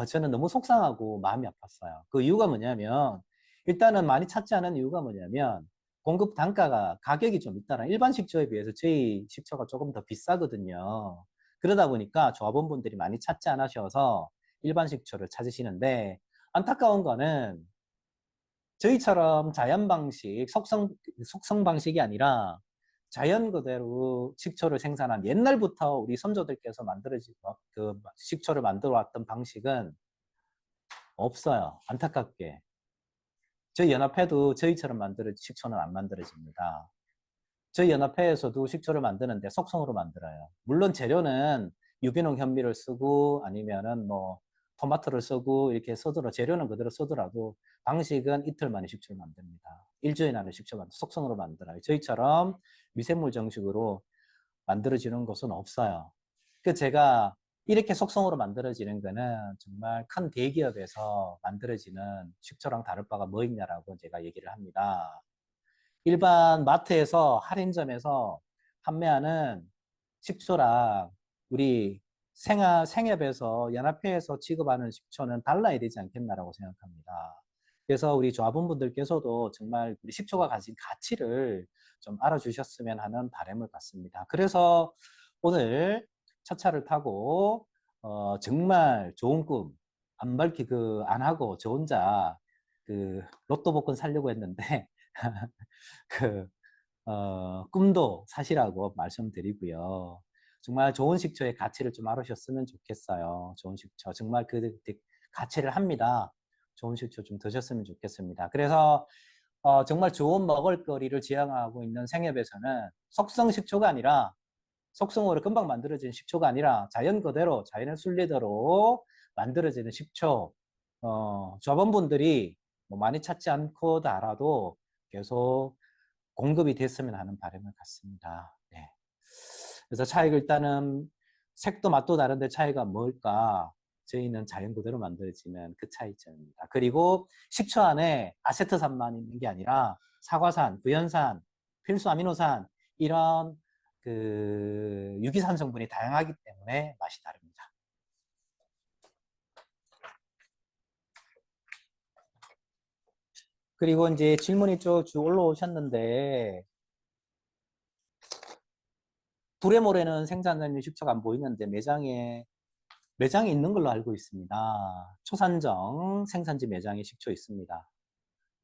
저는 너무 속상하고 마음이 아팠어요. 그 이유가 뭐냐면, 일단은 많이 찾지 않은 이유가 뭐냐면, 공급 단가가 가격이 좀 있다라 일반 식초에 비해서 저희 식초가 조금 더 비싸거든요. 그러다 보니까 조합원분들이 많이 찾지 않으셔서 일반 식초를 찾으시는데, 안타까운 거는 저희처럼 자연 방식, 속성 방식이 아니라 자연 그대로 식초를 생산한 옛날부터 우리 선조들께서 그 식초를 만들어 왔던 방식은 없어요. 안타깝게. 저희 연합회도 저희처럼 식초는 안 만들어집니다. 저희 연합회에서도 식초를 만드는데 속성으로 만들어요. 물론 재료는 유기농 현미를 쓰고 아니면은 뭐 토마토를 쓰고 이렇게 재료는 그대로 쓰더라도 방식은 이틀 만에 식초를 만듭니다. 일주일 안에 속성으로 만들어요. 저희처럼 미생물 정식으로 만들어지는 것은 없어요. 제가 이렇게 속성으로 만들어지는 거는 정말 큰 대기업에서 만들어지는 식초랑 다를 바가 뭐 있냐라고 제가 얘기를 합니다. 일반 마트에서 할인점에서 판매하는 식초랑 우리 생협에서 연합회에서 취급하는 식초는 달라야 되지 않겠나라고 생각합니다. 그래서 우리 조합원분들께서도 정말 우리 식초가 가진 가치를 좀 알아주셨으면 하는 바람을 갖습니다. 그래서 오늘 첫 차를 타고 정말 좋은 꿈 안 안 하고 저 혼자 그 로또 복권 살려고 했는데 그 꿈도 사시라고 말씀드리고요. 정말 좋은 식초의 가치를 좀 알으셨으면 좋겠어요. 좋은 식초 정말 그 가치를 합니다. 좋은 식초 좀 드셨으면 좋겠습니다. 그래서 정말 좋은 먹을거리를 지향하고 있는 생협에서는 속성 식초가 아니라 속성으로 금방 만들어진 식초가 아니라 자연 그대로 자연의 순리대로 만들어지는 식초 조합원분들이 뭐 많이 찾지 않고도 알아도 계속 공급이 됐으면 하는 바람을 갖습니다. 네. 그래서 차이가 일단은 색도 맛도 다른데 차이가 뭘까? 저희는 자연 그대로 만들어지는 그 차이점입니다. 그리고 식초 안에 아세트산만 있는 게 아니라 사과산, 구연산, 필수 아미노산 이런 그 유기산 성분이 다양하기 때문에 맛이 다릅니다. 그리고 이제 질문이 쭉 올라오셨는데 두레모래는 생산자님 식초가 안 보이는데 매장에 있는 걸로 알고 있습니다. 초산정 생산지 매장에 식초 있습니다.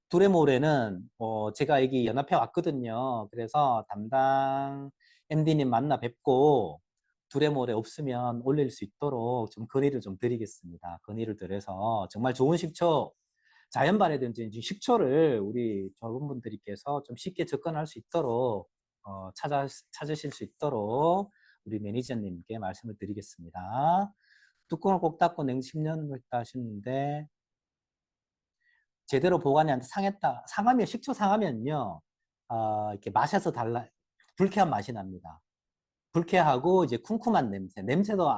두레모래는 제가 여기 연합회 왔거든요. 그래서 담당 MD님 만나 뵙고 두레모래 없으면 올릴 수 있도록 좀 건의를 좀 드리겠습니다. 건의를 드려서 정말 좋은 식초, 자연 발효된 식초를 우리 조합원분들께서 좀 쉽게 접근할 수 있도록 찾으실 수 있도록 우리 매니저님께 말씀을 드리겠습니다. 뚜껑을 꼭 닫고 냉 10년을 했다 하시는데 제대로 보관이 안 돼 상했다. 식초 상하면요, 이렇게 맛에서 불쾌한 맛이 납니다. 불쾌하고 이제 쿰쿰한 냄새도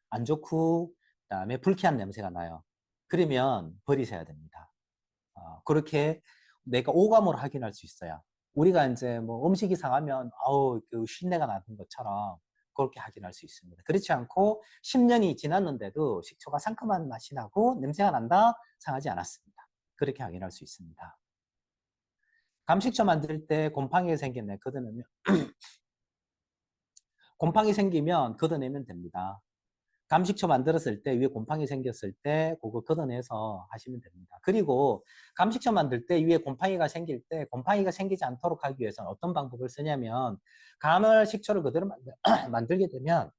안 좋고, 그다음에 불쾌한 냄새가 나요. 그러면 버리셔야 됩니다. 그렇게 내가 오감으로 확인할 수 있어요. 우리가 이제 뭐 음식이 상하면 그 쉰내가 나는 것처럼 그렇게 확인할 수 있습니다. 그렇지 않고 10년이 지났는데도 식초가 상큼한 맛이 나고 냄새가 난다? 상하지 않았습니다. 그렇게 확인할 수 있습니다. 감식초 만들 때 곰팡이가 생겼네. 걷어내면 곰팡이 생기면 걷어내면 됩니다. 감식초 만들었을 때 위에 곰팡이 생겼을 때 그거 걷어내서 하시면 됩니다. 그리고 감식초 만들 때 위에 곰팡이가 생길 때 곰팡이가 생기지 않도록 하기 위해서는 어떤 방법을 쓰냐면 감을 식초를 그대로 만들게 되면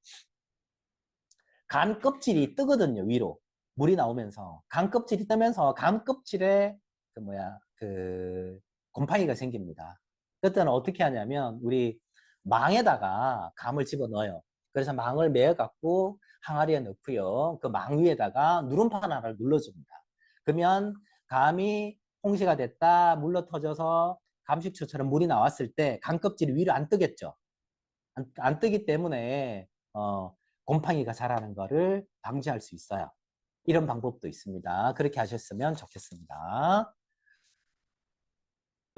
간 껍질이 뜨거든요. 위로 물이 나오면서 간 껍질이 뜨면서 간 껍질에 그 곰팡이가 생깁니다. 그때는 어떻게 하냐면 우리 망에다가 감을 집어넣어요. 그래서 망을 메어갖고 항아리에 넣고요. 그 망 위에다가 누름판 하나를 눌러줍니다. 그러면 감이 홍시가 됐다, 물러 터져서 감식초처럼 물이 나왔을 때 감 껍질이 위로 안 뜨겠죠. 안 뜨기 때문에 곰팡이가 자라는 거를 방지할 수 있어요. 이런 방법도 있습니다. 그렇게 하셨으면 좋겠습니다.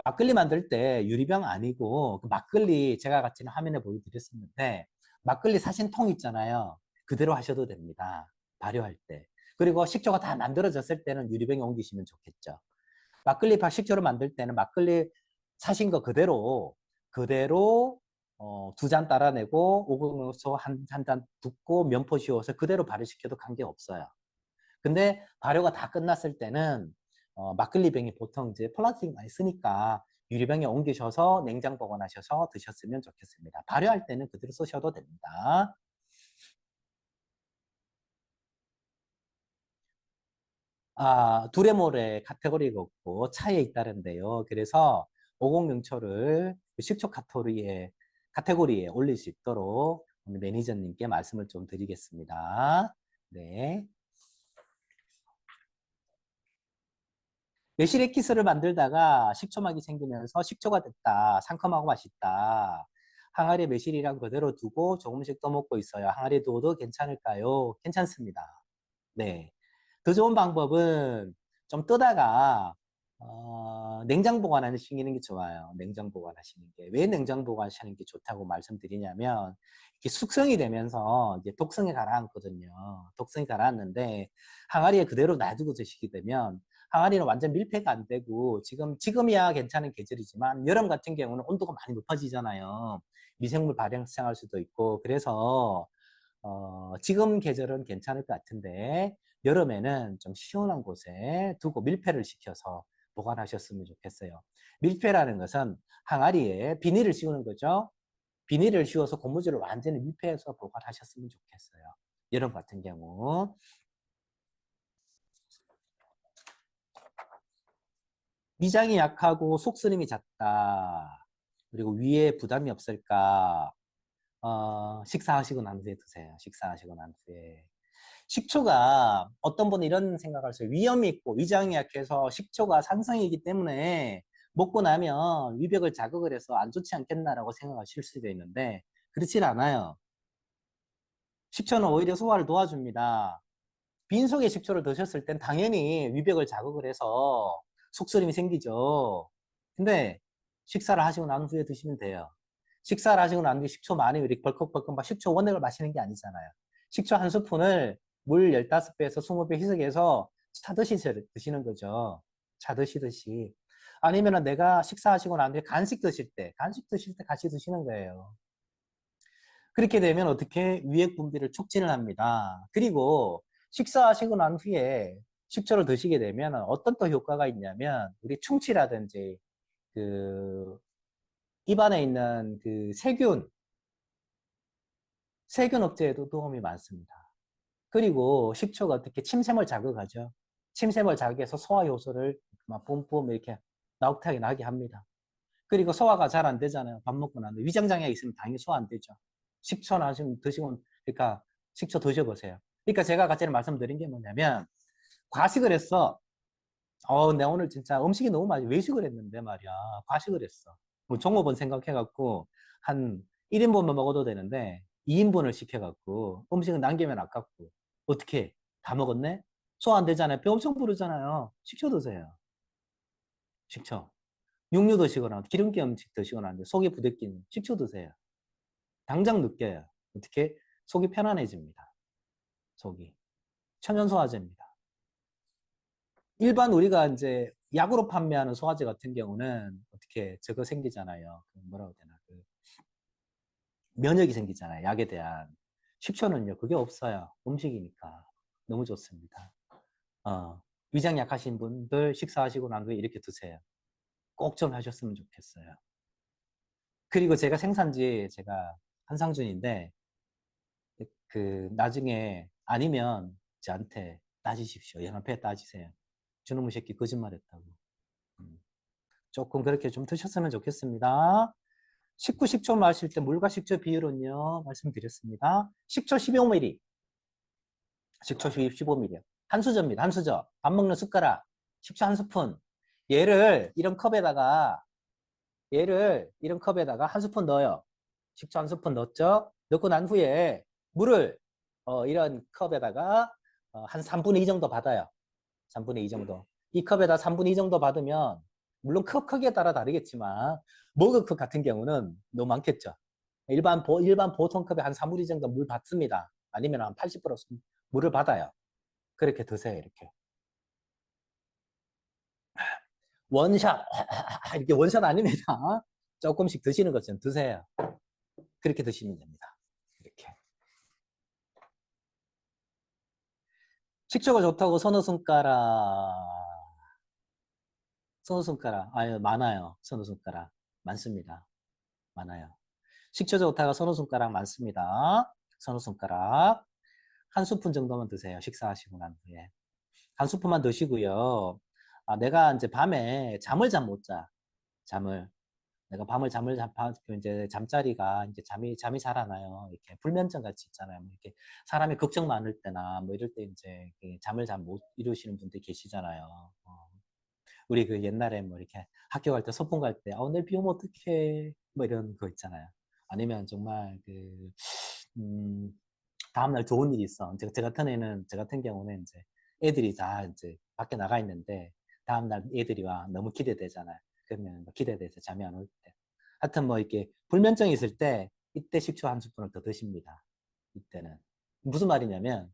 막걸리 만들 때 유리병 아니고 그 막걸리 제가 같이 화면에 보여드렸었는데 막걸리 사신통 있잖아요. 그대로 하셔도 됩니다. 발효할 때. 그리고 식초가 다 만들어졌을 때는 유리병에 옮기시면 좋겠죠. 막걸리 식초를 만들 때는 막걸리 사신 거 그대로 2잔 따라내고 오금요소 한 잔 붓고 면포 씌워서 그대로 발효시켜도 관계없어요. 근데 발효가 다 끝났을 때는 막걸리 병이 보통 이제 플라스틱 많이 쓰니까 유리병에 옮기셔서 냉장 보관하셔서 드셨으면 좋겠습니다. 발효할 때는 그대로 쓰셔도 됩니다. 두레모레 카테고리가 없고 차에 있다는데요. 그래서 50명초를 식초 카테고리에 올릴 수 있도록 오늘 매니저님께 말씀을 좀 드리겠습니다. 네. 매실액기스를 만들다가 식초막이 생기면서 식초가 됐다. 상큼하고 맛있다. 항아리에 매실이랑 그대로 두고 조금씩 떠먹고 있어요. 항아리에 두어도 괜찮을까요? 괜찮습니다. 네. 더 좋은 방법은 좀 뜨다가 냉장 보관하시는 게 좋아요. 냉장 보관하시는 게. 왜 냉장 보관하시는 게 좋다고 말씀드리냐면 이렇게 숙성이 되면서 이제 독성이 가라앉거든요. 독성이 가라앉는데 항아리에 그대로 놔두고 드시게 되면 항아리는 완전 밀폐가 안 되고 지금이야 괜찮은 계절이지만 여름 같은 경우는 온도가 많이 높아지잖아요. 미생물 발생할 수도 있고 그래서 지금 계절은 괜찮을 것 같은데 여름에는 좀 시원한 곳에 두고 밀폐를 시켜서 보관하셨으면 좋겠어요. 밀폐라는 것은 항아리에 비닐을 씌우는 거죠. 비닐을 씌워서 고무줄을 완전히 밀폐해서 보관하셨으면 좋겠어요. 여름 같은 경우. 위장이 약하고 속쓰림이 잦다. 그리고 위에 부담이 없을까? 식사하시고 난 후에 드세요. 식사하시고 난 후에. 식초가 어떤 분은 이런 생각을 하세요. 위험이 있고 위장이 약해서 식초가 산성이기 때문에 먹고 나면 위벽을 자극을 해서 안 좋지 않겠나라고 생각하실 수도 있는데 그렇진 않아요. 식초는 오히려 소화를 도와줍니다. 빈속에 식초를 드셨을 땐 당연히 위벽을 자극을 해서 속쓰림이 생기죠. 근데 식사를 하시고 난 후에 드시면 돼요. 식사를 하시고 난 뒤에 식초 많이 이렇게 벌컥벌컥 막 식초 원액을 마시는 게 아니잖아요. 식초 한 스푼을 물 15배에서 20배 희석해서 차 드시는 거죠. 차 드시듯이. 아니면은 내가 식사하시고 난 뒤에 간식 드실 때 같이 드시는 거예요. 그렇게 되면 어떻게 위액 분비를 촉진을 합니다. 그리고 식사하시고 난 후에 식초를 드시게 되면 어떤 또 효과가 있냐면 우리 충치라든지 그 입안에 있는 그 세균 억제에도 도움이 많습니다. 그리고 식초가 어떻게 침샘을 자극하죠. 침샘을 자극해서 소화 효소를 막 뿜뿜 이렇게 나긋하게 나게 합니다. 그리고 소화가 잘 안 되잖아요. 밥 먹고 난 뒤에 위장장애가 있으면 당연히 소화 안 되죠. 식초나 지금 드시고 그러니까 식초 드셔보세요. 그러니까 제가 같이 말씀드린 게 뭐냐면 과식을 했어. 내가 오늘 진짜 음식이 너무 많이 외식을 했는데 말이야. 과식을 했어. 뭐 종업원 생각해갖고 한 1인분만 먹어도 되는데 2인분을 시켜갖고 음식은 남기면 아깝고 어떻게 다 먹었네? 소화 안 되잖아요. 배 엄청 부르잖아요. 식초 드세요. 식초. 육류 드시거나 기름기 음식 드시거나 하는데 속이 부대끼는 식초 드세요. 당장 느껴요. 어떻게? 속이 편안해집니다. 속이. 천연 소화제입니다. 일반 우리가 이제 약으로 판매하는 소화제 같은 경우는 어떻게 저거 생기잖아요. 뭐라고 해야 되나. 면역이 생기잖아요. 약에 대한. 식초는요, 그게 없어요. 음식이니까. 너무 좋습니다. 위장 약하신 분들 식사하시고 난 후에 이렇게 드세요. 꼭 좀 하셨으면 좋겠어요. 그리고 제가 생산지 제가 한상준인데 나중에 아니면 저한테 따지십시오. 연합회 따지세요. 저놈의 새끼 거짓말했다고. 조금 그렇게 좀 드셨으면 좋겠습니다. 식후 식초 마실 때 물과 식초 비율은요, 말씀드렸습니다. 식초 15ml, 식초 15ml. 한 수저입니다. 한 수저. 밥 먹는 숟가락, 식초 한 스푼. 얘를 이런 컵에다가 한 스푼 넣어요. 식초 한 스푼 넣었죠? 넣고 난 후에 물을 이런 컵에다가 한 3분의 2 정도 받아요. 3분의 2 정도. 이 컵에다 3분의 2 정도 받으면 물론 컵 크기에 따라 다르겠지만 머그컵 같은 경우는 너무 많겠죠. 일반 보통 컵에 한 3분의 2 정도 물 받습니다. 아니면 한 80% 물을 받아요. 그렇게 드세요. 이렇게. 원샷 이렇게 원샷 아닙니다. 조금씩 드시는 것처럼 드세요. 그렇게 드시면 됩니다. 이렇게. 식초가 좋다고 서너 손가락. 서너 손가락. 아유, 많아요. 서너 손가락. 많습니다. 많아요. 식초 좋다가 서너 손가락 많습니다. 서너 손가락. 한 스푼 정도만 드세요. 식사하시고 난 후에. 한 스푼만 드시고요. 내가 이제 밤에 잠을 잘 못 자. 내가 밤을 이제 잠자리가 이제 잠이 잘 안 와요. 이렇게 불면증 같이 있잖아요. 뭐 이렇게 사람이 걱정 많을 때나 뭐 이럴 때 이제 잠을 잘 못 이루시는 분들 계시잖아요. 우리 그 옛날에 뭐 이렇게 학교 갈 때 소풍 갈 때, 내일 비 오면 어떡해. 뭐 이런 거 있잖아요. 아니면 정말 다음날 좋은 일이 있어. 제 같은 경우는 이제 애들이 다 이제 밖에 나가 있는데, 다음날 애들이 와. 너무 기대되잖아요. 그러면 뭐 기대돼서 잠이 안 올 때. 하여튼 뭐 이렇게 불면증이 있을 때, 이때 식초 한 스푼을 더 드십니다. 이때는. 무슨 말이냐면,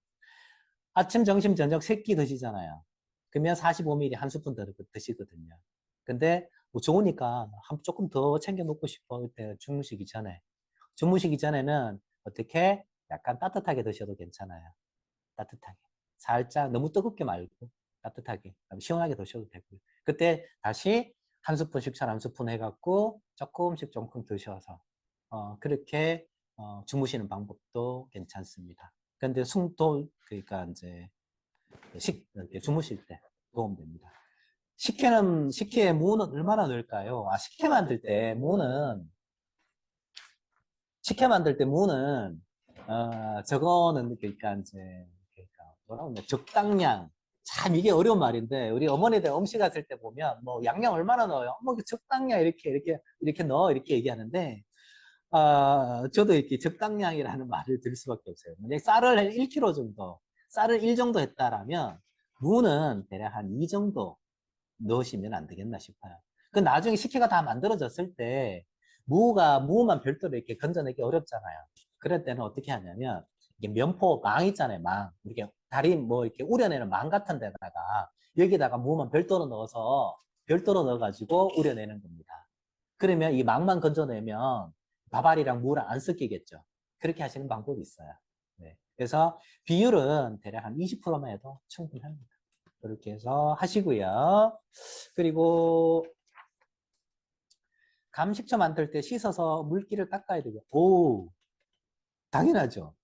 아침, 점심, 저녁 세 끼 드시잖아요. 그러면 45ml 한 스푼 더 드시거든요. 근데 뭐 좋으니까 조금 더 챙겨 놓고 싶어. 그때 주무시기 전에. 주무시기 전에는 어떻게 약간 따뜻하게 드셔도 괜찮아요. 따뜻하게. 살짝 너무 뜨겁게 말고 따뜻하게. 시원하게 드셔도 되고요. 그때 다시 한 스푼, 식초 한 스푼 해갖고 조금씩 드셔서 그렇게 주무시는 방법도 괜찮습니다. 근데 그러니까 이제 이렇게 주무실 때 도움됩니다. 식혜의 무는 얼마나 넣을까요? 식혜 만들 때 무는 저거는 그러니까 이제 뭐라고 하냐 적당량. 참 이게 어려운 말인데 우리 어머니들 음식 하실 때 보면 뭐 양념 얼마나 넣어요? 뭐 적당량 이렇게 넣어 이렇게 얘기하는데 저도 이렇게 적당량이라는 말을 들을 수밖에 없어요. 만약 쌀을 1kg 정도, 쌀을 1 정도 했다라면 무는 대략 한 2 정도 넣으시면 안 되겠나 싶어요. 그 나중에 식혜가 다 만들어졌을 때 무만 별도로 이렇게 건져내기 어렵잖아요. 그럴 때는 어떻게 하냐면 이게 망 있잖아요. 망. 이렇게 다리 뭐 이렇게 우려내는 망 같은 데다가 여기다가 무만 별도로 넣어가지고 우려내는 겁니다. 그러면 이 망만 건져내면 밥알이랑 무랑 안 섞이겠죠. 그렇게 하시는 방법이 있어요. 네. 그래서 비율은 대략 한 20%만 해도 충분합니다. 그렇게 해서 하시고요. 그리고 감식초 만들 때 씻어서 물기를 닦아야 되고, 당연하죠.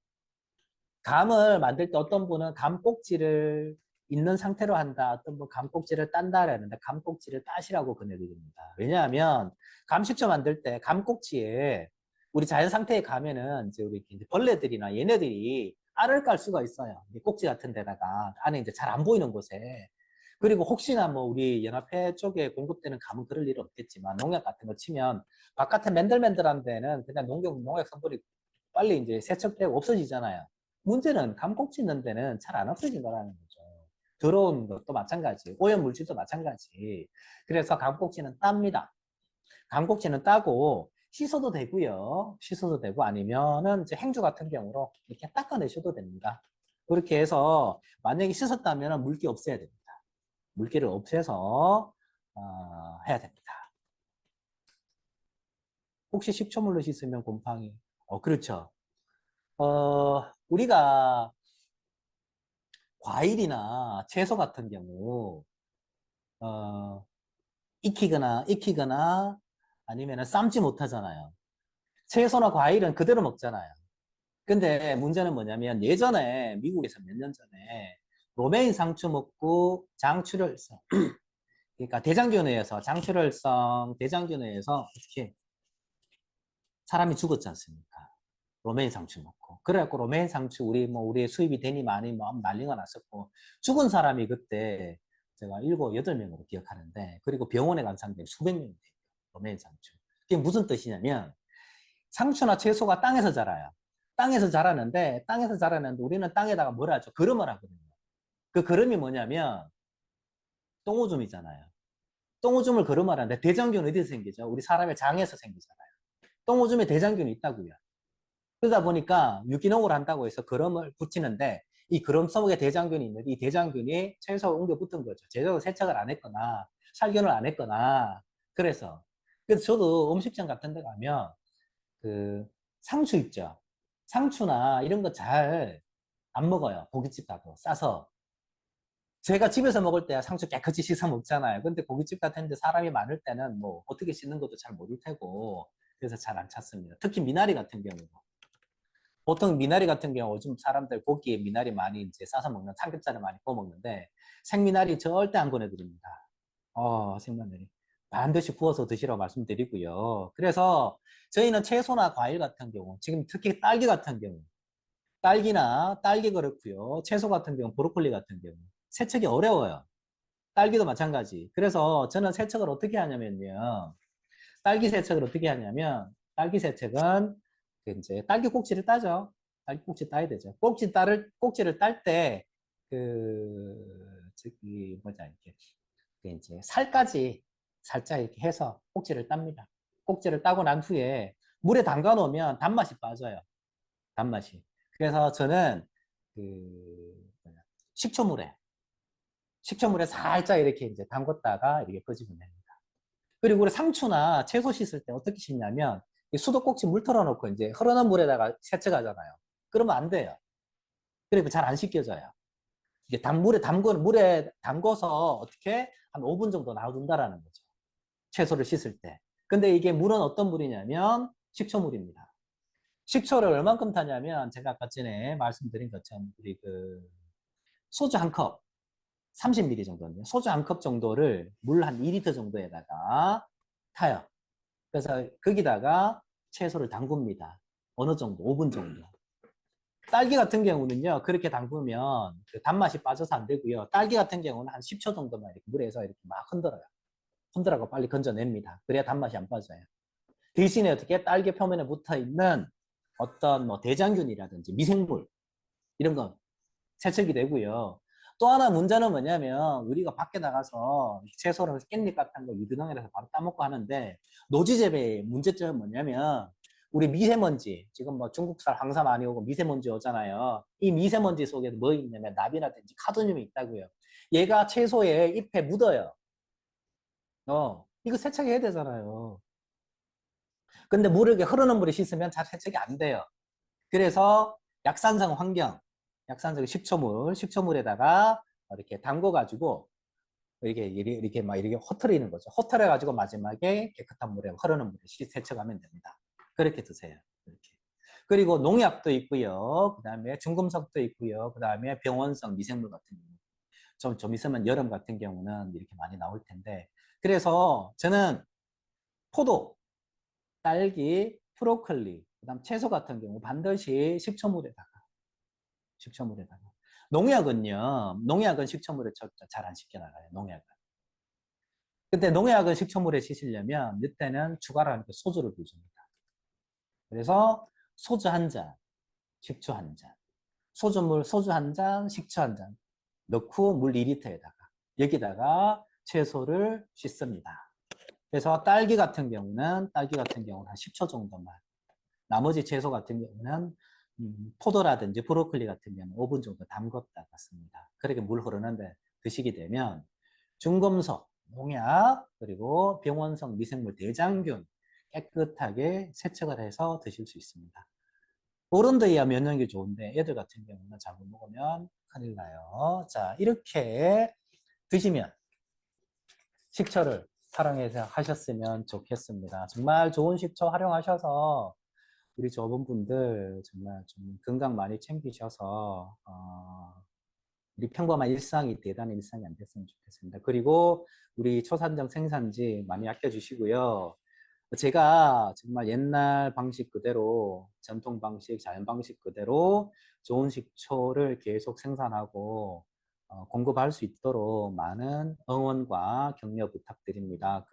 감을 만들 때 어떤 분은 감 꼭지를 있는 상태로 한다. 어떤 분 감꼭지를 딴다라는데 감꼭지를 따시라고 권해드립니다. 왜냐하면 감식초 만들 때 감꼭지에 우리 자연 상태에 가면은 이제 우리 벌레들이나 얘네들이 알을 깔 수가 있어요. 꼭지 같은 데다가 안에 이제 잘 안 보이는 곳에. 그리고 혹시나 뭐 우리 연합회 쪽에 공급되는 감은 그럴 일은 없겠지만 농약 같은 거 치면 바깥에 맨들맨들한 데는 그냥 농약 성분이 빨리 이제 세척되고 없어지잖아요. 문제는 감 꼭지 있는 데는 잘 안 없어진 거라는 거죠. 더러운 것도 마찬가지, 오염 물질도 마찬가지. 그래서 감 꼭지는 땁니다. 감 꼭지는 따고 씻어도 되고요. 씻어도 되고 아니면은 이제 행주 같은 경우로 이렇게 닦아내셔도 됩니다. 그렇게 해서 만약에 씻었다면 물기 없애야 됩니다. 물기를 없애서 해야 됩니다. 혹시 식초물로 씻으면 곰팡이? 그렇죠. 우리가 과일이나 채소 같은 경우 익히거나 아니면 삶지 못하잖아요. 채소나 과일은 그대로 먹잖아요. 근데 문제는 뭐냐면 예전에 미국에서 몇 년 전에 로메인 상추 먹고 장출혈성 그러니까 대장균에 의해서 어떻게 사람이 죽었지 않습니까? 로메인 상추 먹고. 그래갖고 로메인 상추 우리 수입이 되니 많이 뭐 난리가 났었고, 죽은 사람이 그때 제가 7, 8명으로 기억하는데, 그리고 병원에 간 사람들이 수백 명이 돼요. 로메인 상추. 그게 무슨 뜻이냐면, 상추나 채소가 땅에서 자라요. 땅에서 자라는데 우리는 땅에다가 뭘 하죠? 거름을 하거든요. 그 거름이 뭐냐면 똥오줌이잖아요. 똥오줌을 거름하는데 대장균은 어디서 생기죠? 우리 사람의 장에서 생기잖아요. 똥오줌에 대장균이 있다고요. 그러다 보니까 유기농을 한다고 해서 거름을 붙이는데 이 거름 속에 대장균이 있는데 이 대장균이 채소에 옮겨 붙은 거죠. 제대로 세척을 안 했거나 살균을 안 했거나 그래서 저도 음식점 같은 데 가면 그 상추 있죠. 상추나 이런 거 잘 안 먹어요. 고깃집 가도 싸서. 제가 집에서 먹을 때 상추 깨끗이 씻어 먹잖아요. 근데 고깃집 같은 데 사람이 많을 때는 뭐 어떻게 씻는 것도 잘 모를 테고 그래서 잘 안 찾습니다. 특히 미나리 같은 경우. 보통 미나리 같은 경우 요즘 사람들 고기에 미나리 많이 이제 싸서 먹는 삼겹살을 많이 구워 먹는데 생미나리 절대 안 권해드립니다. 생미나리 반드시 구워서 드시라고 말씀드리고요. 그래서 저희는 채소나 과일 같은 경우 지금 특히 딸기 같은 경우 딸기 그렇고요. 채소 같은 경우 브로콜리 같은 경우 세척이 어려워요. 딸기도 마찬가지. 그래서 저는 세척을 어떻게 하냐면요. 딸기 세척은 그 이제 딸기 꼭지를 따죠. 딸기 꼭지 따야 되죠. 꼭지를 딸 때, 저기, 뭐냐, 이렇게, 그 이제 살까지 살짝 이렇게 해서 꼭지를 땁니다. 꼭지를 따고 난 후에 물에 담가 놓으면 단맛이 빠져요. 단맛이. 그래서 저는 뭐냐, 식초물에 살짝 이렇게 이제 담궜다가 이렇게 끄집어냅니다. 그리고 우리 상추나 채소 씻을 때 어떻게 씻냐면 이 수도꼭지 물 털어놓고 이제 흐르는 물에다가 세척하잖아요. 그러면 안 돼요. 그리고 잘 안 씻겨져요. 이게 물에 담궈서 어떻게 한 5분 정도 놔둔다라는 거죠. 채소를 씻을 때. 근데 이게 물은 어떤 물이냐면 식초물입니다. 식초를 얼만큼 타냐면 제가 아까 전에 말씀드린 것처럼 우리 소주 한 컵, 30ml 정도인데 소주 한 컵 정도를 물 한 2리터 정도에다가 타요. 그래서 거기다가 채소를 담굽니다. 어느 정도? 5분 정도. 딸기 같은 경우는요, 그렇게 담그면 그 단맛이 빠져서 안 되고요. 딸기 같은 경우는 한 10초 정도만 이렇게 물에서 이렇게 막 흔들어요. 흔들어서 빨리 건져냅니다. 그래야 단맛이 안 빠져요. 대신에 어떻게 딸기 표면에 붙어 있는 어떤 뭐 대장균이라든지 미생물 이런 거 세척이 되고요. 또 하나 문제는 뭐냐면 우리가 밖에 나가서 채소를 깻잎 같은 거 유기농이라서 바로 따먹고 하는데 노지 재배의 문제점은 뭐냐면 우리 미세먼지 지금 뭐 중국산 황사 많이 오고 미세먼지 오잖아요. 이 미세먼지 속에 뭐 있냐면 납이라든지 카드뮴이 있다고요. 얘가 채소에 잎에 묻어요. 이거 세척해야 되잖아요. 근데 물을 흐르는 물에 씻으면 잘 세척이 안 돼요. 그래서 약산성 식초물에다가 이렇게 담궈가지고 이렇게 막 이렇게 허트리는 거죠. 허트려가지고 마지막에 깨끗한 물에 흐르는 물에 세척하면 됩니다. 그렇게 드세요. 이렇게. 그리고 농약도 있고요. 그 다음에 중금속도 있고요. 그 다음에 병원성 미생물 같은 경우. 좀 있으면 여름 같은 경우는 이렇게 많이 나올 텐데. 그래서 저는 포도, 딸기, 브로콜리, 그 다음 채소 같은 경우 반드시 식초물에다가. 농약은 식초물에 잘 안 씻겨나가요, 농약은. 근데 농약은 식초물에 씻으려면 이때는 추가로 하니까 소주를 부줍니다. 그래서 소주 한 잔, 식초 한 잔, 소주 한 잔, 식초 한 잔 넣고 물 2리터에다가 여기다가 채소를 씻습니다. 그래서 딸기 같은 경우는 한 10초 정도만 나머지 채소 같은 경우는 포도라든지 브로콜리 같은 경우는 5분 정도 담궜다가 씁니다. 그렇게 물 흐르는데 드시게 되면 중금속, 농약, 그리고 병원성 미생물 대장균 깨끗하게 세척을 해서 드실 수 있습니다. 어른들이야 면역력이 좋은데 애들 같은 경우는 잘못 먹으면 큰일 나요. 자, 이렇게 드시면 식초를 활용해서 하셨으면 좋겠습니다. 정말 좋은 식초 활용하셔서 우리 저분분들 정말 좀 건강 많이 챙기셔서 우리 평범한 일상이 대단한 일상이 안 됐으면 좋겠습니다. 그리고 우리 초산정 생산지 많이 아껴주시고요. 제가 정말 옛날 방식 그대로 전통 방식, 자연 방식 그대로 좋은 식초를 계속 생산하고 공급할 수 있도록 많은 응원과 격려 부탁드립니다.